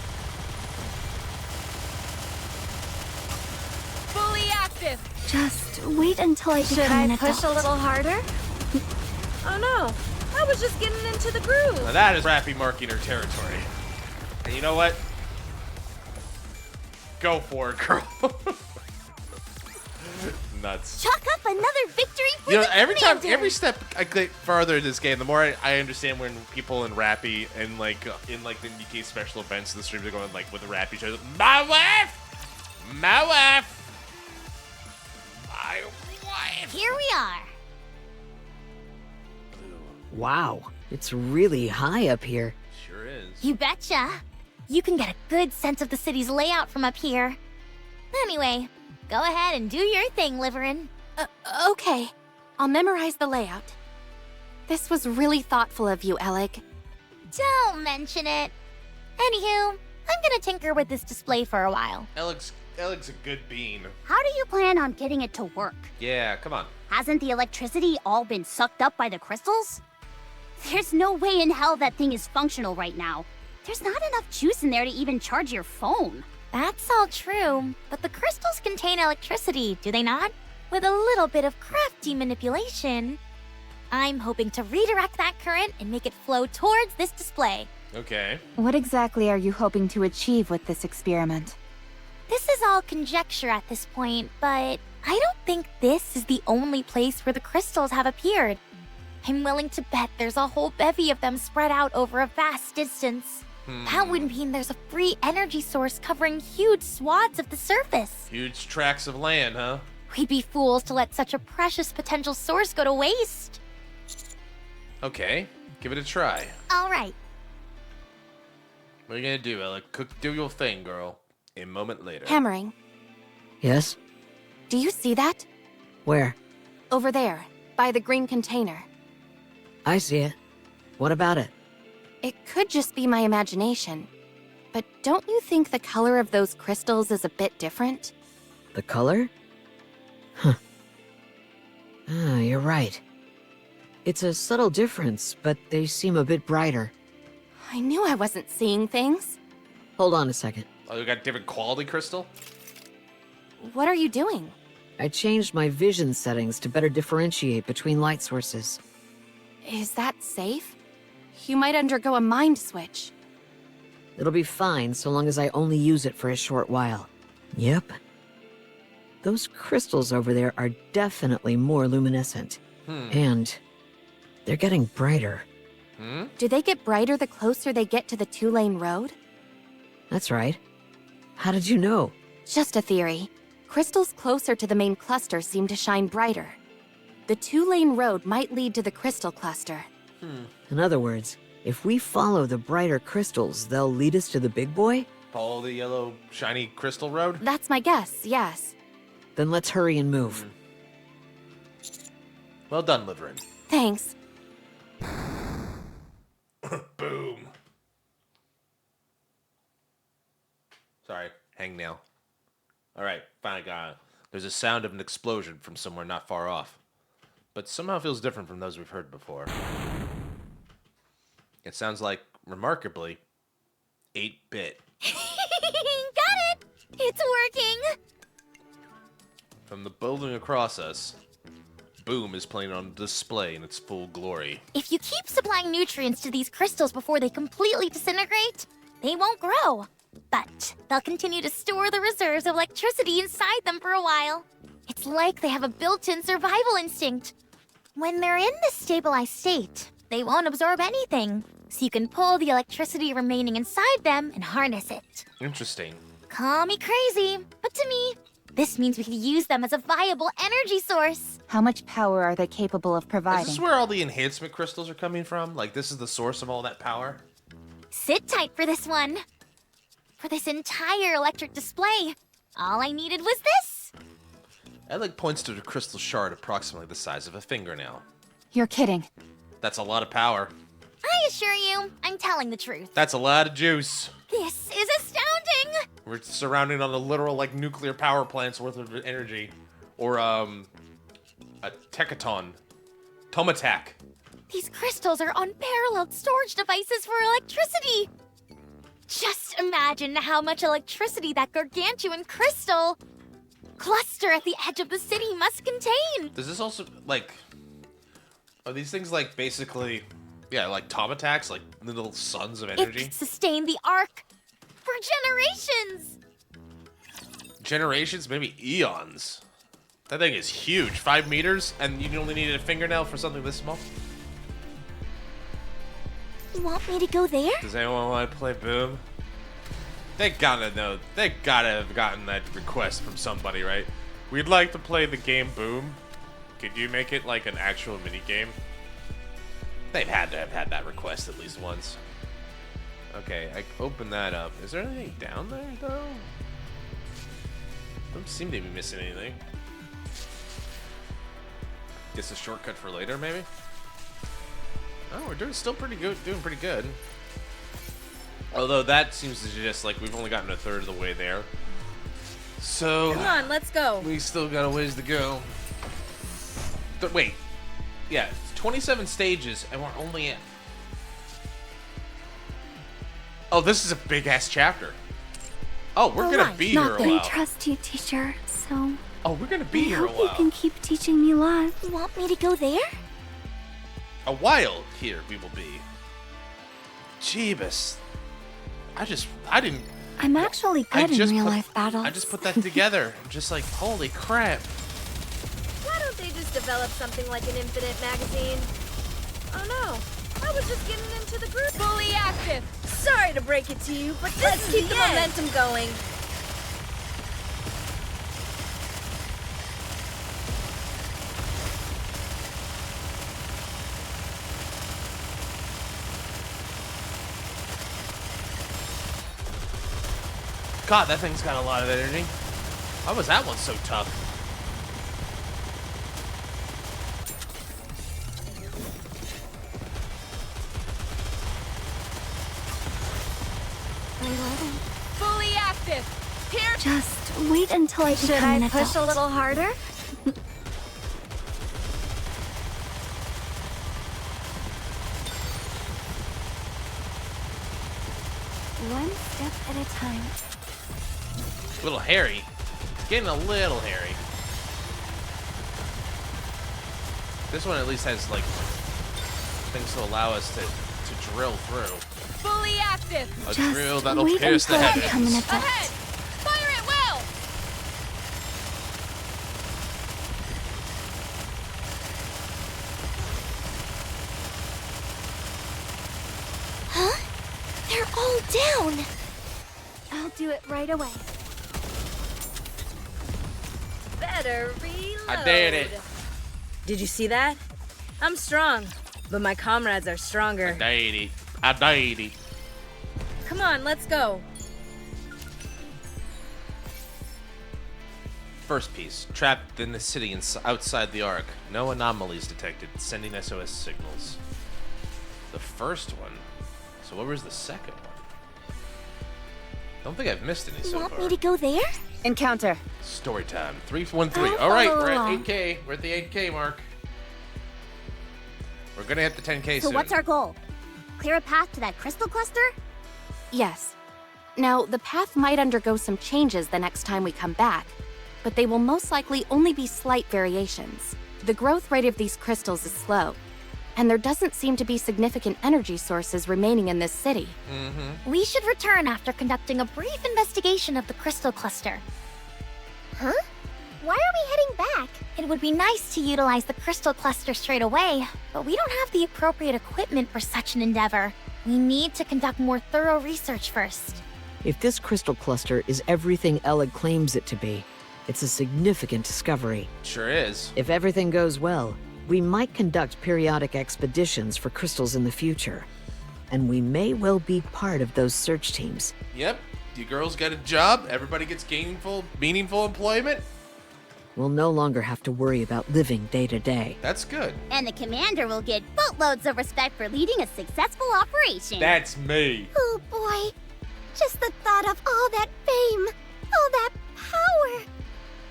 Fully active. Just wait until I Should become I an push a adult. little harder? Oh no, I was just getting into the groove. Now that is Rappy marking her territory. And you know what? Go for it, girl. Nuts. Chalk up another victory for You know, the every commander. step I get farther in this game, the more I understand when people in Rappy and like in like the NIKKE special events, the streams are going like with the Rappy shows. My wife, my wife, my wife. Here we are. Wow, it's really high up here. Sure is. You betcha. You can get a good sense of the city's layout from up here. Anyway, go ahead and do your thing, Liverin. Okay. I'll memorize the layout. This was really thoughtful of you, Elig. Don't mention it. Anywho, I'm gonna tinker with this display for a while. Eleg's a good bean. How do you plan on getting it to work? Yeah, come on. Hasn't the electricity all been sucked up by the crystals? There's no way in hell that thing is functional right now. There's not enough juice in there to even charge your phone. That's all true, but the crystals contain electricity, do they not? With a little bit of crafty manipulation. I'm hoping to redirect that current and make it flow towards this display. Okay. What exactly are you hoping to achieve with this experiment? This is all conjecture at this point, but I don't think this is the only place where the crystals have appeared. I'm willing to bet there's a whole bevy of them spread out over a vast distance. That would mean there's a free energy source covering huge swaths of the surface. Huge tracts of land, huh? We'd be fools to let such a precious potential source go to waste. Okay, give it a try. All right. What are you gonna do, Ella? Do your thing, girl. A moment later. Hammering. Yes? Do you see that? Where? Over there, by the green container. I see it. What about it? It could just be my imagination. But don't you think the color of those crystals is a bit different? The color? Huh. Ah, you're right. It's a subtle difference, but they seem a bit brighter. I knew I wasn't seeing things. Hold on a second. Oh, you got different quality crystal? What are you doing? I changed my vision settings to better differentiate between light sources. Is that safe? You might undergo a mind switch. It'll be fine so long as I only use it for a short while. Yep. Those crystals over there are definitely more luminescent. And they're getting brighter. Do they get brighter the closer they get to the two-lane road? That's right. How did you know? Just a theory. Crystals closer to the main cluster seem to shine brighter. The two-lane road might lead to the crystal cluster. In other words, if we follow the brighter crystals, they'll lead us to the big boy? Follow the yellow, shiny crystal road? That's my guess, yes. Then let's hurry and move. Well done, Liverin. Thanks. Boom. Sorry, hangnail. Alright, finally got it. There's a sound of an explosion from somewhere not far off. But somehow feels different from those we've heard before. It sounds like, remarkably, 8-bit. Got it! It's working! From the building across us, Boom is playing on display in its full glory. If you keep supplying nutrients to these crystals before they completely disintegrate, they won't grow. But they'll continue to store the reserves of electricity inside them for a while. It's like they have a built-in survival instinct. When they're in this stabilized state, they won't absorb anything, so you can pull the electricity remaining inside them and harness it. Interesting. Call me crazy, but to me, this means we can use them as a viable energy source. How much power are they capable of providing? Is this where all the enhancement crystals are coming from? Like, this is the source of all that power? Sit tight for this one. For this entire electric display, all I needed was this. Alec points to a crystal shard approximately the size of a fingernail. You're kidding. That's a lot of power. I assure you, I'm telling the truth. That's a lot of juice. This is astounding! We're surrounded on a literal, like, nuclear power plant's worth of energy. Or, a techaton. Tomatak. These crystals are unparalleled storage devices for electricity. Just imagine how much electricity that gargantuan crystal cluster at the edge of the city must contain. Does this also, like... Are these things, like, basically... Yeah, like Tomataks? Like, little suns of It energy? could sustain the arc for generations. Generations? Maybe eons. That thing is huge. 5 meters? And you only needed a fingernail for something this small? You want me to go there? Does anyone want to play Boom? They gotta know. They gotta have gotten that request from somebody, right? We'd like to play the game Boom. Could you make it like an actual mini game? They've had to have had that request at least once. Okay, I open that up. Is there anything down there, though? Don't seem to be missing anything. Guess a shortcut for later, maybe? Oh, we're doing still pretty good. Doing pretty good. Although that seems to suggest like we've only gotten a third of the way there. So Come on, let's go. we still got a ways to go. But wait, yeah, it's 27 stages, and we're only at. Oh, this is a big ass chapter. Oh, we're gonna be here a I while. trust you, teacher, so Oh, we're gonna be I here a hope you while. can keep teaching me lots. You want me to go there? A while here we will be. Jeebus. I didn't. I'm actually good in real life battles. I just put that together. I'm just like, holy crap. Why don't they just develop something like an infinite magazine? Oh no, I was just getting into the group. Fully active. Sorry to break it to you, but let's keep the momentum going. God, that thing's got a lot of energy. Why was that one so tough? Fully active. Here. Just wait until I Should become I an push a adult. little harder? One step at a time. Little hairy. getting a little hairy. This one at least has, like, things to allow us to drill through. Fully active. A Just drill that'll wait pierce the until I come in heavens. effect. Ahead. Fire it well. Huh? They're all down. I'll do it right away. Better reload. I did it. Did you see that? I'm strong, but my comrades are stronger. I did it. Come on, let's go. First piece. Trapped in the city outside the Ark. No anomalies detected. Sending SOS signals. The first one. So what was the second one? Don't think I've missed any so Want far. me to go there? Encounter. Story time. 313. I'll All right, follow we're at along. 8K. We're at the 8K mark. We're gonna hit the 10K So soon. what's our goal? Clear a path to that crystal cluster? Yes. Now, the path might undergo some changes the next time we come back, but they will most likely only be slight variations. The growth rate of these crystals is slow, and there doesn't seem to be significant energy sources remaining in this city. We should return after conducting a brief investigation of the crystal cluster. Huh? Why are we heading back? It would be nice to utilize the crystal cluster straight away, but we don't have the appropriate equipment for such an endeavor. We need to conduct more thorough research first. If this crystal cluster is everything Ella claims it to be, it's a significant discovery. Sure is. If everything goes well, we might conduct periodic expeditions for crystals in the future. And we may well be part of those search teams. Yep. You girls got a job. Everybody gets meaningful employment. We'll no longer have to worry about living day to day. That's good. And the commander will get boatloads of respect for leading a successful operation. That's me. Oh boy. Just the thought of all that fame, all that power,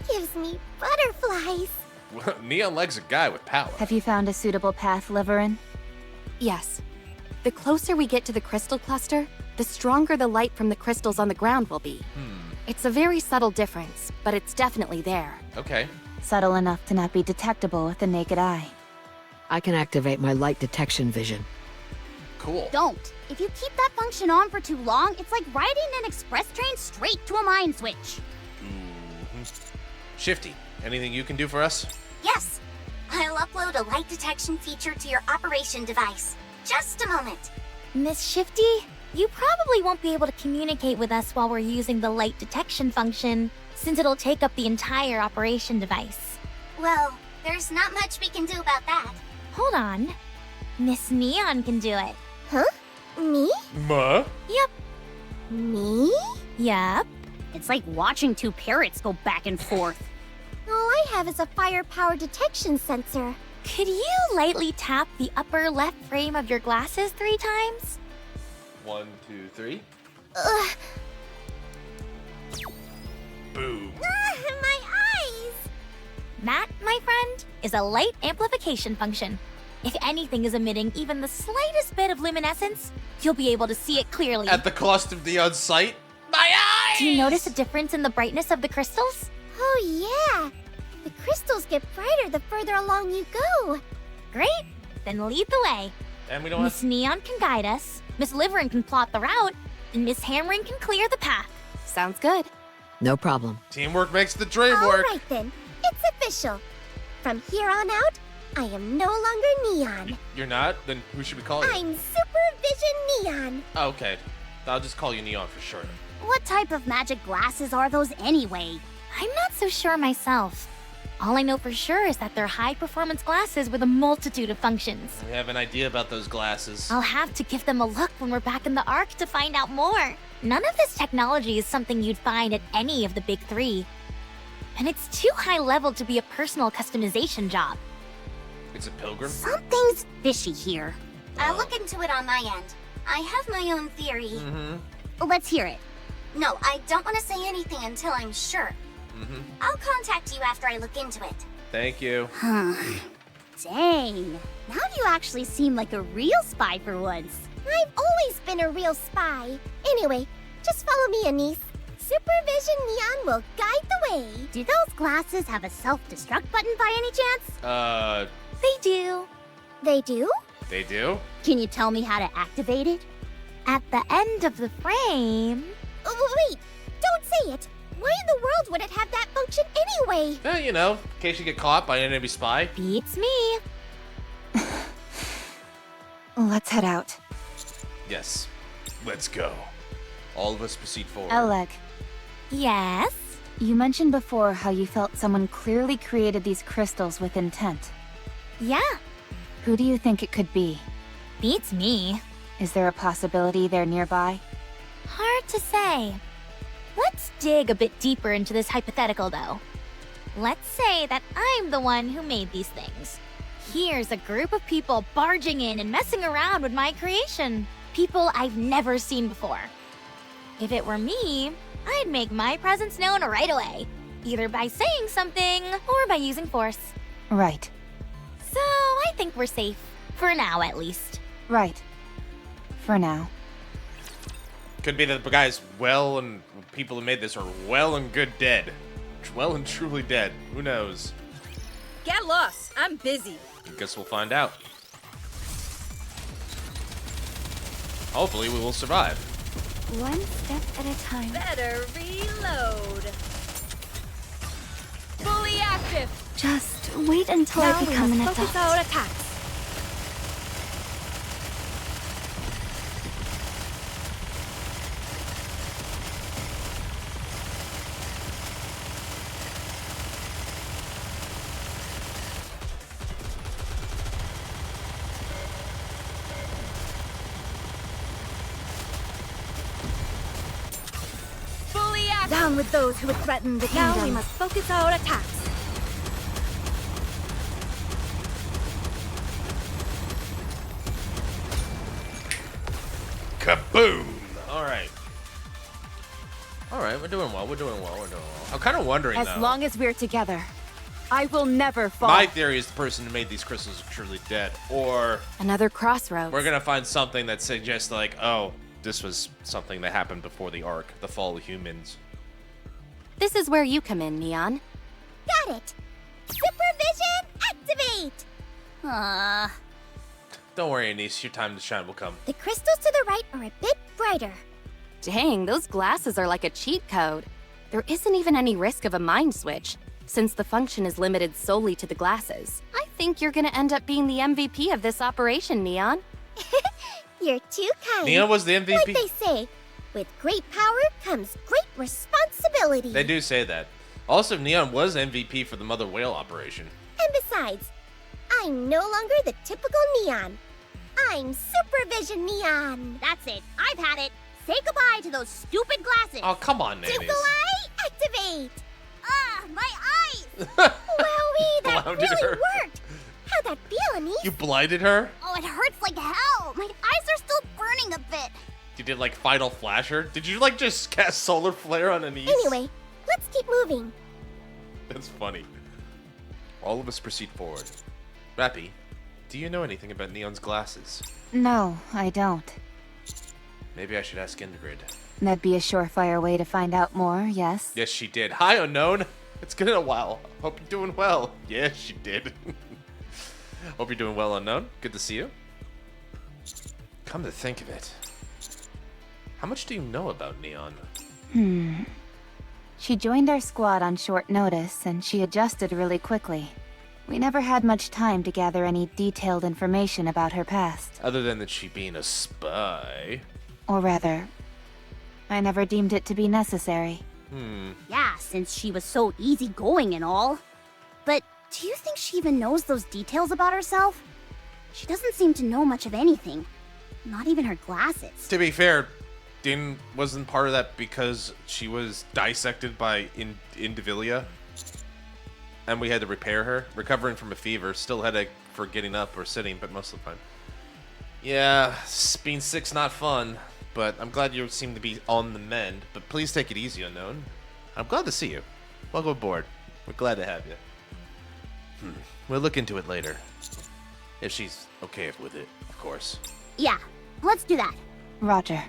gives me butterflies. Neon Leg's a guy with power. Have you found a suitable path, Liverin? Yes. The closer we get to the crystal cluster, the stronger the light from the crystals on the ground will be. It's a very subtle difference, but it's definitely there. Okay. Subtle enough to not be detectable with the naked eye. I can activate my light detection vision. Cool. Don't. If you keep that function on for too long, it's like riding an express train straight to a mine switch. Shifty, anything you can do for us? Yes. I'll upload a light detection feature to your operation device. Just a moment. Miss Shifty, you probably won't be able to communicate with us while we're using the light detection function, since it'll take up the entire operation device. Well, there's not much we can do about that. Hold on. Miss Neon can do it. Huh? Me? Ma? Yep. Me? Yep. It's like watching two parrots go back and forth. All I have is a firepower detection sensor. Could you lightly tap the upper left frame of your glasses 3 times? 1, 2, 3. Ugh. Boom. My eyes! That, my friend, is a light amplification function. If anything is emitting even the slightest bit of luminescence, you'll be able to see it clearly. At the cost of neon sight? My eyes! Do you notice a difference in the brightness of the crystals? Oh yeah! The crystals get brighter the further along you go. Great! Then lead the way. And we don't Miss have... Neon can guide us, Miss Liverin can plot the route, and Miss Hammering can clear the path. Sounds good. No problem. Teamwork makes the dream All work. right then, it's official. From here on out, I am no longer Neon. You're not? Then who should we call you? I'm Supervision Neon. Oh, okay. I'll just call you Neon for short. What type of magic glasses are those anyway? I'm not so sure myself. All I know for sure is that they're high-performance glasses with a multitude of functions. We have an idea about those glasses. I'll have to give them a look when we're back in the Ark to find out more. None of this technology is something you'd find at any of the big 3. And it's too high level to be a personal customization job. It's a pilgrim? Something's fishy here. I'll look into it on my end. I have my own theory. Let's hear it. No, I don't want to say anything until I'm sure. I'll contact you after I look into it. Thank you. Dang. Now you actually seem like a real spy for once. I've always been a real spy. Anyway, just follow me, Anise. Supervision Neon will guide the way. Do those glasses have a self-destruct button by any chance? They do. They do? They do? Can you tell me how to activate it? At the end of the frame. Wait, don't say it. Why in the world would it have that function anyway? You know, in case you get caught by an enemy spy. Beats me. Let's head out. Yes. Let's go. All of us proceed forward. Oleg, Yes? you mentioned before how you felt someone clearly created these crystals with intent. Yeah. Who do you think it could be? Beats me. Is there a possibility they're nearby? Hard to say. Let's dig a bit deeper into this hypothetical, though. Let's say that I'm the one who made these things. Here's a group of people barging in and messing around with my creation. People I've never seen before. If it were me, I'd make my presence known right away, either by saying something or by using force. Right. So I think we're safe. For now, at least. Right. For now. Could be that the guys and people who made this are well and good dead. Well and truly dead. Who knows? Get lost. I'm busy. Guess we'll find out. Hopefully we will survive. One step at a time. Better reload. Fully active. Just wait until I Now we become an must focus adult. our attacks. Fully active. Down with those who would threaten the Now kingdom. we must focus our attacks. Kaboom! Alright. Alright, we're doing well. I'm kind of wondering, As though. long as we're together, I will never fall. My theory is the person who made these crystals is truly dead. Or Another crossroads. we're gonna find something that suggests, like, oh, this was something that happened before the Ark, the fall of humans. This is where you come in, Neon. Got it. Supervision activate. Don't worry, Anise, your time to shine will come. The crystals to the right are a bit brighter. Dang, those glasses are like a cheat code. There isn't even any risk of a mind switch, since the function is limited solely to the glasses. I think you're gonna end up being the MVP of this operation, Neon. You're too kind. Neon was the MVP. Like they say, with great power comes great responsibility. They do say that. Also, Neon was MVP for the Mother Whale operation. And besides, I'm no longer the typical Neon. I'm Supervision Neon. That's it. I've had it. Say goodbye to those stupid glasses. Oh, come on, Tickle Anise. eye activate. My eyes. Wowee, that Blinded really her. worked. How'd that feel, Anise? You blinded her? Oh, it hurts like hell. My eyes are still burning a bit. You did, like, Final Flasher? Did you, like, just cast Solar Flare on Anise? Anyway, let's keep moving. That's funny. All of us proceed forward. Rappy, do you know anything about Neon's glasses? No, I don't. Maybe I should ask Ingrid. That'd be a surefire way to find out more, yes? Yes, she did. Hi, Unknown. It's been a while. Hope you're doing well. Yeah, she did. Hope you're doing well, Unknown. Good to see you. Come to think of it, how much do you know about Neon? She joined our squad on short notice, and she adjusted really quickly. We never had much time to gather any detailed information about her past. Other than that she being a spy. Or rather, I never deemed it to be necessary. Yeah, since she was so easygoing and all. But do you think she even knows those details about herself? She doesn't seem to know much of anything. Not even her glasses. To be fair, Din wasn't part of that because she was dissected by Indivilia. And we had to repair her. Recovering from a fever. Still headache for getting up or sitting, but mostly fine. Yeah, being sick's not fun. But I'm glad you seem to be on the mend. But please take it easy, Unknown. I'm glad to see you. Welcome aboard. We're glad to have you. We'll look into it later. If she's okay with it, of course. Yeah, let's do that. Roger.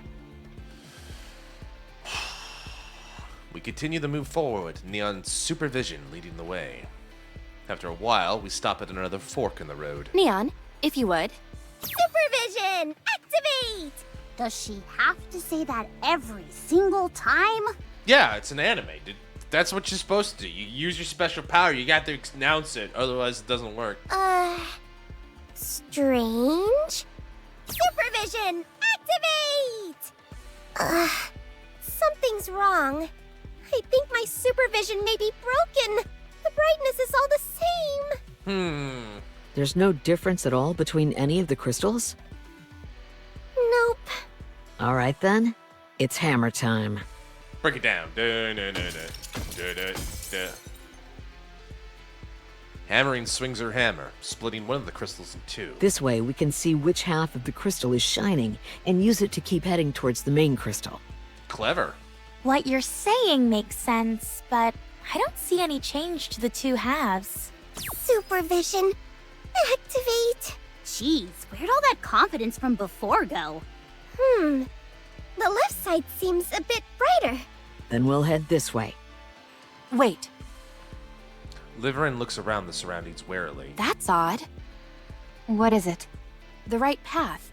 We continue to move forward, Neon's supervision leading the way. After a while, we stop at another fork in the road. Neon, if you would. Supervision! Activate! Does she have to say that every single time? Yeah, it's an anime, dude. That's what you're supposed to do. You use your special power, you got to announce it, otherwise it doesn't work. Strange? Supervision! Activate! Something's wrong. I think my supervision may be broken. The brightness is all the same. There's no difference at all between any of the crystals? Nope. All right then. It's hammer time. Break it down. Da. Hammering swings her hammer, splitting one of the crystals in two. This way we can see which half of the crystal is shining and use it to keep heading towards the main crystal. Clever. What you're saying makes sense, but I don't see any change to the two halves. Supervision. Activate. Jeez, where'd all that confidence from before go? The left side seems a bit brighter. Then we'll head this way. Wait, Liverin looks around the surroundings warily. that's odd. What is it? The right path.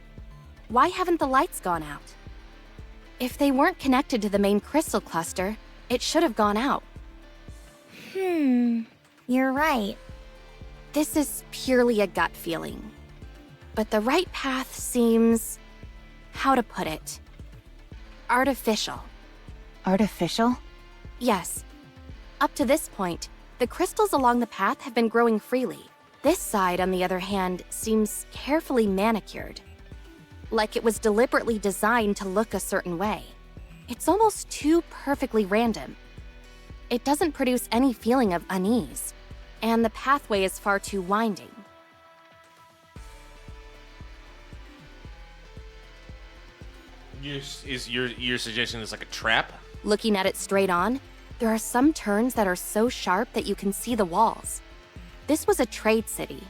Why haven't the lights gone out? If they weren't connected to the main crystal cluster, it should have gone out. You're right. This is purely a gut feeling. But the right path seems... how to put it? Artificial. Artificial? Yes. Up to this point, the crystals along the path have been growing freely. This side, on the other hand, seems carefully manicured. Like it was deliberately designed to look a certain way. It's almost too perfectly random. It doesn't produce any feeling of unease, and the pathway is far too winding. Your suggestion is like a trap? Looking at it straight on, there are some turns that are so sharp that you can see the walls. This was a trade city.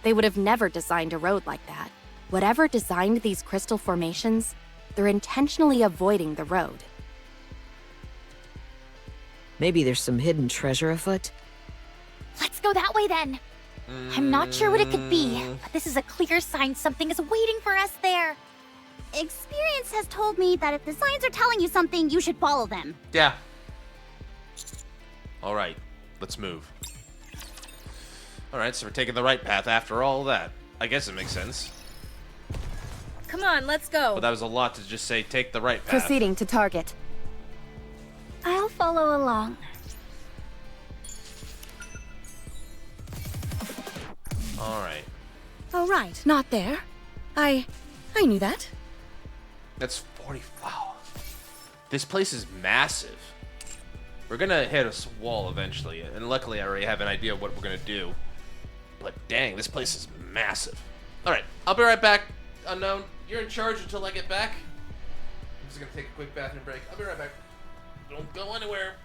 They would have never designed a road like that. Whatever designed these crystal formations, they're intentionally avoiding the road. Maybe there's some hidden treasure afoot? Let's go that way then. I'm not sure what it could be, but this is a clear sign something is waiting for us there. Experience has told me that if the signs are telling you something, you should follow them. Yeah. Alright, let's move. Alright, so we're taking the right path after all that. I guess it makes sense. Come on, let's go. But that was a lot to just say, take the right path. Proceeding to target. I'll follow along. Alright. Oh, right, not there. I knew that. That's 40. Wow. This place is massive. We're gonna hit a wall eventually, and luckily I already have an idea of what we're gonna do. But dang, this place is massive. Alright, I'll be right back. Unknown, you're in charge until I get back. I'm just gonna take a quick bathroom break. I'll be right back. Don't go anywhere.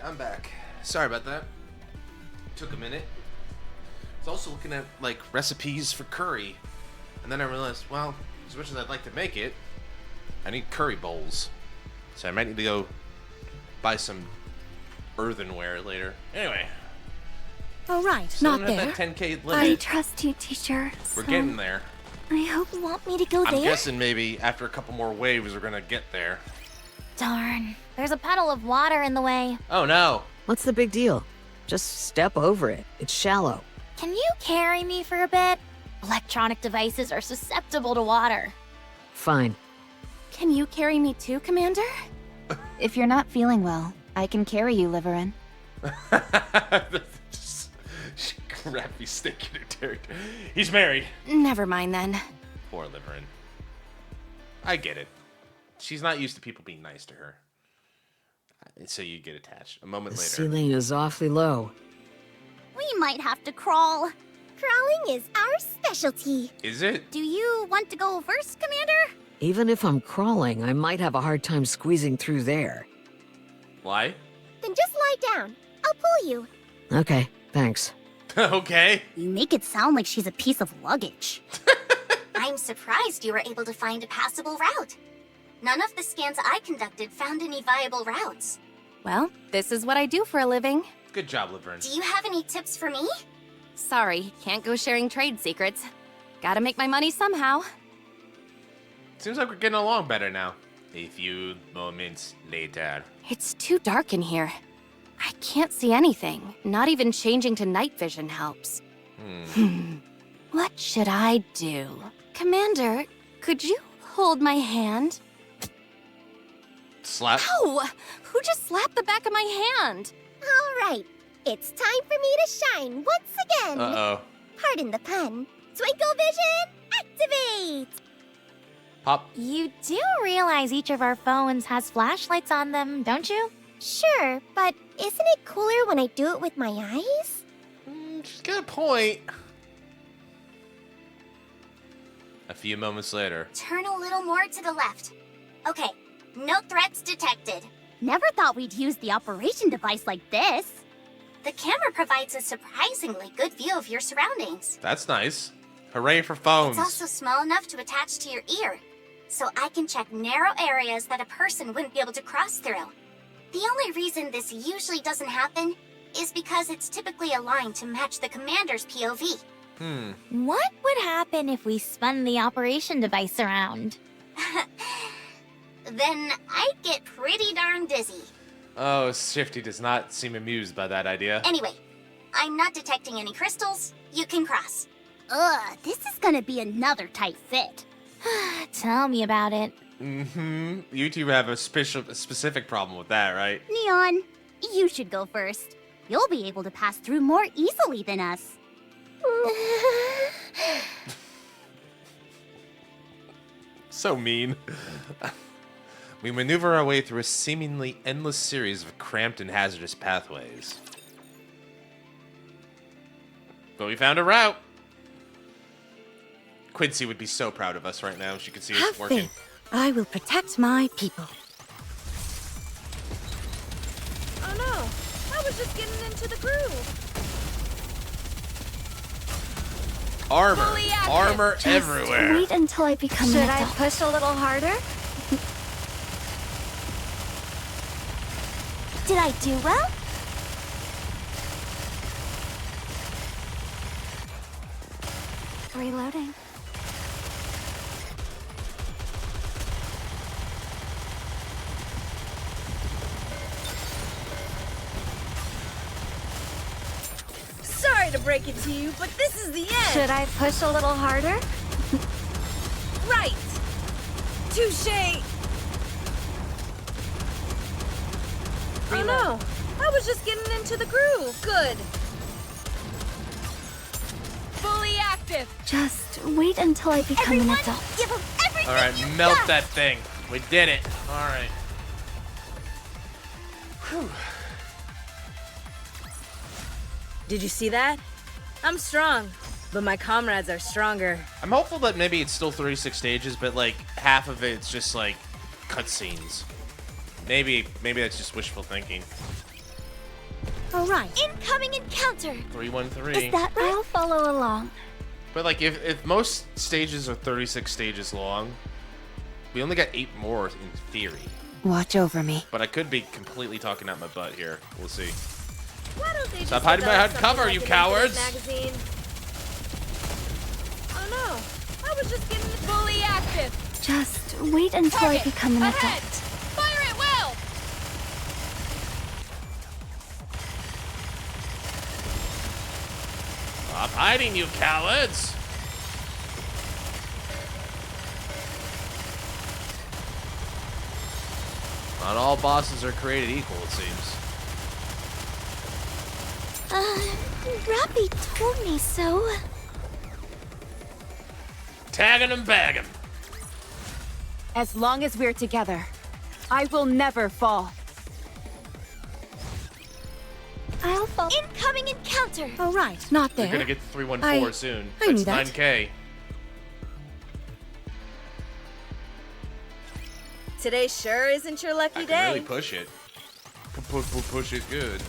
I'm back. Sorry about that. Took a minute. I was also looking at, like, recipes for curry. And then I realized, well, as much as I'd like to make it, I need curry bowls. So I might need to go buy some earthenware later. Anyway. All right, Still not don't have there. that 10K I limit. trust you, teacher. We're so getting there. I hope You want me to go I'm there? guessing maybe after a couple more waves, we're gonna get there. Darn. There's a puddle of water in the way. Oh no! What's the big deal? Just step over it. It's shallow. Can you carry me for a bit? Electronic devices are susceptible to water. Fine. Can you carry me too, Commander? If you're not feeling well, I can carry you, Liverin. She grabbed me sticking her territory. He's married. Never mind then. Poor Liverin. I get it. She's not used to people being nice to her. So you get attached. A moment The later. ceiling is awfully low. We might have to crawl. Crawling is our specialty. Is it? Do you want to go first, Commander? Even if I'm crawling, I might have a hard time squeezing through there. Why? Then just lie down. I'll pull you. Okay, thanks. Okay. You make it sound like she's a piece of luggage. I'm surprised you were able to find a passable route. None of the scans I conducted found any viable routes. Well, this is what I do for a living. Good job, Liverin. Do you have any tips for me? Sorry, can't go sharing trade secrets. Gotta make my money somehow. Seems like we're getting along better now. A few moments later. It's too dark in here. I can't see anything. Not even changing to night vision helps. What should I do? Commander, could you hold my hand? Slap. Ow! Who just slapped the back of my hand? All right. It's time for me to shine once again. Uh-oh. Pardon the pun. Twinkle vision, activate! Pop. You do realize each of our phones has flashlights on them, don't you? Sure, but isn't it cooler when I do it with my eyes? She's got a point. A few moments later. Turn a little more to the left. Okay, no threats detected. Never thought we'd use the operation device like this. The camera provides a surprisingly good view of your surroundings. That's nice. Hooray for phones. It's also small enough to attach to your ear, so I can check narrow areas that a person wouldn't be able to cross through. The only reason this usually doesn't happen is because it's typically aligned to match the commander's POV. What would happen if we spun the operation device around? Then I'd get pretty darn dizzy. Oh, Shifty does not seem amused by that idea. Anyway, I'm not detecting any crystals. You can cross. Ugh, this is gonna be another tight fit. Tell me about it. You two have a specific problem with that, right? Neon, you should go first. You'll be able to pass through more easily than us. So mean. We maneuver our way through a seemingly endless series of cramped and hazardous pathways. But we found a route. Quincy would be so proud of us right now if she could see Have us working. faith. I will protect my people. Oh no, I was just getting into the groove. Armor. Fully active. Armor just everywhere. wait until I become Should an I adult. push a little harder? Did I do well? Reloading. Sorry to break it to you, but this is the end. Should I push a little harder? Right. Touche. Oh no, I was just getting into the groove. Good. Fully active. Just wait until I become an adult. Give him everything All right, you've melt got. that thing. We did it. All right. Did you see that? I'm strong, but my comrades are stronger. I'm hopeful that maybe it's still 36 stages, but like half of it's just like cutscenes. Maybe that's just wishful thinking. All right. Incoming encounter! 313. Is that right? I'll follow along. But like, if most stages are 36 stages long, we only got 8 more in theory. Watch over me. But I could be completely talking out my butt here. We'll see. Why don't they Stop just hiding behind develop cover, something you like an cowards! magazine? Oh no, I was just getting fully active. Just wait until I become an Ahead! adult. Fire at will! Stop hiding, you cowards! Not all bosses are created equal, it seems. Rappy told me so. Tagging and bagging. As long as we're together, I will never fall. I'll follow. Incoming encounter! All right. Not You're there. gonna get 314 I- soon. I knew That's that. 9K. Today sure isn't your I lucky can day. really push it. Push it good.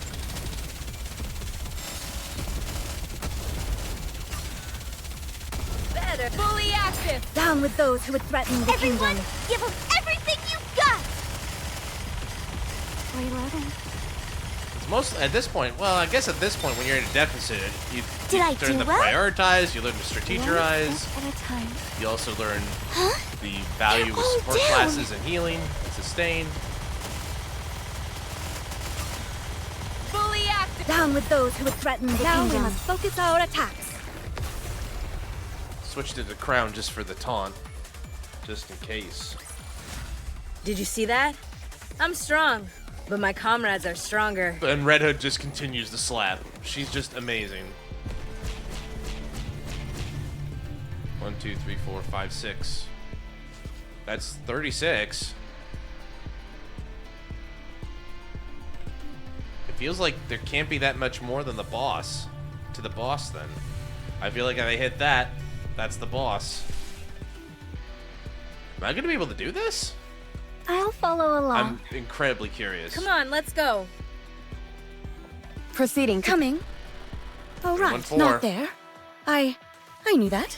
Better. Fully active. Down with those who would threaten the Everyone, kingdom. give them everything you got! Reloading. It's most at this point. Well, I guess at this point, when you're in a deficit, you Did I learn do to well? prioritize. You learn to One strategize. step at a time. You also learn Huh? the value of They're all support down. classes and healing, sustain. Fully active. Down with those who would threaten the Now we kingdom. must focus our attacks. Switched to the crown just for the taunt, just in case. Did you see that? I'm strong, but my comrades are stronger. And Red Hood just continues to slap. She's just amazing. 1, 2, 3, 4, 5, 6. That's 36. It feels like there can't be that much more than the boss. To the boss, then. I feel like if I hit that, that's the boss. Am I gonna be able to do this? I'll follow along. I'm incredibly curious. Come on, let's go. Proceeding. Coming. All right. 314. Not there. I knew that.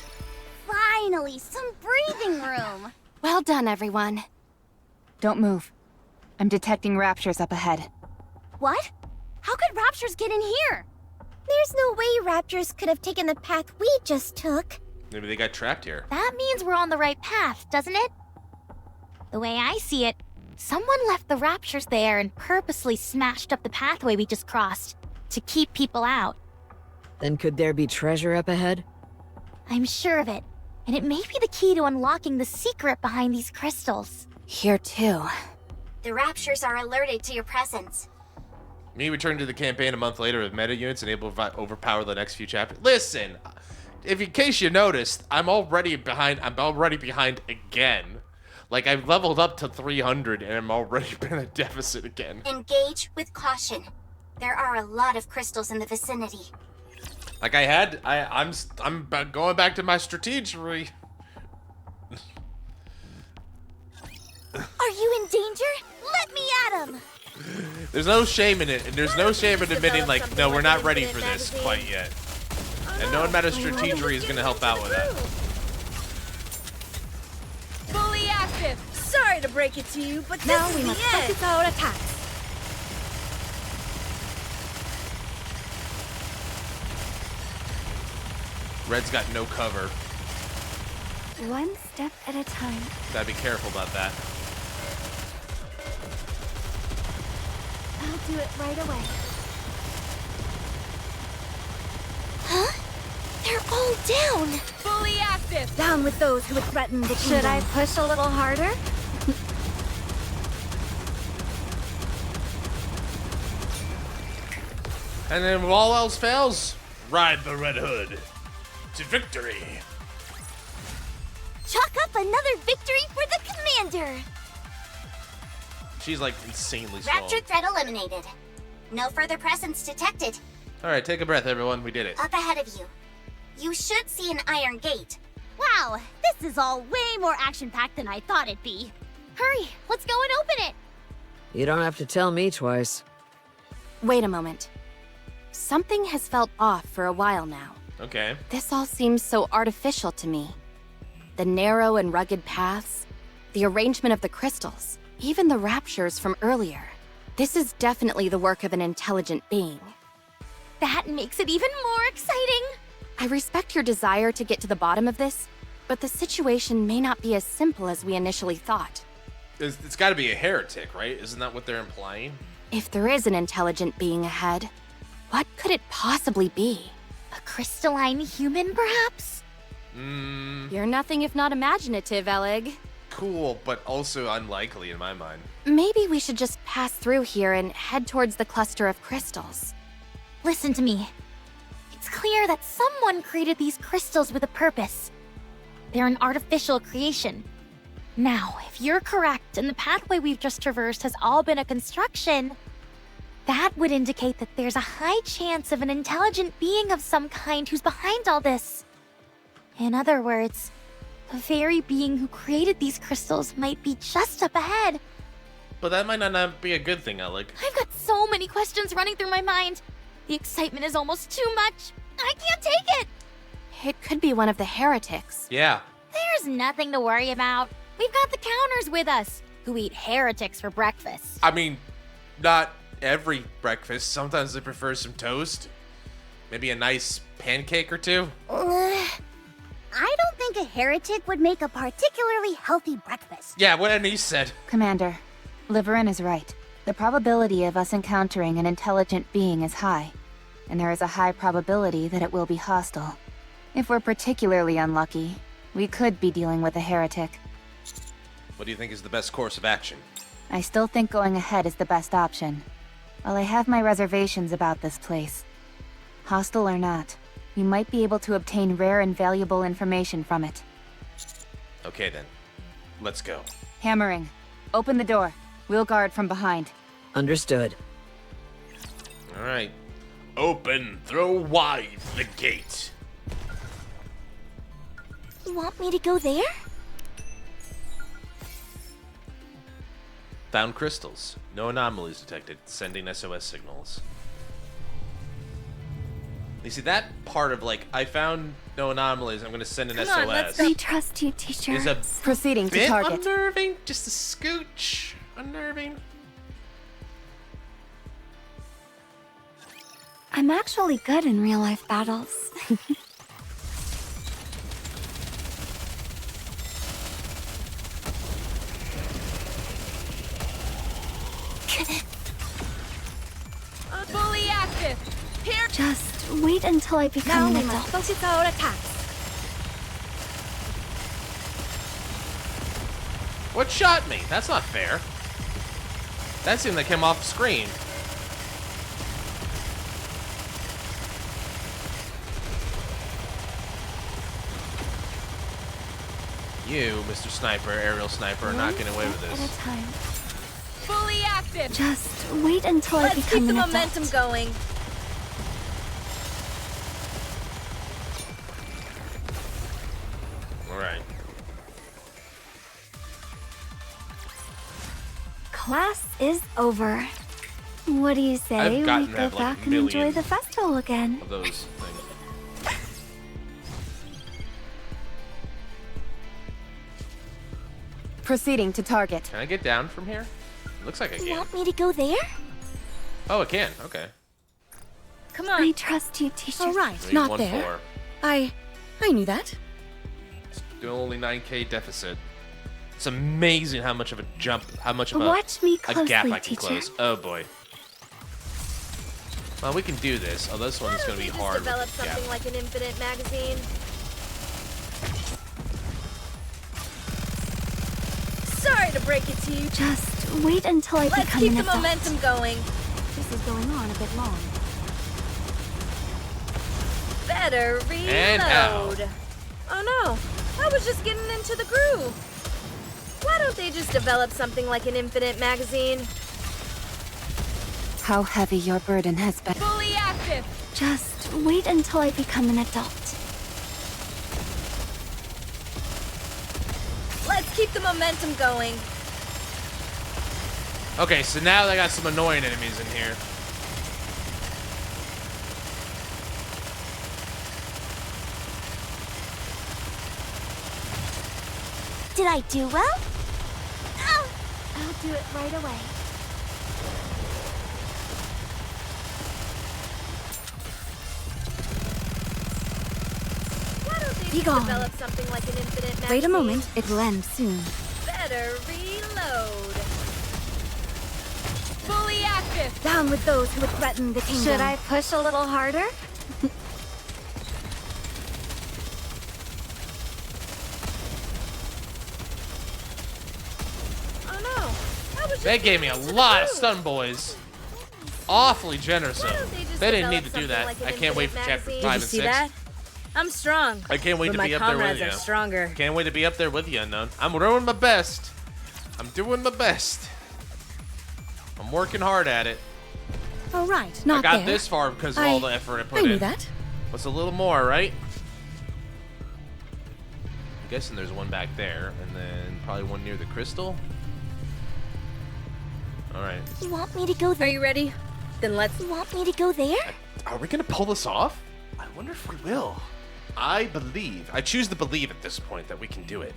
Finally, some breathing room. Well done, everyone. Don't move. I'm detecting raptures up ahead. What? How could raptures get in here? There's no way raptors could have taken the path we just took. Maybe they got trapped here. That means we're on the right path, doesn't it? The way I see it, someone left the raptures there and purposely smashed up the pathway we just crossed to keep people out. Then could there be treasure up ahead? I'm sure of it, and it may be the key to unlocking the secret behind these crystals. Here too. The Raptures are alerted to your presence. Me return to the campaign a month later with meta units and able to overpower the next few chapters. Listen, if in case you noticed, I'm already behind. I'm already behind again. Like I've leveled up to 300 and I'm already been a deficit again. Engage with caution. There are a lot of crystals in the vicinity. Like I'm going back to my strategery. Are you in danger? Let me at him! There's no shame in it, and there's no shame in admitting develop like, something no, we're like not an ready infinite for this magazine? quite yet. And no amount of strategery is gonna help out with that. Fully active. Sorry to break it to you, but Now this we is must the end. focus our attacks. Red's got no cover. One step at a time. Gotta be careful about that. I'll do it right away. Huh? They're all down! Fully active. Down with those who would threaten the kingdom. Should I push a little harder? And then if all else fails, ride the Red Hood to victory. Chalk up another victory for the commander! She's like insanely strong. Rapture threat eliminated. No further presence detected. All right, take a breath, everyone. We did it. Up ahead of you. You should see an iron gate. Wow, this is all way more action-packed than I thought it'd be. Hurry, let's go and open it! You don't have to tell me twice. Wait a moment. Something has felt off for a while now. Okay. This all seems so artificial to me. The narrow and rugged paths, the arrangement of the crystals, even the raptures from earlier. This is definitely the work of an intelligent being. That makes it even more exciting! I respect your desire to get to the bottom of this, but the situation may not be as simple as we initially thought. It's got to be a heretic, right? Isn't that what they're implying? If there is an intelligent being ahead, what could it possibly be? A crystalline human, perhaps? You're nothing if not imaginative, Ellig. Cool, but also unlikely in my mind. Maybe we should just pass through here and head towards the cluster of crystals. Listen to me. It's clear that someone created these crystals with a purpose. They're an artificial creation. Now, if you're correct and the pathway we've just traversed has all been a construction, that would indicate that there's a high chance of an intelligent being of some kind who's behind all this. In other words, the very being who created these crystals might be just up ahead. But that might not be a good thing, Alec. I've got so many questions running through my mind. The excitement is almost too much. I can't take it. It could be one of the heretics. Yeah. There's nothing to worry about. We've got the counters with us, who eat heretics for breakfast. I mean, not every breakfast. Sometimes they prefer some toast. Maybe a nice pancake or two. I don't think a heretic would make a particularly healthy breakfast. Yeah, what Anise said. Commander, Liverin is right. The probability of us encountering an intelligent being is high, and there is a high probability that it will be hostile. If we're particularly unlucky, we could be dealing with a heretic. What do you think is the best course of action? I still think going ahead is the best option. While I have my reservations about this place. Hostile or not, we might be able to obtain rare and valuable information from it. Okay then, let's go. Hammering. Open the door. We'll guard from behind. Understood. All right. Open, throw wide the gate. You want me to go there? Found crystals. No anomalies detected. Sending SOS signals. You see that part of like, I found no anomalies, I'm gonna send an Come SOS. on, let's go. I trust you, teacher. Is a Proceeding to bit target. unnerving, just a scooch unnerving. I'm actually good in real-life battles. Fully active. Here. Just wait until I become an adult. Focus our attacks. What shot me? That's not fair. That seemed like him off screen. You, Mr. Sniper, aerial sniper, are not getting away with At a this. time. Fully active. Just wait until I Let's become keep the an momentum adult. going. Alright. Class is over. What do you say I've we gotten to go have, like, back a and enjoy million the festival again? Of those things. Proceeding to target. Can I get down from here? Looks like I You can. want me to go there? Oh, I can. Okay. Come I on. trust you, teacher. All right, 3, not 1, there. 4. I knew that. Still only 9K deficit. It's amazing how much of a jump, how much of Watch me a gap closely, I can teacher. close. Oh boy. Well, we can do this. Oh, this one's gonna be Just hard. develop with the something gap. like an infinite magazine. Sorry to break it to you. Just wait until I Let's become keep an the adult. momentum going. This is going on a bit long. Better reload. And out. Oh no, I was just getting into the groove. Why don't they just develop something like an infinite magazine? How heavy your burden has been. Fully active. Just wait until I become an adult. Let's keep the momentum going. Okay, so now they got some annoying enemies in here. Did I do well? Oh, I'll do it right away. Why don't they Be just gone. develop something like an infinite magazine? Wait a moment, it will end soon. Better reload. Fully active. Down with those who would threaten the kingdom. Should I push a little harder? Oh no. I was just They gave me a getting into lot the of groove. stun, boys. Awfully generous Why of don't them. they just They didn't develop need to do something that. like an I can't wait for infinite chapter magazine? 5 Did and you see 6. that? I'm strong. I can't wait but to my be up there with comrades you. are stronger. Can't wait to be up there with you, Unknown. I'm doing my best. I'm doing my best. I'm working hard at it. All right, I not got there. this far because of all the effort I put I in. knew that. What's a little more, right? I'm guessing there's one back there, and then probably one near the crystal. All right. You want me to go Are there? you ready? Then let's. You want me to go there? Are we gonna pull this off? I wonder if we will. I choose to believe at this point that we can do it.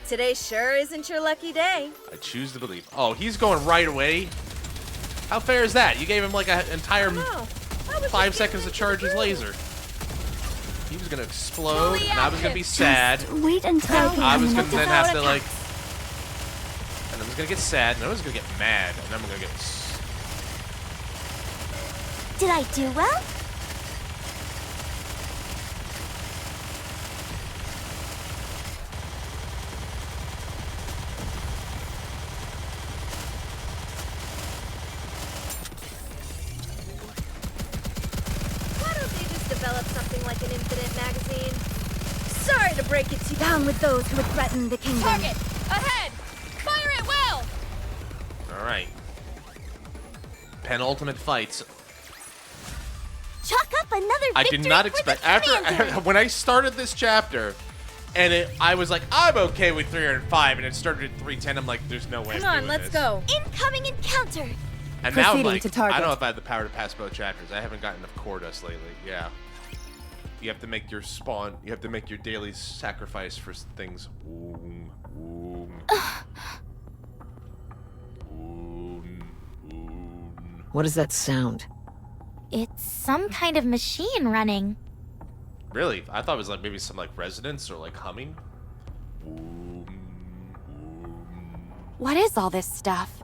Today sure isn't your lucky day. I choose to believe. Oh, he's going right away. How fair is that? You gave him like an entire No. 5 seconds to charge his laser. He was gonna explode, Fully and I was gonna be sad. Just wait until I can I was enough gonna then have to power like, and I was gonna get sad, and I was gonna get mad, and I'm gonna get. Did I do well? Why don't they just develop something like an infinite magazine? Sorry to break it to you. Down with those who would threaten the kingdom. Target! Ahead! Fire it well! All right. Penultimate fights. Chalk up another I victory did not for the expect commander. when I started this chapter, and I was like, I'm okay with 305, and it started at 310. I'm like, there's no way. Come I'm on, doing let's this. go. Incoming encounter. And now I'm Proceeding like, to target. I don't know if I have the power to pass both chapters. I haven't gotten enough core dust lately. Yeah. You have to make your spawn. You have to make your daily sacrifice for things. Woom, woom. Woom, woom. What is that sound? It's some kind of machine running. Really? I thought it was like maybe some like resonance or like humming. Woom, woom. What is all this stuff?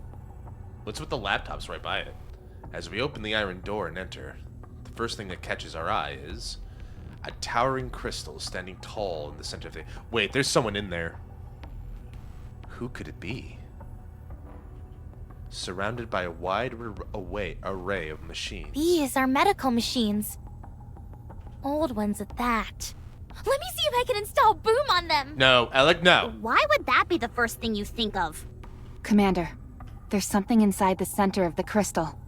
What's with the laptops right by it? As we open the iron door and enter, the first thing that catches our eye is a towering crystal standing tall in the center of the... Wait, there's someone in there. Who could it be? Surrounded by a wide array of machines. These are medical machines. Old ones at that. Let me see if I can install boom on them. No, Alec, no. Why would that be the first thing you think of? Commander, there's something inside the center of the crystal.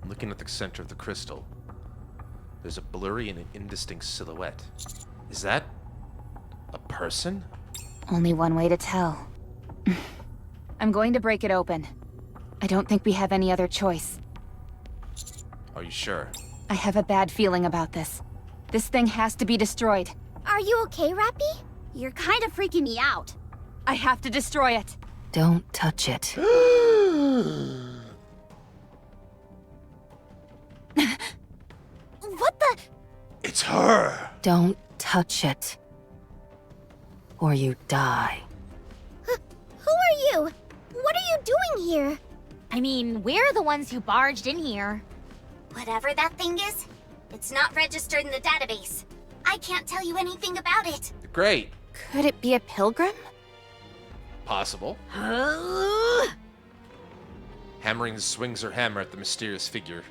Looking at the center of the crystal, there's a blurry and indistinct silhouette. Is that a person? Only one way to tell. I'm going to break it open. I don't think we have any other choice. Are you sure? I have a bad feeling about this. This thing has to be destroyed. Are you okay, Rappy? You're kind of freaking me out. I have to destroy it. Don't touch it. What the? It's her! Don't touch it. Or you die. Who are you? What are you doing here? I mean, we're the ones who barged in here. Whatever that thing is, it's not registered in the database. I can't tell you anything about it. Great. Could it be a pilgrim? Possible. Hammering swings her hammer at the mysterious figure.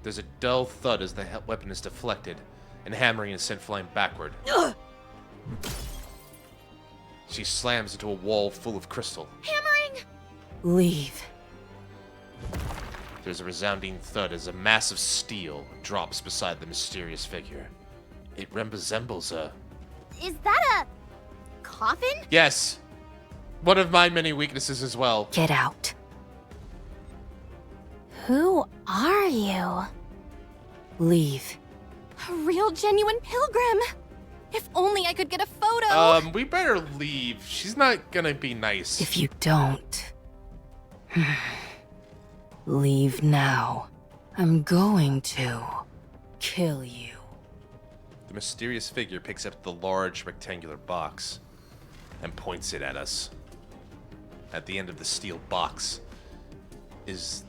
There's a dull thud as the weapon is deflected, and Hammering is sent flying backward. She slams into a wall full of crystal. Hammering! Leave. There's a resounding thud as a mass of steel drops beside the mysterious figure. It resembles a... Is that a coffin? Yes! One of my many weaknesses as well. Get out. Who are you? Leave. A real genuine pilgrim. If only I could get a photo. We better leave. She's not gonna be nice. If you don't... leave now. I'm going to kill you. The mysterious figure picks up the large rectangular box and points it at us. At the end of the steel box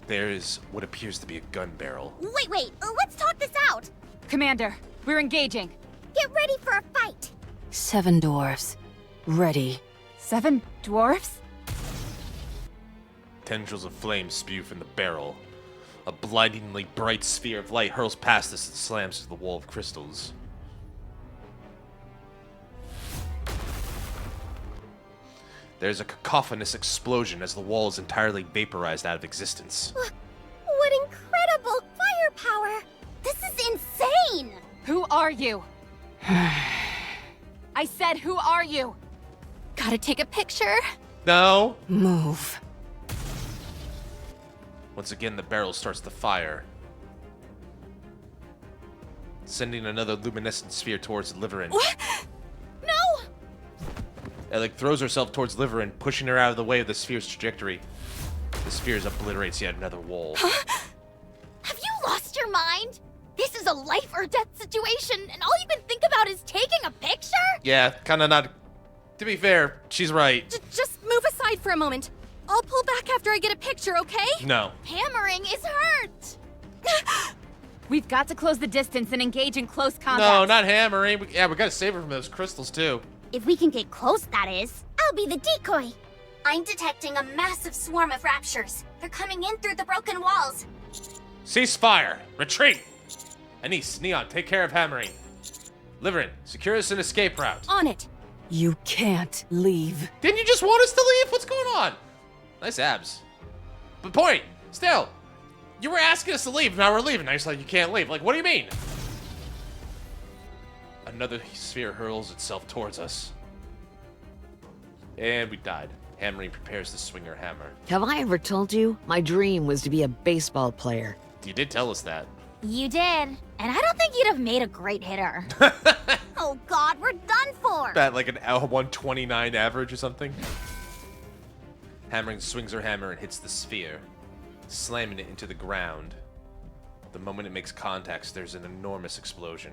there is what appears to be a gun barrel. Wait, let's talk this out. Commander, we're engaging. Get ready for a fight. 7 dwarves. Ready. 7 dwarfs? Tendrils of flame spew from the barrel. A blindingly bright sphere of light hurls past us and slams to the wall of crystals. There's a cacophonous explosion as the wall is entirely vaporized out of existence. What incredible firepower! This is insane! Who are you? I said, who are you? Gotta take a picture? No! Move. Once again, the barrel starts to fire, sending another luminescent sphere towards Liverin. What? No! Alec throws herself towards Liverin, pushing her out of the way of the sphere's trajectory. The sphere obliterates yet another wall. Have you lost your mind? This is a life or death situation, and all you can think about is taking a picture? Yeah, kinda not... To be fair, she's right. Just move aside for a moment. I'll pull back after I get a picture, okay? No. Hammering is hurt! We've got to close the distance and engage in close combat. No, not hammering. We gotta save her from those crystals, too. If we can get close, that is. I'll be the decoy. I'm detecting a massive swarm of raptures. They're coming in through the broken walls. Ceasefire! Retreat! Anise, Neon, take care of hammering. Liverin, secure us an escape route. On it. You can't leave. Didn't you just want us to leave? What's going on? Nice abs. But point, still, you were asking us to leave, now we're leaving. Now you're like, you can't leave. Like, what do you mean? Another sphere hurls itself towards us. And we died. Hammering prepares to swing her hammer. Have I ever told you? My dream was to be a baseball player. You did tell us that. You did. And I don't think you'd have made a great hitter. Oh god, we're done for! At like an L129 average or something. Hammering swings her hammer and hits the sphere, slamming it into the ground. The moment it makes contact, there's an enormous explosion.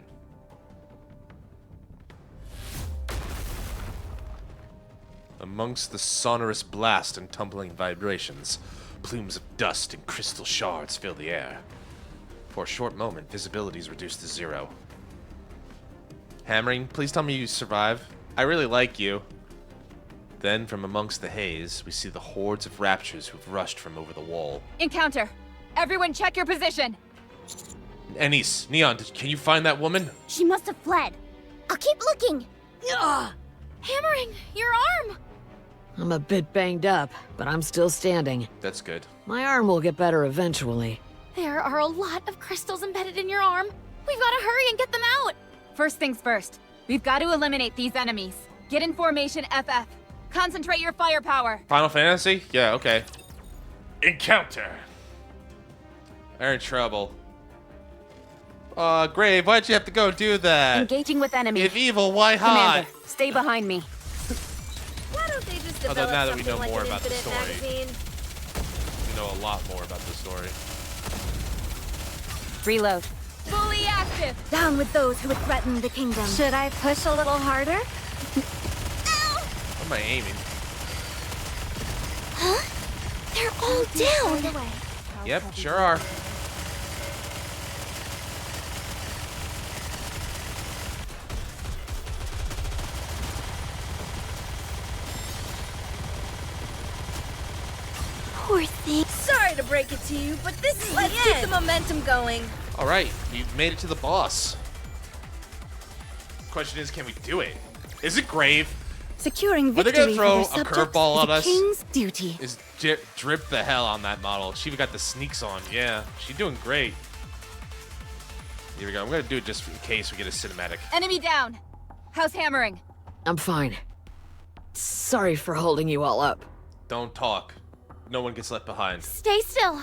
Amongst the sonorous blast and tumbling vibrations, plumes of dust and crystal shards fill the air. For a short moment, visibility is reduced to 0. Hammering, please tell me you survive. I really like you. Then, from amongst the haze, we see the hordes of raptures who've rushed from over the wall. Encounter. Everyone check your position. Anise, Neon, can you find that woman? She must have fled. I'll keep looking. Ugh. Hammering, your arm! I'm a bit banged up, but I'm still standing. That's good. My arm will get better eventually. There are a lot of crystals embedded in your arm. We've got to hurry and get them out. First things first. We've got to eliminate these enemies. Get in formation FF. Concentrate your firepower. Final Fantasy? Yeah, okay. Encounter. They're in trouble. Grave, why'd you have to go do that? Engaging with enemy. If evil, why hide? Commander, stay behind me. Why don't they just Although develop now that we something know like more an about the infinite story. magazine? We know a lot more about the story. Reload. Fully active! Down with those who would threaten the kingdom. Should I push a little harder? What am I aiming? Huh? They're all down. Yep, sure are. Poor thing. Sorry to break it to you, but this is Let's keep the momentum going. All right, you've made it to the boss. Question is, can we do it? Is it Grave? Securing Are they victory gonna for throw their a subjects curveball is at a us? king's duty. Is drip the hell on that model. She got the sneaks on. Yeah, she's doing great. Here we go. I'm gonna do it just in case we get a cinematic. Enemy down. How's hammering? I'm fine. Sorry for holding you all up. Don't talk. No one gets left behind. Stay still.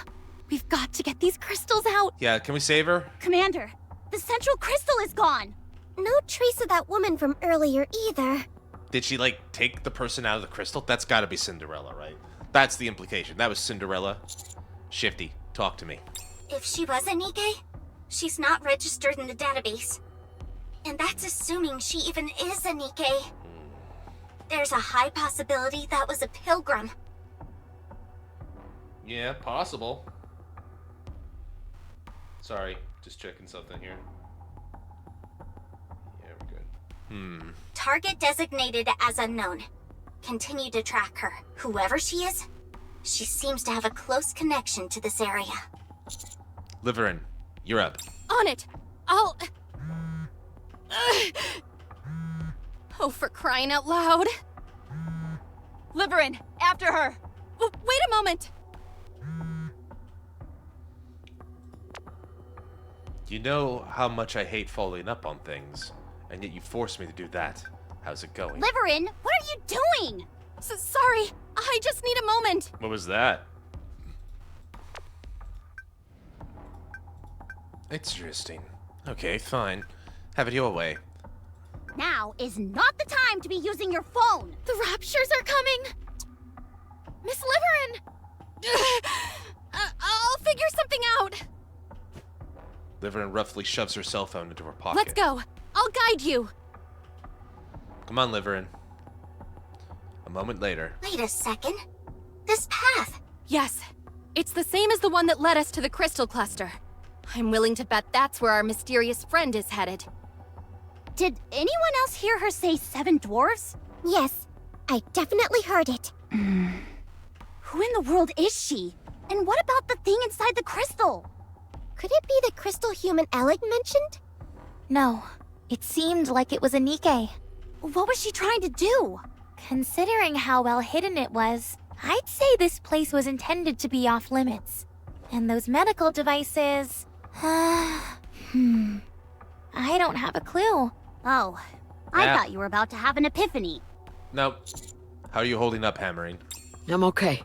We've got to get these crystals out. Yeah, can we save her? Commander, The central crystal is gone! No trace of that woman from earlier either. Did she, like, take the person out of the crystal? That's gotta be Cinderella, right? That's the implication. That was Cinderella. Shifty, talk to me. If she was a NIKKE, she's not registered in the database. And that's assuming she even is a NIKKE. There's a high possibility that was a pilgrim. Yeah, possible. Sorry, just checking something here. Yeah, we're good. Target designated as unknown. Continue to track her. Whoever she is, she seems to have a close connection to this area. Liverin, you're up. On it! I'll... Oh, for crying out loud. Liverin, after her! Wait a moment! You know how much I hate following up on things, and yet you forced me to do that. How's it going? Liverin, what are you doing? Sorry, I just need a moment. What was that? Interesting. Okay, fine. Have it your way. Now is not the time to be using your phone! The raptures are coming! Miss Liverin! I'll figure something out! Liverin roughly shoves her cell phone into her pocket. Let's go. I'll guide you. Come on, Liverin. A moment later. Wait a second. This path. Yes. It's the same as the one that led us to the crystal cluster. I'm willing to bet that's where our mysterious friend is headed. Did anyone else hear her say 7 dwarves? Yes, I definitely heard it. Who in the world is she? And what about the thing inside the crystal? Could it be the crystal human Alec mentioned? No, it seemed like it was a NIKKE. What was she trying to do? Considering how well hidden it was, I'd say this place was intended to be off limits. And those medical devices... I don't have a clue. Oh, I Yeah. thought you were about to have an epiphany. Nope. How are you holding up, Hammering? I'm okay.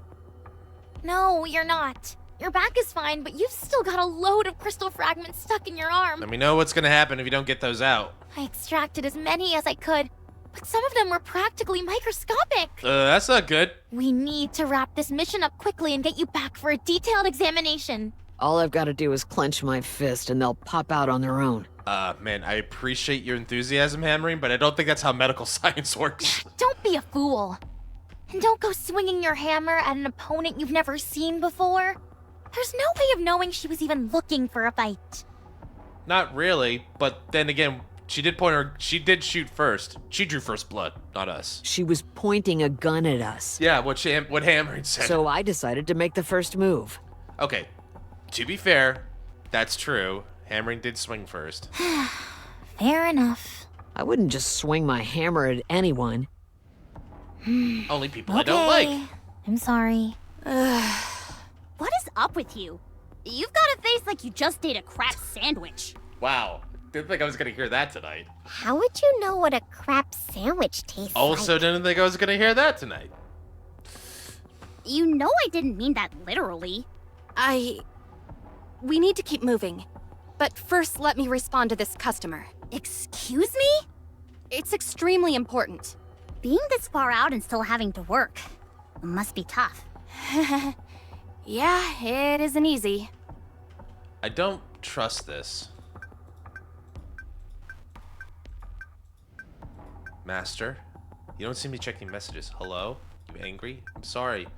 No, you're not. Your back is fine, but you've still got a load of crystal fragments stuck in your arm. Let me know what's gonna happen if you don't get those out. I extracted as many as I could, but some of them were practically microscopic. That's not good. We need to wrap this mission up quickly and get you back for a detailed examination. All I've got to do is clench my fist and they'll pop out on their own. Man, I appreciate your enthusiasm, Hammering, but I don't think that's how medical science works. Don't be a fool. And don't go swinging your hammer at an opponent you've never seen before. There's no way of knowing she was even looking for a fight. Not really, but then again, she did shoot first. She drew first blood, not us. She was pointing a gun at us. Yeah, what Hammering said. So I decided to make the first move. Okay, to be fair, that's true. Hammering did swing first. Fair enough. I wouldn't just swing my hammer at anyone. Only people I don't like. I'm sorry. What is up with you? You've got a face like you just ate a crap sandwich. Wow, didn't think I was gonna hear that tonight. How would you know what a crap sandwich tastes Also didn't think I was gonna hear that tonight. You know I didn't mean that literally. We need to keep moving. But first, let me respond to this customer. Excuse me? It's extremely important. Being this far out and still having to work must be tough. Yeah, it isn't easy. I don't trust this. Master, you don't seem to be checking messages. Hello? You angry? I'm sorry.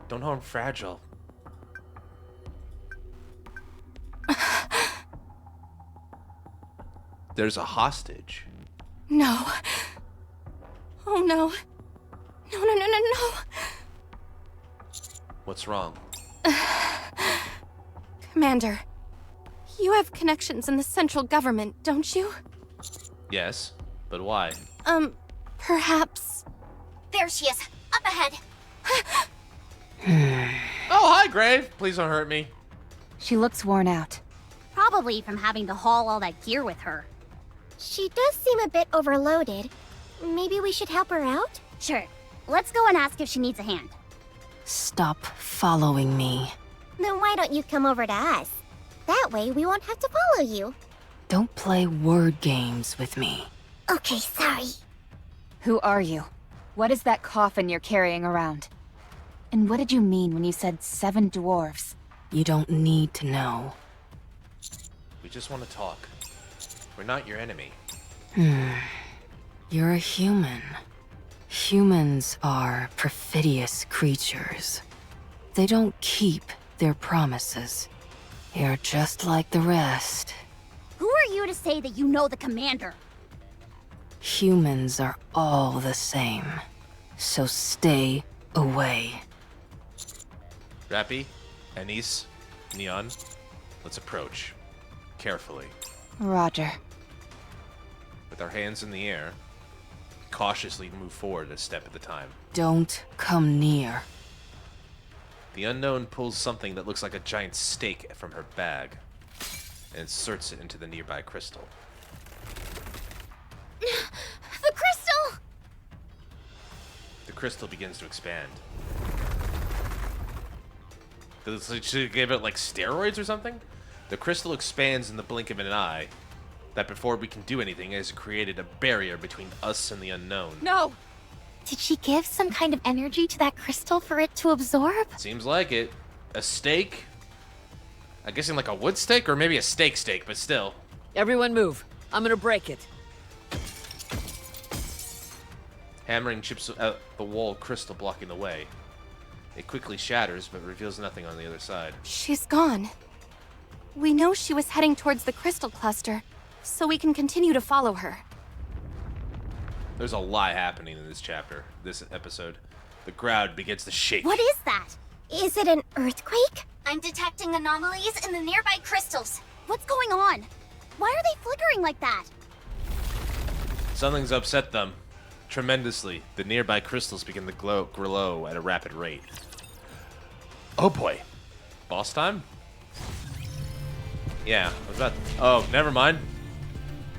Don't know I'm fragile. There's a hostage. No. Oh no. No. What's wrong? Commander, you have connections in the central government, don't you? Yes, but why? Perhaps... There she is, up ahead. Oh, hi, Grave. Please don't hurt me. She looks worn out. Probably from having to haul all that gear with her. She does seem a bit overloaded. Maybe we should help her out? Sure, let's go and ask if she needs a hand. Stop following me. Then why don't you come over to us? That way we won't have to follow you. Don't play word games with me. Okay, sorry. Who are you? What is that coffin you're carrying around? And what did you mean when you said 7 dwarves? You don't need to know. We just want to talk. We're not your enemy. You're a human. Humans are perfidious creatures. They don't keep their promises. You're just like the rest. Who are you to say that you know the commander? Humans are all the same. So stay away. Rappy, Anise, Neon, let's approach. Carefully. Roger. With our hands in the air, cautiously move forward a step at a time. Don't come near. The unknown pulls something that looks like a giant stake from her bag and inserts it into the nearby crystal. The crystal! The crystal begins to expand. Should it give it like steroids or something? The crystal expands in the blink of an eye. That before we can do anything has created a barrier between us and the unknown. No! Did she give some kind of energy to that crystal for it to absorb? Seems like it. A stake? I'm guessing like a wood stake or maybe a stake, but still. Everyone move. I'm gonna break it. Hammering chips out the wall crystal blocking the way. It quickly shatters but reveals nothing on the other side. She's gone. We know she was heading towards the crystal cluster, so we can continue to follow her. There's a lot happening in this chapter, this episode. The ground begins to shake. What is that? Is it an earthquake? I'm detecting anomalies in the nearby crystals. What's going on? Why are they flickering like that? Something's upset them tremendously. The nearby crystals begin to glow at a rapid rate. Oh boy. Boss time? Yeah, I was about oh, never mind.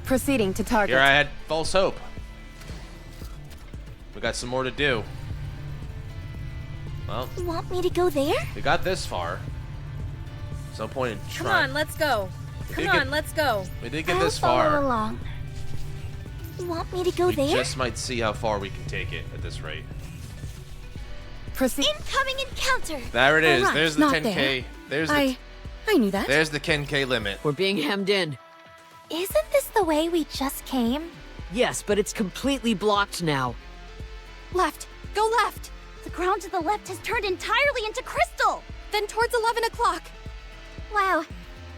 Proceeding to target. Here I had false hope. We got some more to do. Well, You want me to go there? we got this far. There's no point in Come trying. on, let's go. We Come did on, get- let's go. We did get I'll this follow far. along. You want me to go We there? just might see how far we can take it at this rate. Proceed. Incoming encounter! There it is. Alright, There's the not 10K. There's the I knew that. there's the 10K limit. We're being hemmed in. Isn't this the way we just came? Yes, but it's completely blocked now. Left. Go left. The ground to the left has turned entirely into crystal! Then towards 11 o'clock. Wow,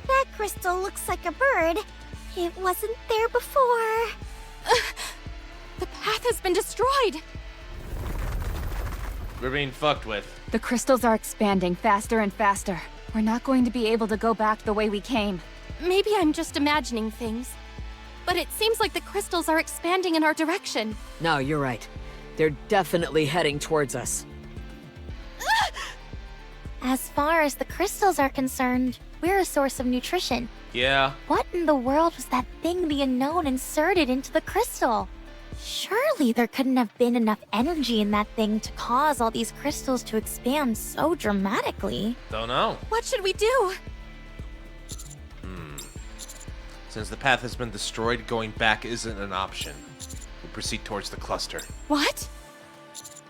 that crystal looks like a bird. It wasn't there before. The path has been destroyed. We're being fucked with. The crystals are expanding faster and faster. We're not going to be able to go back the way we came. Maybe I'm just imagining things. But it seems like the crystals are expanding in our direction. No, you're right. They're definitely heading towards us. As far as the crystals are concerned, we're a source of nutrition. Yeah. What in the world was that thing the unknown inserted into the crystal? Surely there couldn't have been enough energy in that thing to cause all these crystals to expand so dramatically. Don't know. What should we do? Since the path has been destroyed, going back isn't an option. We proceed towards the cluster. What?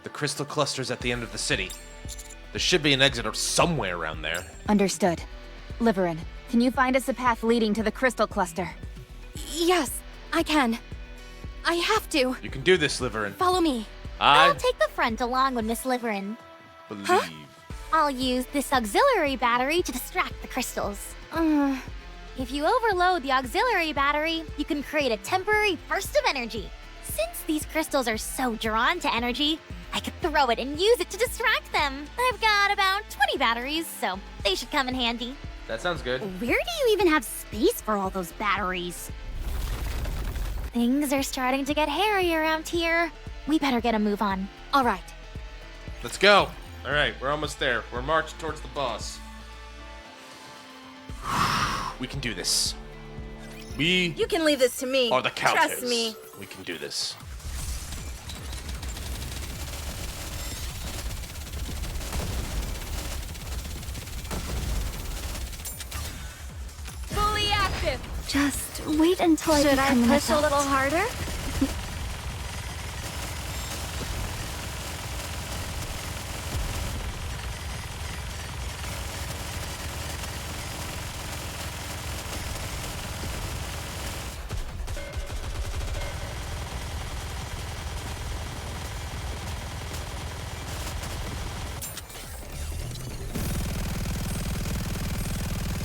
The crystal cluster's at the end of the city. There should be an exit or somewhere around there. Understood. Liverin, can you find us a path leading to the crystal cluster? Yes, I can. I have to. You can do this, Liverin. Follow me. I'll I take the front along with Miss Liverin. believe. I'll use this auxiliary battery to distract the crystals. If you overload the auxiliary battery, you can create a temporary burst of energy. Since these crystals are so drawn to energy, I could throw it and use it to distract them. I've got about 20 batteries, so they should come in handy. That sounds good. Where do you even have space for all those batteries? Things are starting to get hairy around here. We better get a move on. All right. Let's go. All right, we're almost there. We're marching towards the boss. We can do this. We You can leave this to me. are the counters. Trust me. We can do this. Fully active. Just wait until I Should I become an push a adult. little harder?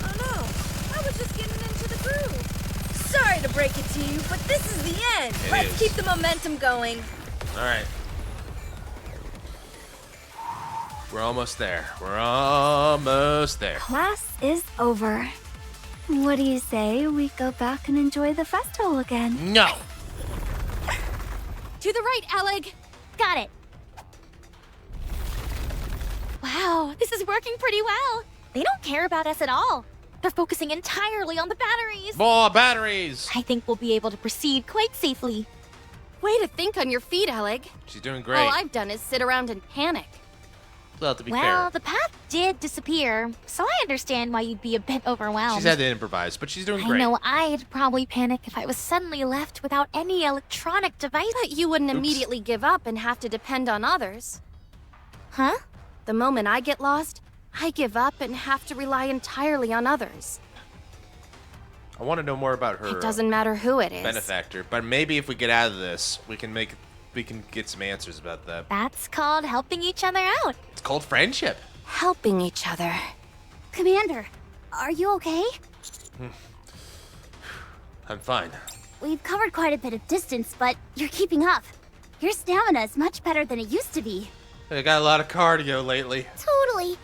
Oh no, I was just getting into the groove. Sorry to break it to you, but this is the end. Let's is. keep the momentum going. All right. We're almost there. We're almost there. Class is over. What do you say we go back and enjoy the festival again? No. To the right, Alec. Got it. Wow, this is working pretty well. They don't care about us at all. They're focusing entirely on the batteries. More batteries. I think we'll be able to proceed quite safely. Way to think on your feet, Alec. She's doing great. All I've done is sit around and panic. Well, to be Well, fair, the path did disappear, so I understand why you'd be a bit overwhelmed. she's had to improvise, but she's doing I great. know I'd probably panic if I was suddenly left without any electronic device. But you wouldn't Oops. immediately give up and have to depend on others. Huh? The moment I get lost, I give up and have to rely entirely on others. I want to know more about her It doesn't matter who it is. benefactor, but maybe if we get out of this, we can get some answers about that. That's called helping each other out. It's called friendship. Helping each other. Commander, are you okay? I'm fine. We've covered quite a bit of distance, but you're keeping up. Your stamina is much better than it used to be. I got a lot of cardio lately. Totally.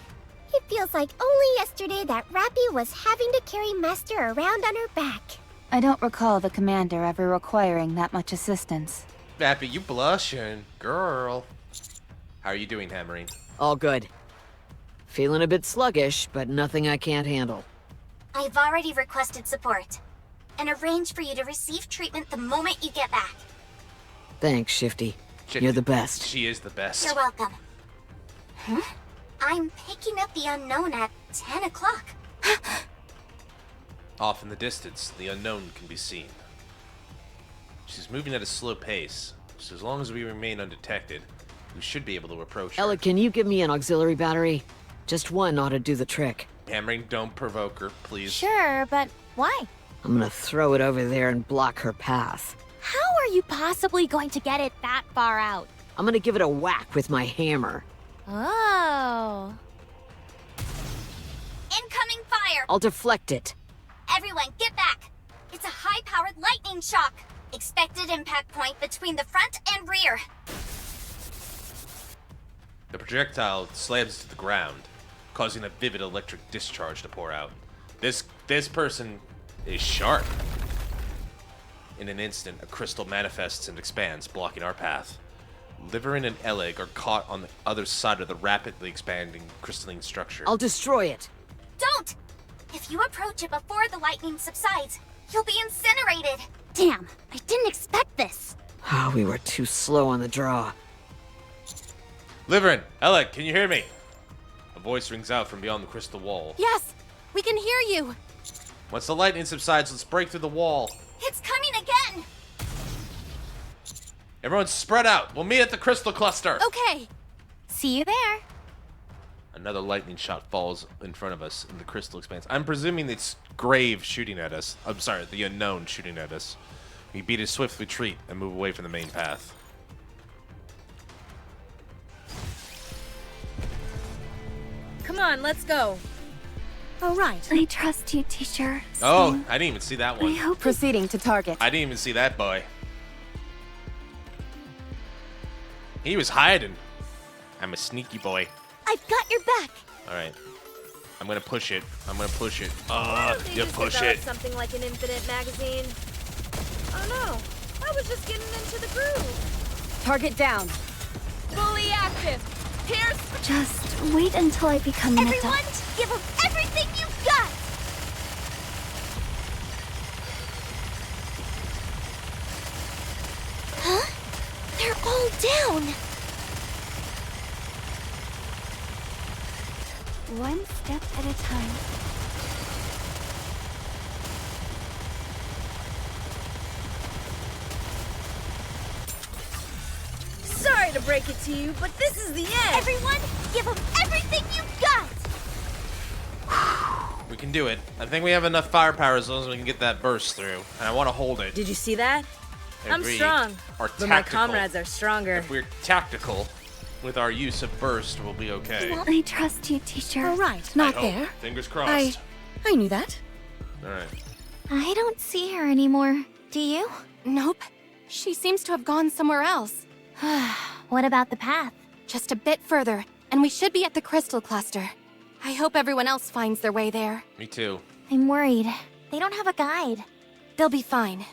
It feels like only yesterday that Rappy was having to carry Master around on her back. I don't recall the commander ever requiring that much assistance. Vappy, you blushing, girl. How are you doing, Hammering? All good. Feeling a bit sluggish, but nothing I can't handle. I've already requested support and arranged for you to receive treatment the moment you get back. Thanks, Shifty. Shit, You're the best. She is the best. You're welcome. Huh? I'm picking up the unknown at 10 o'clock. Off in the distance, the unknown can be seen. She's moving at a slow pace, so as long as we remain undetected, we should be able to approach her. Ella, can you give me an auxiliary battery? Just one ought to do the trick. Hammering, don't provoke her, please. Sure, but why? I'm gonna throw it over there and block her path. How are you possibly going to get it that far out? I'm gonna give it a whack with my hammer. Oh. Incoming fire! I'll deflect it. Everyone, get back! It's a high-powered lightning shock. Expected impact point between the front and rear. The projectile slams to the ground, causing a vivid electric discharge to pour out. This person is sharp. In an instant, a crystal manifests and expands, blocking our path. Liverin and Eleg are caught on the other side of the rapidly expanding crystalline structure. I'll destroy it. Don't! If you approach it before the lightning subsides, you'll be incinerated. Damn, I didn't expect this. Oh, we were too slow on the draw. Liverin, Eleg, can you hear me? A voice rings out from beyond the crystal wall. Yes, we can hear you. Once the lightning subsides, let's break through the wall. It's coming again! Everyone spread out. We'll meet at the crystal cluster. Okay. See you there. Another lightning shot falls in front of us, and the crystal expands. I'm presuming it's Grave shooting at us. I'm sorry, the unknown shooting at us. We beat a swift retreat and move away from the main path. Come on, let's go. All right. I trust you, teacher. Oh, so I didn't even see that I one. hope Proceeding to target. I didn't even see that boy. He was hiding. I'm a sneaky boy. I've got your back. All right. I'm gonna push it. I'm gonna push it. Why don't they You just push develop it. something like an infinite magazine? Oh no, I was just getting into the groove. Target down. Fully active. Pierce. just wait until I become an Everyone, adult. give them everything you've got! Huh? They're all down. One step at a time. Sorry to break it to you, but this is the end! Everyone, give them everything you've got! We can do it. I think we have enough firepower as long as we can get that burst through. And I want to hold it. Did you see that? I'm Agreed. strong, Or but my tactical. comrades are stronger. If we're tactical with our use of burst, we'll be okay. I trust you, teacher. All right, I not hope. there. Fingers crossed. I knew that. Alright. I don't see her anymore. Do you? Nope. She seems to have gone somewhere else. What about the path? Just a bit further, and we should be at the crystal cluster. I hope everyone else finds their way there. Me too. I'm worried. They don't have a guide. They'll be fine.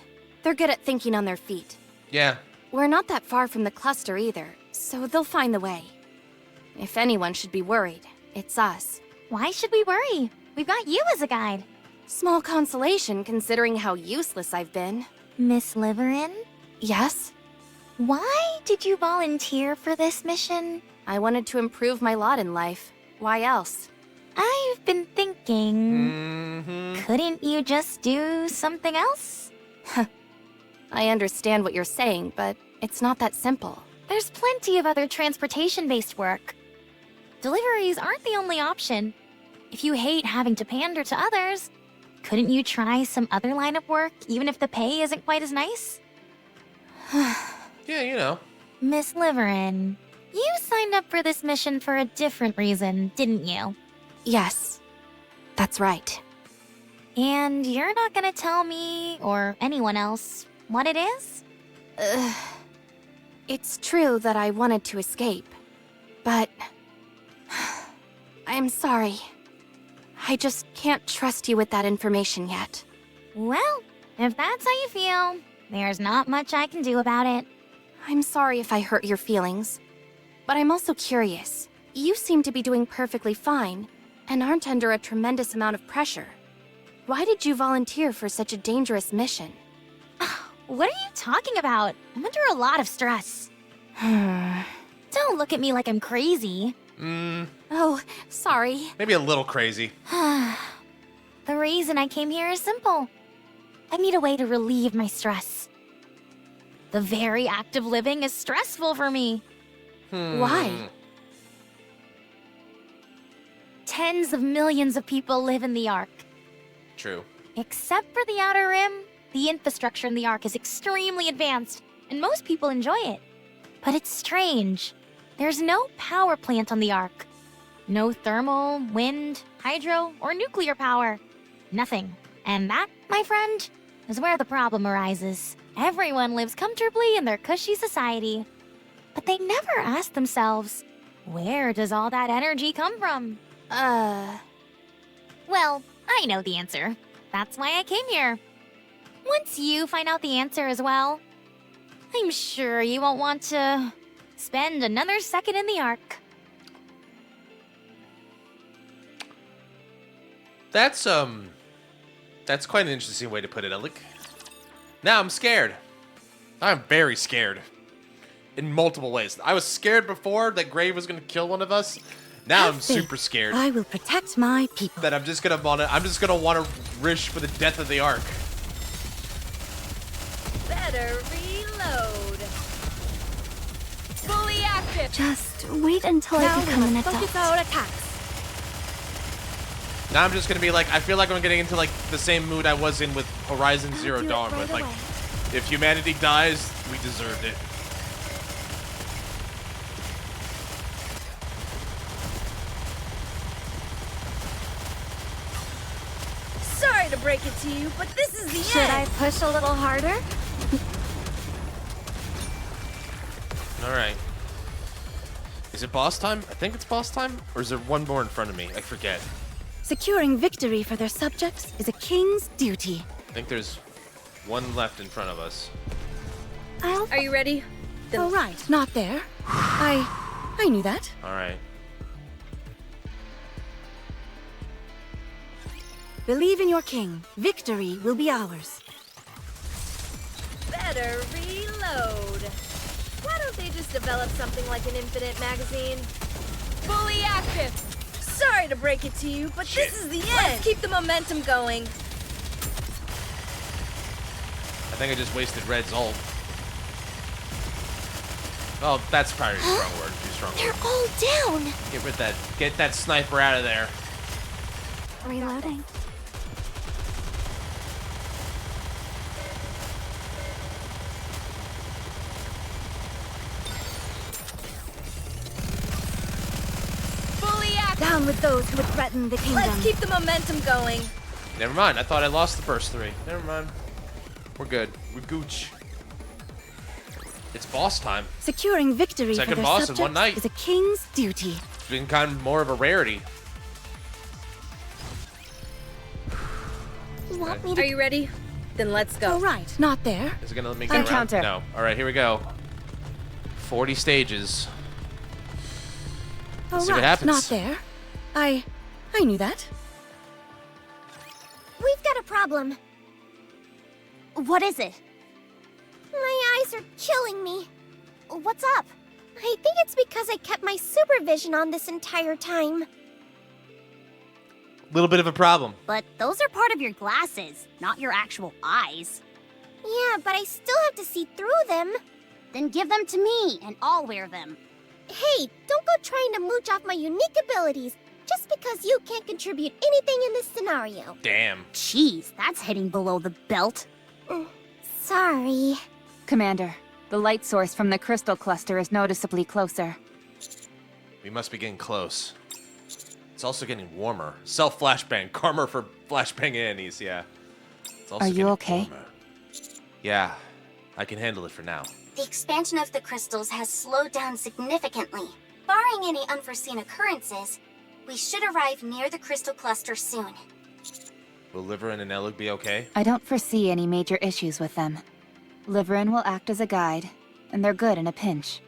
They're good at thinking on their feet. Yeah. We're not that far from the cluster either, so they'll find the way. If anyone should be worried, it's us. Why should we worry? We've got you as a guide. Small consolation considering how useless I've been. Miss Liverin? Yes? Why did you volunteer for this mission? I wanted to improve my lot in life. Why else? I've been thinking... Mm-hmm. Couldn't you just do something else? I understand what you're saying, but it's not that simple. There's plenty of other transportation-based work. Deliveries aren't the only option. If you hate having to pander to others, couldn't you try some other line of work, even if the pay isn't quite as nice? Yeah, you know. Miss Liverin, you signed up for this mission for a different reason, didn't you? Yes, that's right. And you're not gonna tell me, or anyone else, what it is? It's true that I wanted to escape, but... I'm sorry. I just can't trust you with that information yet. Well, if that's how you feel, there's not much I can do about it. I'm sorry if I hurt your feelings, but I'm also curious. You seem to be doing perfectly fine, and aren't under a tremendous amount of pressure. Why did you volunteer for such a dangerous mission? What are you talking about? I'm under a lot of stress. Don't look at me like I'm crazy. Oh, sorry. Maybe a little crazy. The reason I came here is simple. I need a way to relieve my stress. The very act of living is stressful for me. Why? Tens of millions of people live in the Ark. True. Except for the Outer Rim, the infrastructure in the Ark is extremely advanced, and most people enjoy it. But it's strange. There's no power plant on the Ark. No thermal, wind, hydro, or nuclear power. Nothing. And that, my friend, is where the problem arises. Everyone lives comfortably in their cushy society. But they never ask themselves, where does all that energy come from? Well, I know the answer. That's why I came here. Once you find out the answer as well, I'm sure you won't want to spend another second in the Ark. That's quite an interesting way to put it, Alec. Now I'm scared. I'm very scared. In multiple ways. I was scared before that Grave was gonna kill one of us. Now I'm super scared I will protect my people. that I'm just gonna wanna wish for the death of the Ark. Better reload. Fully active. Just wait until I become an adult. Focus our attacks. Now I'm just gonna be like, I feel like I'm getting into like the same mood I was in with Horizon Zero Dawn, with like, if humanity dies, we deserved it. Sorry to break it to you, but this is the Should I end. push a little harder? Alright. Is it boss time? I think it's boss time? Or is there one more in front of me? I forget. Securing victory for their subjects is a king's duty. I think there's one left in front of us. Are you ready? All right, not there. I knew that. Alright. Believe in your king. Victory will be ours. Better reload. Why don't they just develop something like an infinite magazine? Fully active. Sorry to break it to you, but this is the end. Let's keep the momentum going. I think I just wasted Red's ult. Oh, that's probably a strong word. Too strong They're word. all down. Get rid of that. Get that sniper out of there. Reloading. Fully active. Down with those who would threaten the kingdom. Let's keep the momentum going. Never mind. I thought I lost the first 3. Never mind. We're good. We're gooch. It's boss time. Securing victory Second for their boss in subjects one night. is a king's duty. It's been kind of more of a rarity. You want me Are to you ready? Then let's go. All right, not there. Is it gonna let me get On around? counter. No. All right, here we go. 40 stages. All See what right, happens. not there. I knew that. We've got a problem. What is it? My eyes are killing me. What's up? I think it's because I kept my supervision on this entire time. Little bit of a problem. But those are part of your glasses, not your actual eyes. Yeah, but I still have to see through them. Then give them to me, and I'll wear them. Hey, don't go trying to mooch off my unique abilities just because you can't contribute anything in this scenario. Damn. Jeez, that's hitting below the belt. Sorry. Commander, the light source from the crystal cluster is noticeably closer. We must be getting close. It's also getting warmer. Self-flashbang. Karma for flashbang enemies, yeah. It's also Are you getting okay? warmer. Yeah. I can handle it for now. The expansion of the crystals has slowed down significantly. Barring any unforeseen occurrences, we should arrive near the crystal cluster soon. Will Liverin and Elig be okay? I don't foresee any major issues with them. Liverin will act as a guide, and they're good in a pinch.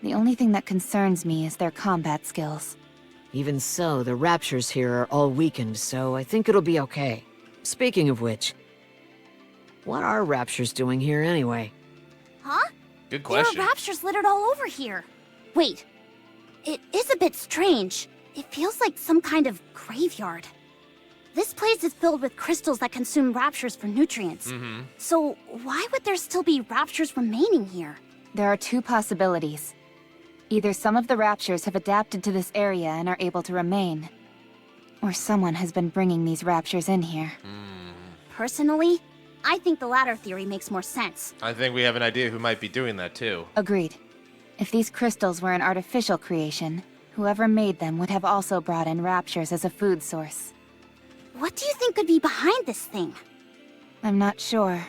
The only thing that concerns me is their combat skills. Even so, the raptures here are all weakened, so I think it'll be okay. Speaking of which, what are raptures doing here anyway? Huh? Good There question. are raptures littered all over here. Wait. It is a bit strange. It feels like some kind of graveyard. This place is filled with crystals that consume raptures for nutrients. Mm-hmm. So why would there still be raptures remaining here? There are two possibilities. Either some of the raptures have adapted to this area and are able to remain, or someone has been bringing these raptures in here. Personally, I think the latter theory makes more sense. I think we have an idea who might be doing that too. Agreed. If these crystals were an artificial creation, whoever made them would have also brought in raptures as a food source. What do you think could be behind this thing? I'm not sure.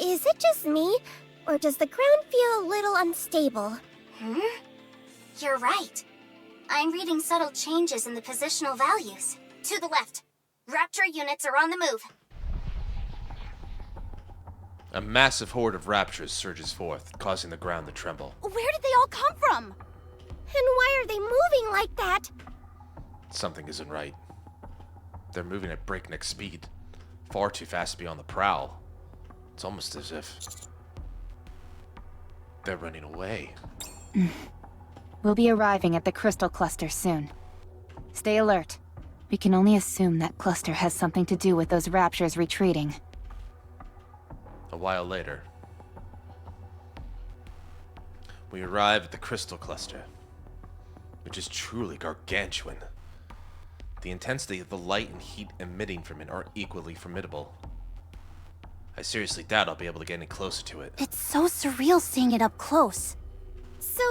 Is it just me, or does the ground feel a little unstable? You're right. I'm reading subtle changes in the positional values. To the left. Rapture units are on the move. A massive horde of raptures surges forth, causing the ground to tremble. Where did they all come from? And why are they moving like that? Something isn't right. They're moving at breakneck speed. Far too fast to be on the prowl. It's almost as if they're running away. We'll be arriving at the crystal cluster soon. Stay alert. We can only assume that cluster has something to do with those raptures retreating. A while later, we arrive at the crystal cluster, which is truly gargantuan. The intensity of the light and heat emitting from it are equally formidable. I seriously doubt I'll be able to get any closer to it. It's so surreal seeing it up close. So,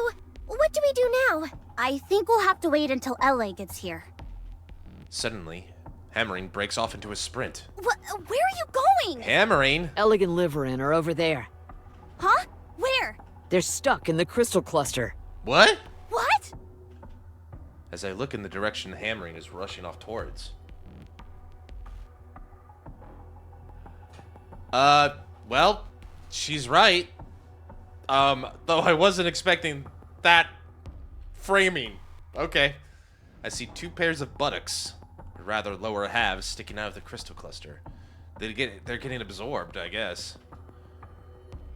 what do we do now? I think we'll have to wait until LA gets here. Suddenly, Hammering breaks off into a sprint. Where are you going? Hammering? Elig and Liverin are over there. Huh? Where? They're stuck in the crystal cluster. What? What? As I look in the direction Hammering is rushing off towards. Well, she's right. Though I wasn't expecting that framing. Okay. I see two pairs of buttocks, or rather lower halves, sticking out of the crystal cluster. They're getting absorbed, I guess.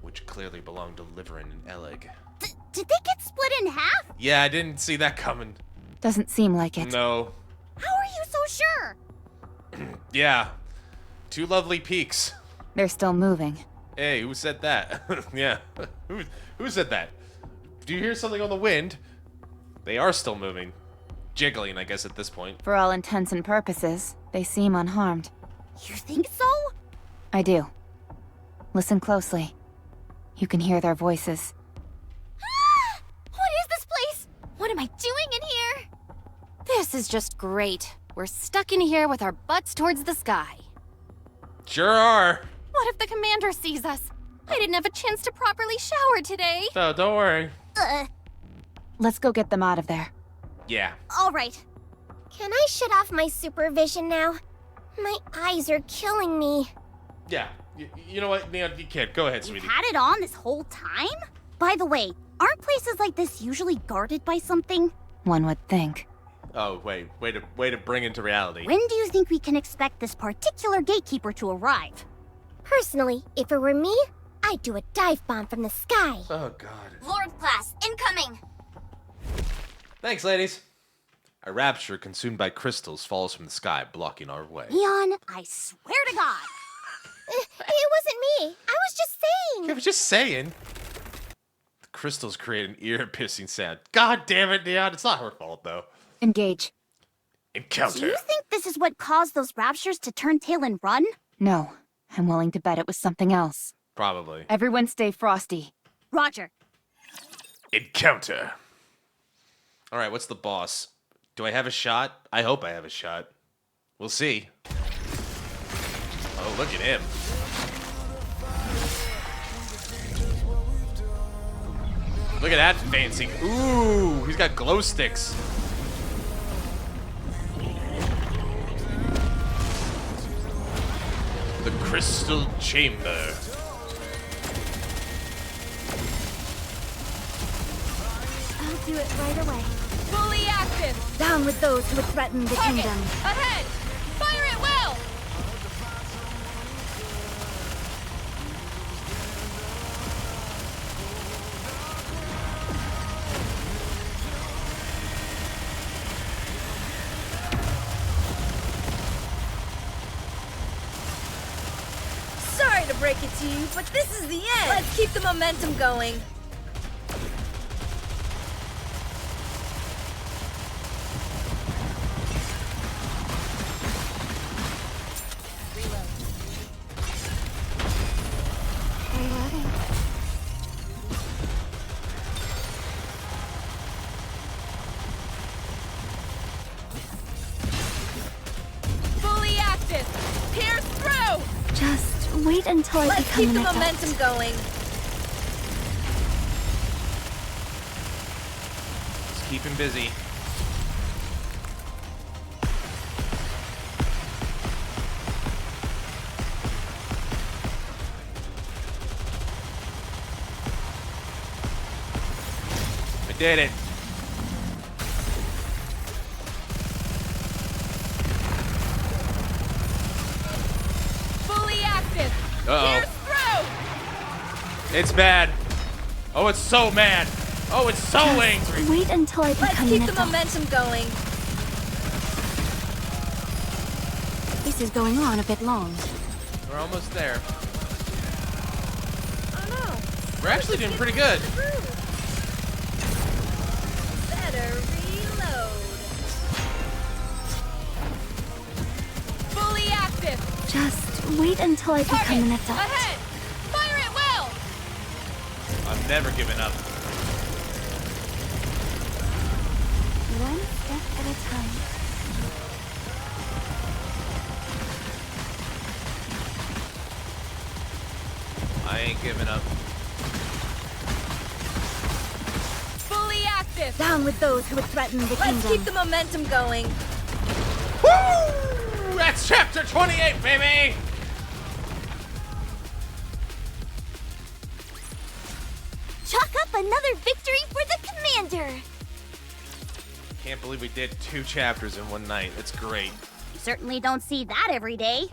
Which clearly belong to Liverin and Elig. Did they get split in half? Yeah, I didn't see that coming. Doesn't seem like it. No. How are you so sure? Yeah. Two lovely peaks. They're still moving. Hey, who said that? Yeah. Who said that? do hear something on the wind. They are still moving. Jiggling, I guess, at this point. For all intents and purposes, they seem unharmed. You think so? I do. Listen closely. You can hear their voices. What is this place? What am I doing in here? This is just great. We're stuck in here with our butts towards the sky. Sure are. What if the commander sees us? I didn't have a chance to properly shower today. No, don't worry. Let's go get them out of there. Yeah. All right. Can I shut off my supervision now? My eyes are killing me. Yeah. You know what, Neon, you can't. Go ahead, You've sweetie. had it on this whole time? By the way, aren't places like this usually guarded by something? One would think. Oh, wait. Way to bring into reality. When do you think we can expect this particular gatekeeper to arrive? Personally, if it were me, I'd do a dive bomb from the sky. Oh, God. Lord class, incoming! Thanks, ladies. A rapture consumed by crystals falls from the sky, blocking our way. Leon, I swear to God. It wasn't me. I was just saying. I was just saying. The crystals create an ear-piercing sound. God damn it, Neon. It's not her fault, though. Engage. Encounter. Do you think this is what caused those raptures to turn tail and run? No, I'm willing to bet it was something else. Probably. Everyone stay frosty. Roger. Encounter. All right, what's the boss? Do I have a shot? I hope I have a shot. We'll see. Oh, look at him. Look at that fancy. Ooh, he's got glow sticks. The crystal chamber. I'll do it right away. Fully active! Down with those who would threaten the Target! kingdom. Ahead! Fire it well! Sorry to break it to you, but this is the end! Let's keep the momentum going. Fully active! Pierce through! Just wait until I Let's become keep an the adult. momentum going. Just keep him busy. I did it. Fully active! Uh-oh. Pierce through! It's bad. Oh, it's so mad. Oh, it's so angry. Wait until I Let's become keep an the adult. momentum going. This is going on a bit long. We're almost there. Oh no. We're actually doing pretty good. Better reload. Fully active. Just wait until I become Target. an adult. Ahead. Fire it well. I'm never giving up. One step at a time. I ain't giving up. Fully active. Down with those who would threaten the Let's kingdom. keep the momentum going. Woo! That's chapter 28, baby! Chalk up another victory for the commander! Can't believe we did 2 chapters in one night. It's great. You certainly don't see that every day.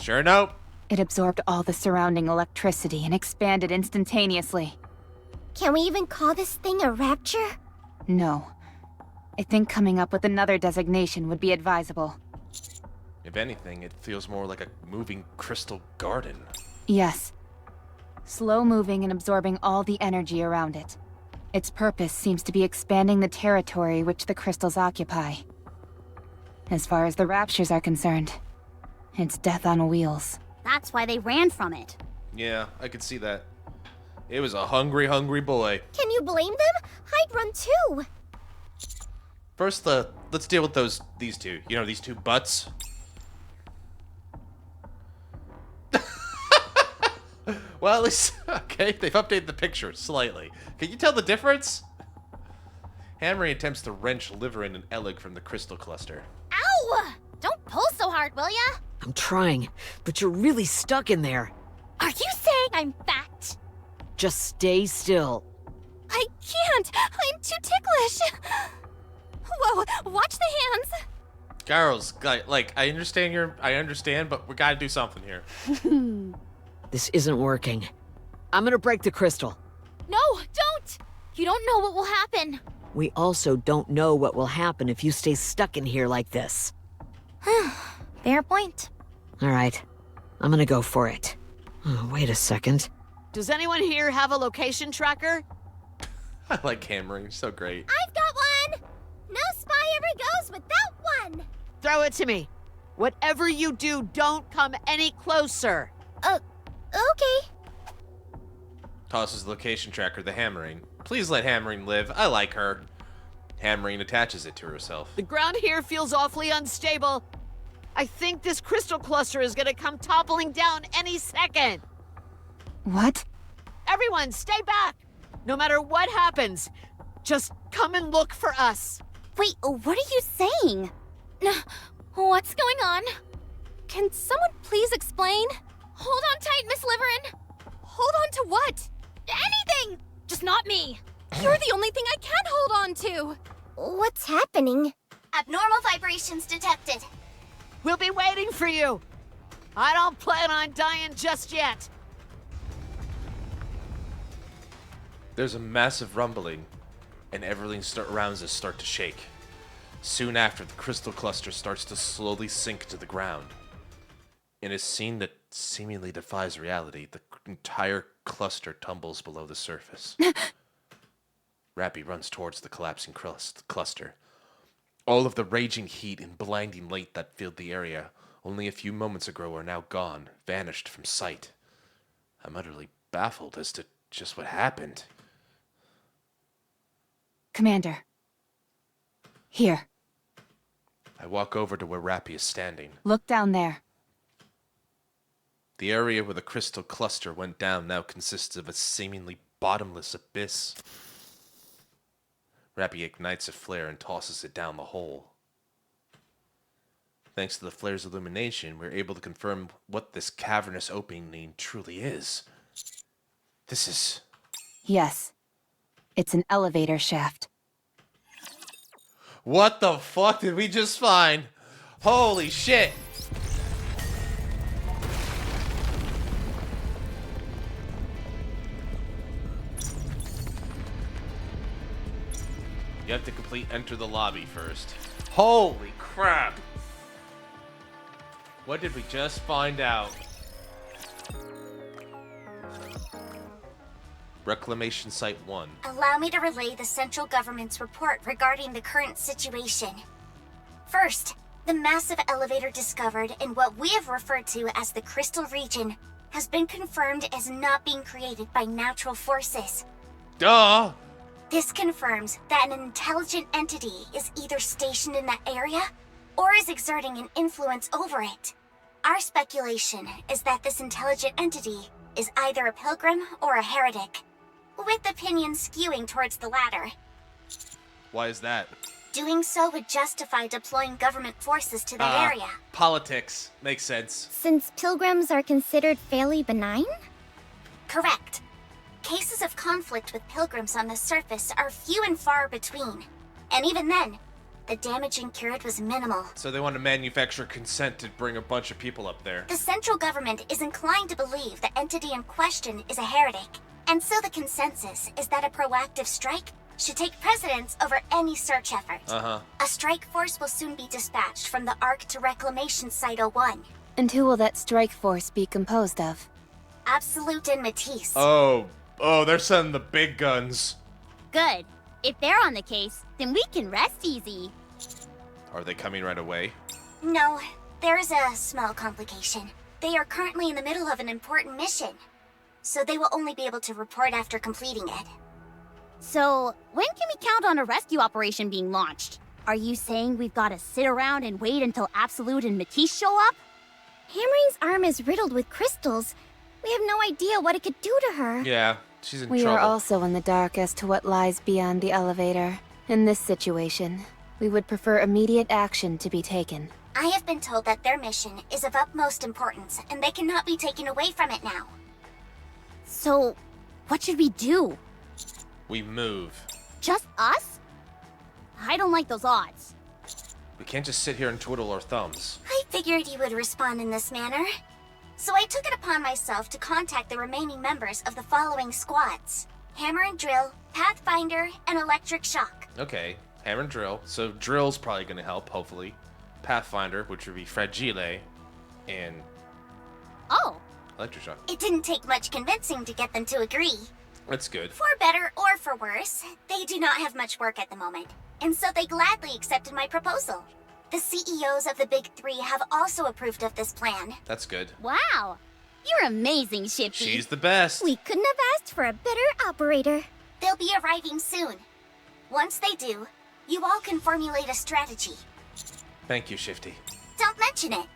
Sure nope. It absorbed all the surrounding electricity and expanded instantaneously. Can we even call this thing a rapture? No. I think coming up with another designation would be advisable. If anything, it feels more like a moving crystal garden. Yes. Slow moving and absorbing all the energy around it. Its purpose seems to be expanding the territory which the crystals occupy. As far as the Raptures are concerned, it's death on wheels. That's why they ran from it. Yeah, I could see that. It was a hungry, hungry boy. Can you blame them? I'd run too. First, let's deal with these two. You know, these two butts. Well, at least, okay, they've updated the picture slightly. Can you tell the difference? Hammering attempts to wrench Liverin and Elig from the crystal cluster. Ow! Don't pull so hard, will ya? I'm trying, but you're really stuck in there. Are you saying I'm fat? Just stay still. I can't. I'm too ticklish. Whoa, watch the hands. Girls, like, I understand, but we gotta do something here. This isn't working. I'm gonna break the crystal. No, don't. You don't know what will happen. We also don't know what will happen if you stay stuck in here like this. Fair point. All right, I'm gonna go for it. Oh, wait a second. Does anyone here have a location tracker? I like hammering, so great. I've got one. No spy ever goes without one. Throw it to me. Whatever you do, don't come any closer. Okay. Tosses the location tracker, the hammering. Please let hammering live. I like her. Hammering attaches it to herself. The ground here feels awfully unstable. I think this crystal cluster is gonna come toppling down any second. What? Everyone, stay back! No matter what happens, just come and look for us. Wait, what are you saying? What's going on? Can someone please explain? Hold on tight, Miss Liverin. Hold on to what? Anything! Just not me. You're the only thing I can hold on to. What's happening? Abnormal vibrations detected. We'll be waiting for you. I don't plan on dying just yet. There's a massive rumbling, and everything around us start to shake. Soon after, the crystal cluster starts to slowly sink to the ground. In a scene that seemingly defies reality, the entire cluster tumbles below the surface. Rappy runs towards the collapsing cluster. All of the raging heat and blinding light that filled the area only a few moments ago are now gone, vanished from sight. I'm utterly baffled as to just what happened. Commander. Here. I walk over to where Rappy is standing. Look down there. The area where the crystal cluster went down now consists of a seemingly bottomless abyss. Rappy ignites a flare and tosses it down the hole. Thanks to the flare's illumination, we're able to confirm what this cavernous opening truly is. This is... Yes. It's an elevator shaft. What the fuck did we just find? Holy shit! You have to complete enter the lobby first. Holy crap! What did we just find out? Reclamation Site 1. Allow me to relay the central government's report regarding the current situation. First, the massive elevator discovered in what we have referred to as the Crystal Region has been confirmed as not being created by natural forces. Duh! This confirms that an intelligent entity is either stationed in that area or is exerting an influence over it. Our speculation is that this intelligent entity is either a pilgrim or a heretic, with opinions skewing towards the latter. Why is that? Doing so would justify deploying government forces to that area. Politics. Makes sense. Since pilgrims are considered fairly benign? Correct. Cases of conflict with pilgrims on the surface are few and far between. And even then, the damage incurred was minimal. So they want to manufacture consent to bring a bunch of people up there. The central government is inclined to believe the entity in question is a heretic. And so the consensus is that a proactive strike should take precedence over any search effort. A strike force will soon be dispatched from the Ark to Reclamation Site 01. And who will that strike force be composed of? Absolute and Matisse. Oh, they're sending the big guns. Good. If they're on the case, then we can rest easy. Are they coming right away? No, there's a small complication. They are currently in the middle of an important mission, so they will only be able to report after completing it. So, when can we count on a rescue operation being launched? Are you saying we've got to sit around and wait until Absolute and Matisse show up? Hammering's arm is riddled with crystals. We have no idea what it could do to her. Yeah, she's in We trouble. are also in the dark as to what lies beyond the elevator. In this situation, we would prefer immediate action to be taken. I have been told that their mission is of utmost importance, and they cannot be taken away from it now. So, what should we do? We move. Just us? I don't like those odds. We can't just sit here and twiddle our thumbs. I figured you would respond in this manner. So I took it upon myself to contact the remaining members of the following squads: Hammer and Drill, Pathfinder, and Electric Shock. Okay, hammer and drill. So drill's probably going to help, hopefully. Pathfinder, which would be Fragile, and Oh, Electric Shock. It didn't take much convincing to get them to agree. That's good. For better or for worse, they do not have much work at the moment, and so they gladly accepted my proposal. The CEOs of the Big Three have also approved of this plan. That's good. wow. You're amazing, Shifty. She's the best. We couldn't have asked for a better operator. They'll be arriving soon. Once they do, you all can formulate a strategy. Thank you, Shifty. Don't mention it.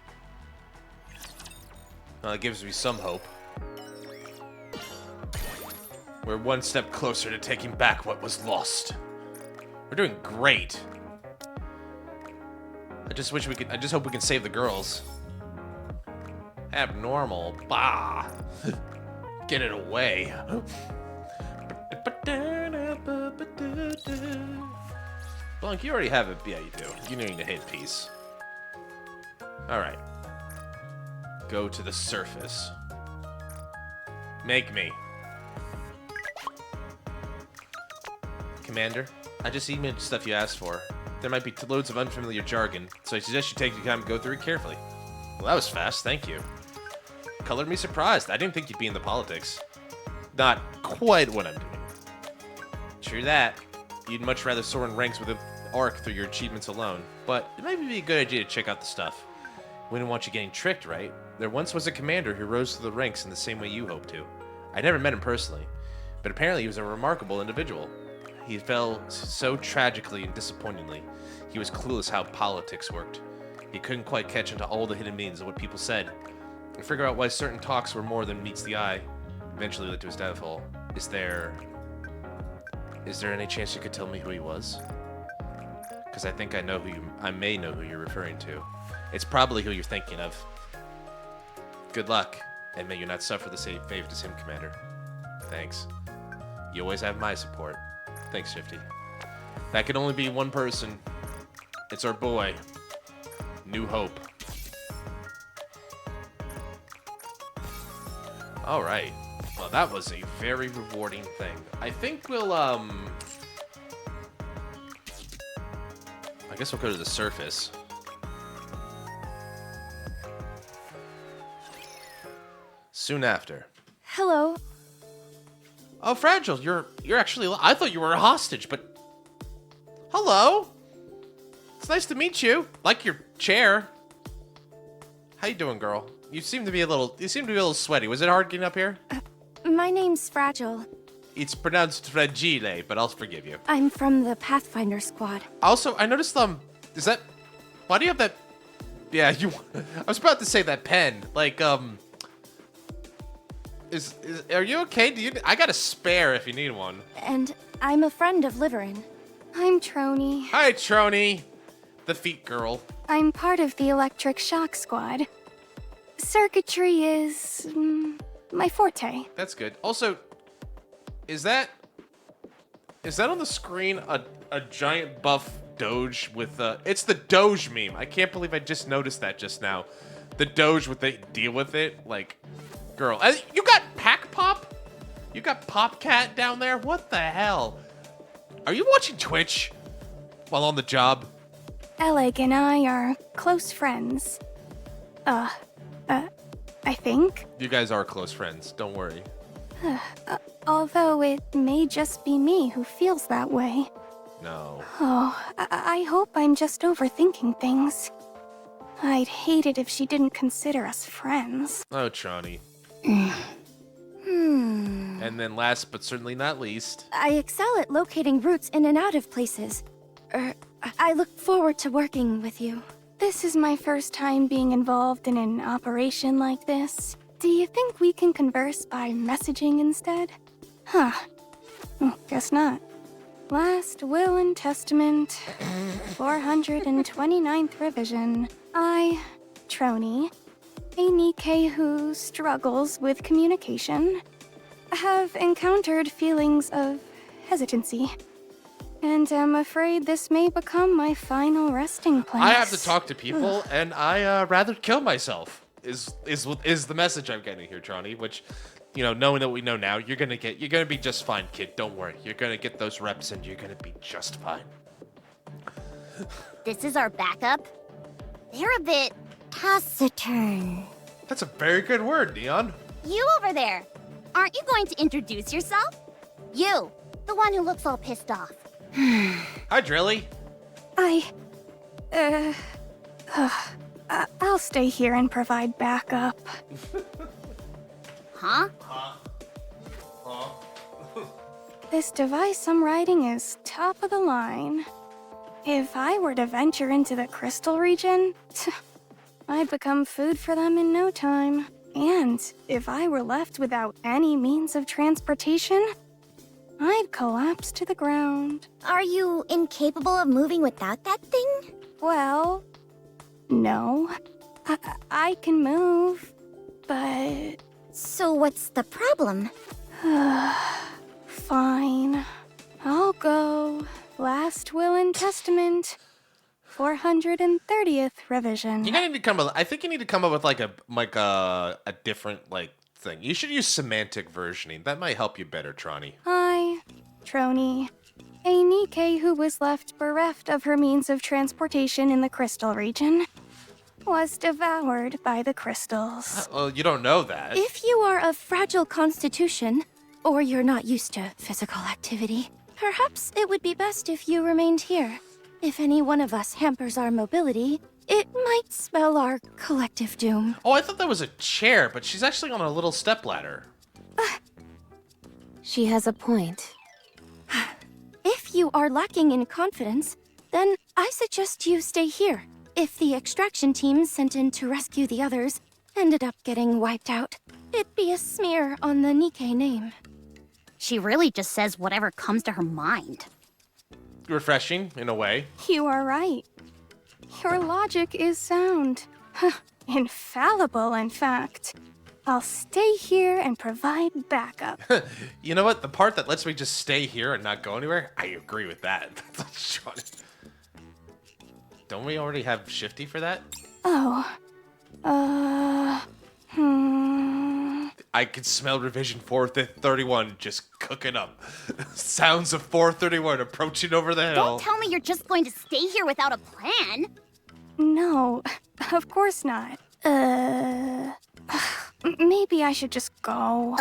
Well, it gives me some hope. We're one step closer to taking back what was lost. We're doing great. I just hope we can save the girls. Abnormal. Bah. Get it away. Blanc, you already have it. Yeah, you do. You need to hit piece. Alright. Go to the surface. Make me. Commander, I just emailed stuff you asked for. There might be loads of unfamiliar jargon, so I suggest you take your time and go through it carefully. Well, that was fast, thank you. Colored me surprised. I didn't think you'd be in the politics. Not quite what I'm doing. True that. You'd much rather soar in ranks with an arc through your achievements alone, but it might be a good idea to check out the stuff. We didn't want you getting tricked, right? There once was a commander who rose through the ranks in the same way you hope to. I never met him personally, but apparently he was a remarkable individual. He fell so tragically and disappointingly. He was clueless how politics worked. He couldn't quite catch into all the hidden meanings of what people said, and figure out why certain talks were more than meets the eye. Eventually led to his downfall. Is there any chance you could tell me who he was? Because I think I may know who you're referring to. It's probably who you're thinking of. Good luck, and may you not suffer the same fate as him, Commander. Thanks. You always have my support. Thanks, Shifty. That can only be one person. It's our boy, New Hope. Alright. Well, that was a very rewarding thing. I think we'll, I guess we'll go to the surface. Soon after. Hello. Oh, Fragile, you're actually... I thought you were a hostage, but... Hello! It's nice to meet you. Like your chair. How you doing, girl? You seem to be a little sweaty. Was it hard getting up here? My name's Fragile. It's pronounced Fragile, but I'll forgive you. I'm from the Pathfinder squad. Also, I noticed, is that... Why do you have that... Yeah, I was about to say that pen. Like, are you okay? I got a spare if you need one. And I'm a friend of Liverin. I'm Trony. Hi, Trony. The feet girl. I'm part of the Electric Shock squad. Circuitry is my forte. That's good. Also, is that on the screen a giant buff Doge with it's the Doge meme. I can't believe I just noticed that just now. The Doge with the deal with it, like, girl. You got Pack Pop? You got Popcat down there? What the hell? Are you watching Twitch while on the job? Alec and I are close friends. I think. You guys are close friends. Don't worry. Although it may just be me who feels that way. No. Oh, I hope I'm just overthinking things. I'd hate it if she didn't consider us friends. Oh, Trani. Hmm. And then last but certainly not least. I excel at locating routes in and out of places. I look forward to working with you. This is my first time being involved in an operation like this. Do you think we can converse by messaging instead? Huh. Guess not. Last Will and Testament, 429th revision. I, Troni, a NIKKE who struggles with communication, have encountered feelings of hesitancy, and am afraid this may become my final resting place. I have to talk to people, and I rather kill myself. Is the message I'm getting here, Trani? Which, you know, knowing that we know now, you're gonna be just fine, kid. Don't worry. You're gonna get those reps, and you're gonna be just fine. This is our backup? They're a bit taciturn. That's a very good word, Neon. You over there, aren't you going to introduce yourself? You, the one who looks all pissed off. Hi, Drilly. I'll stay here and provide backup. Huh? This device I'm riding is top of the line. If I were to venture into the crystal region, I'd become food for them in no time. And if I were left without any means of transportation, I'd collapse to the ground. Are you incapable of moving without that thing? Well, no. I can move, but... So what's the problem? Fine. I'll go. Last Will and Testament, 430th revision. You're gonna need to come up. I think you need to come up with like a different like thing. You should use semantic versioning. That might help you better, Trani. I, Troni, a NIKKE who was left bereft of her means of transportation in the crystal region, was devoured by the crystals. Well, you don't know that. If you are of fragile constitution, or you're not used to physical activity, perhaps it would be best if you remained here. If any one of us hampers our mobility, it might spell our collective doom. Oh, I thought that was a chair, but she's actually on a little stepladder. She has a point. If you are lacking in confidence, then I suggest you stay here. If the extraction team sent in to rescue the others ended up getting wiped out, it'd be a smear on the NIKKE name. She really just says whatever comes to her mind. Refreshing, in a way. You are right. Your logic is sound. Infallible, in fact. I'll stay here and provide backup. You know what? The part that lets me just stay here and not go anywhere, I agree with that. Don't we already have Shifty for that? Oh. I can smell revision 431 just cooking up. Sounds of 431 approaching over the hill. Don't tell me you're just going to stay here without a plan. No, of course not. Maybe I should just go.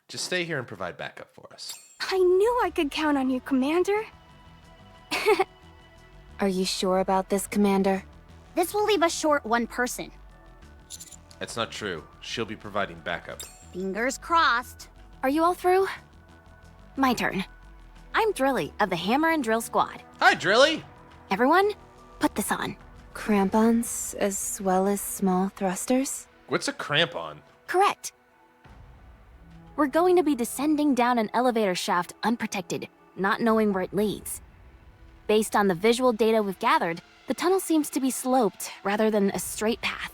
Just stay here and provide backup for us. I knew I could count on you, Commander. Are you sure about this, Commander? This will leave us short one person. That's not true. She'll be providing backup. Fingers crossed. Are you all through? My turn. I'm Drilly of the Hammer and Drill Squad. Hi, Drilly! Everyone, put this on. Crampons as well as small thrusters? What's a crampon? Correct. We're going to be descending down an elevator shaft unprotected, not knowing where it leads. Based on the visual data we've gathered, the tunnel seems to be sloped rather than a straight path.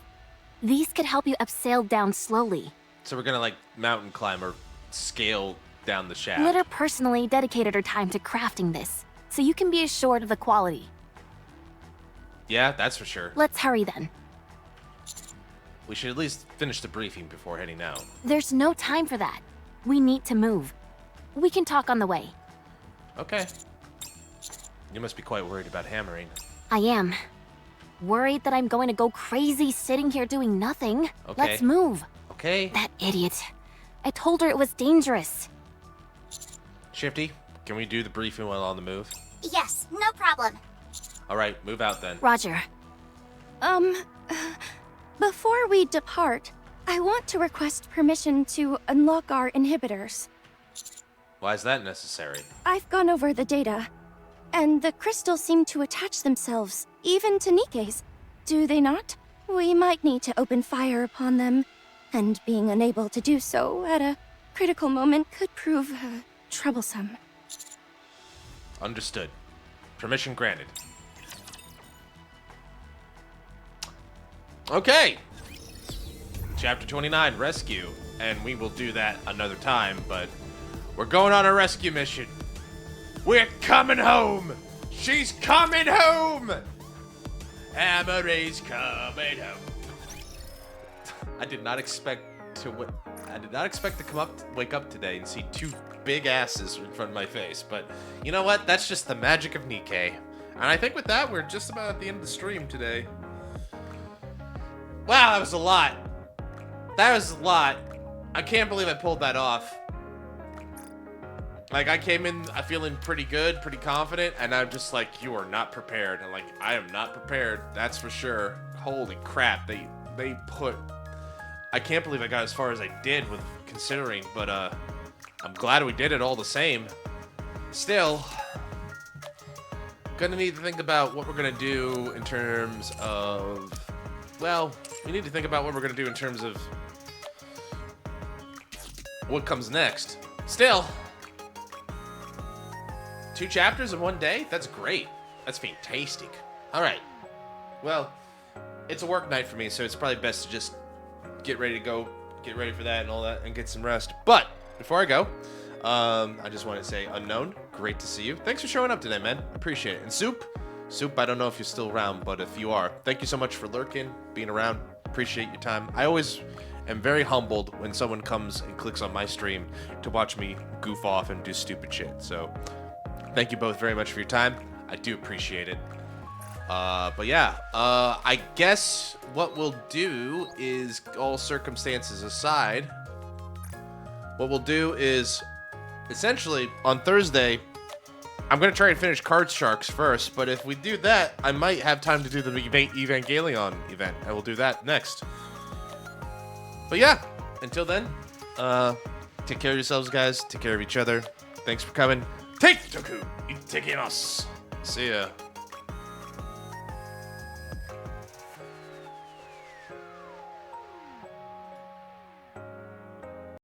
These could help you upsail down slowly. So we're gonna like mountain climb or scale down the shaft. Litter personally dedicated her time to crafting this, so you can be assured of the quality. Yeah, that's for sure. Let's hurry then. We should at least finish the briefing before heading out. There's no time for that. We need to move. We can talk on the way. Okay. You must be quite worried about hammering. I am. Worried that I'm going to go crazy sitting here doing nothing. Okay. Let's move. Okay. That idiot. I told her it was dangerous. Shifty, can we do the briefing while on the move? Yes, no problem. All right, move out then. Roger. Before we depart, I want to request permission to unlock our inhibitors. Why is that necessary? I've gone over the data, and the crystals seem to attach themselves, even to NIKKE's. Do they not? We might need to open fire upon them, and being unable to do so at a critical moment could prove troublesome. Understood. Permission granted. Okay. Chapter 29, Rescue. And we will do that another time, but we're going on a rescue mission. We're coming home. She's coming home. Amare's coming home. I did not expect to wake up today and see two big asses in front of my face, but you know what? That's just the magic of NIKKE. And I think with that, we're just about at the end of the stream today. Wow, that was a lot. That was a lot. I can't believe I pulled that off. Like, I came in feeling pretty good, pretty confident, and I'm just like, you are not prepared. I'm like, I am not prepared, that's for sure. Holy crap, they put... I can't believe I got as far as I did with considering, but I'm glad we did it all the same. Still, gonna need to think about what we're gonna do in terms of... Well, we need to think about what we're gonna do in terms of what comes next. Still, 2 chapters in 1 day? That's great. That's fantastic. All right. Well, it's a work night for me, so it's probably best to just get ready to go, get ready for that and all that, and get some rest. But before I go, I just want to say, Unknown, great to see you. Thanks for showing up today, man. Appreciate it. And Soup, I don't know if you're still around, but if you are, thank you so much for lurking, being around. Appreciate your time. I always am very humbled when someone comes and clicks on my stream to watch me goof off and do stupid shit. So thank you both very much for your time. I do appreciate it. But yeah, I guess what we'll do is, all circumstances aside, what we'll do is, essentially, on Thursday, I'm going to try and finish Card Sharks first, but if we do that, I might have time to do the Evangelion event. I will do that next. But yeah, until then, take care of yourselves, guys. Take care of each other. Thanks for coming. Take Toku. Itekimasu. See ya.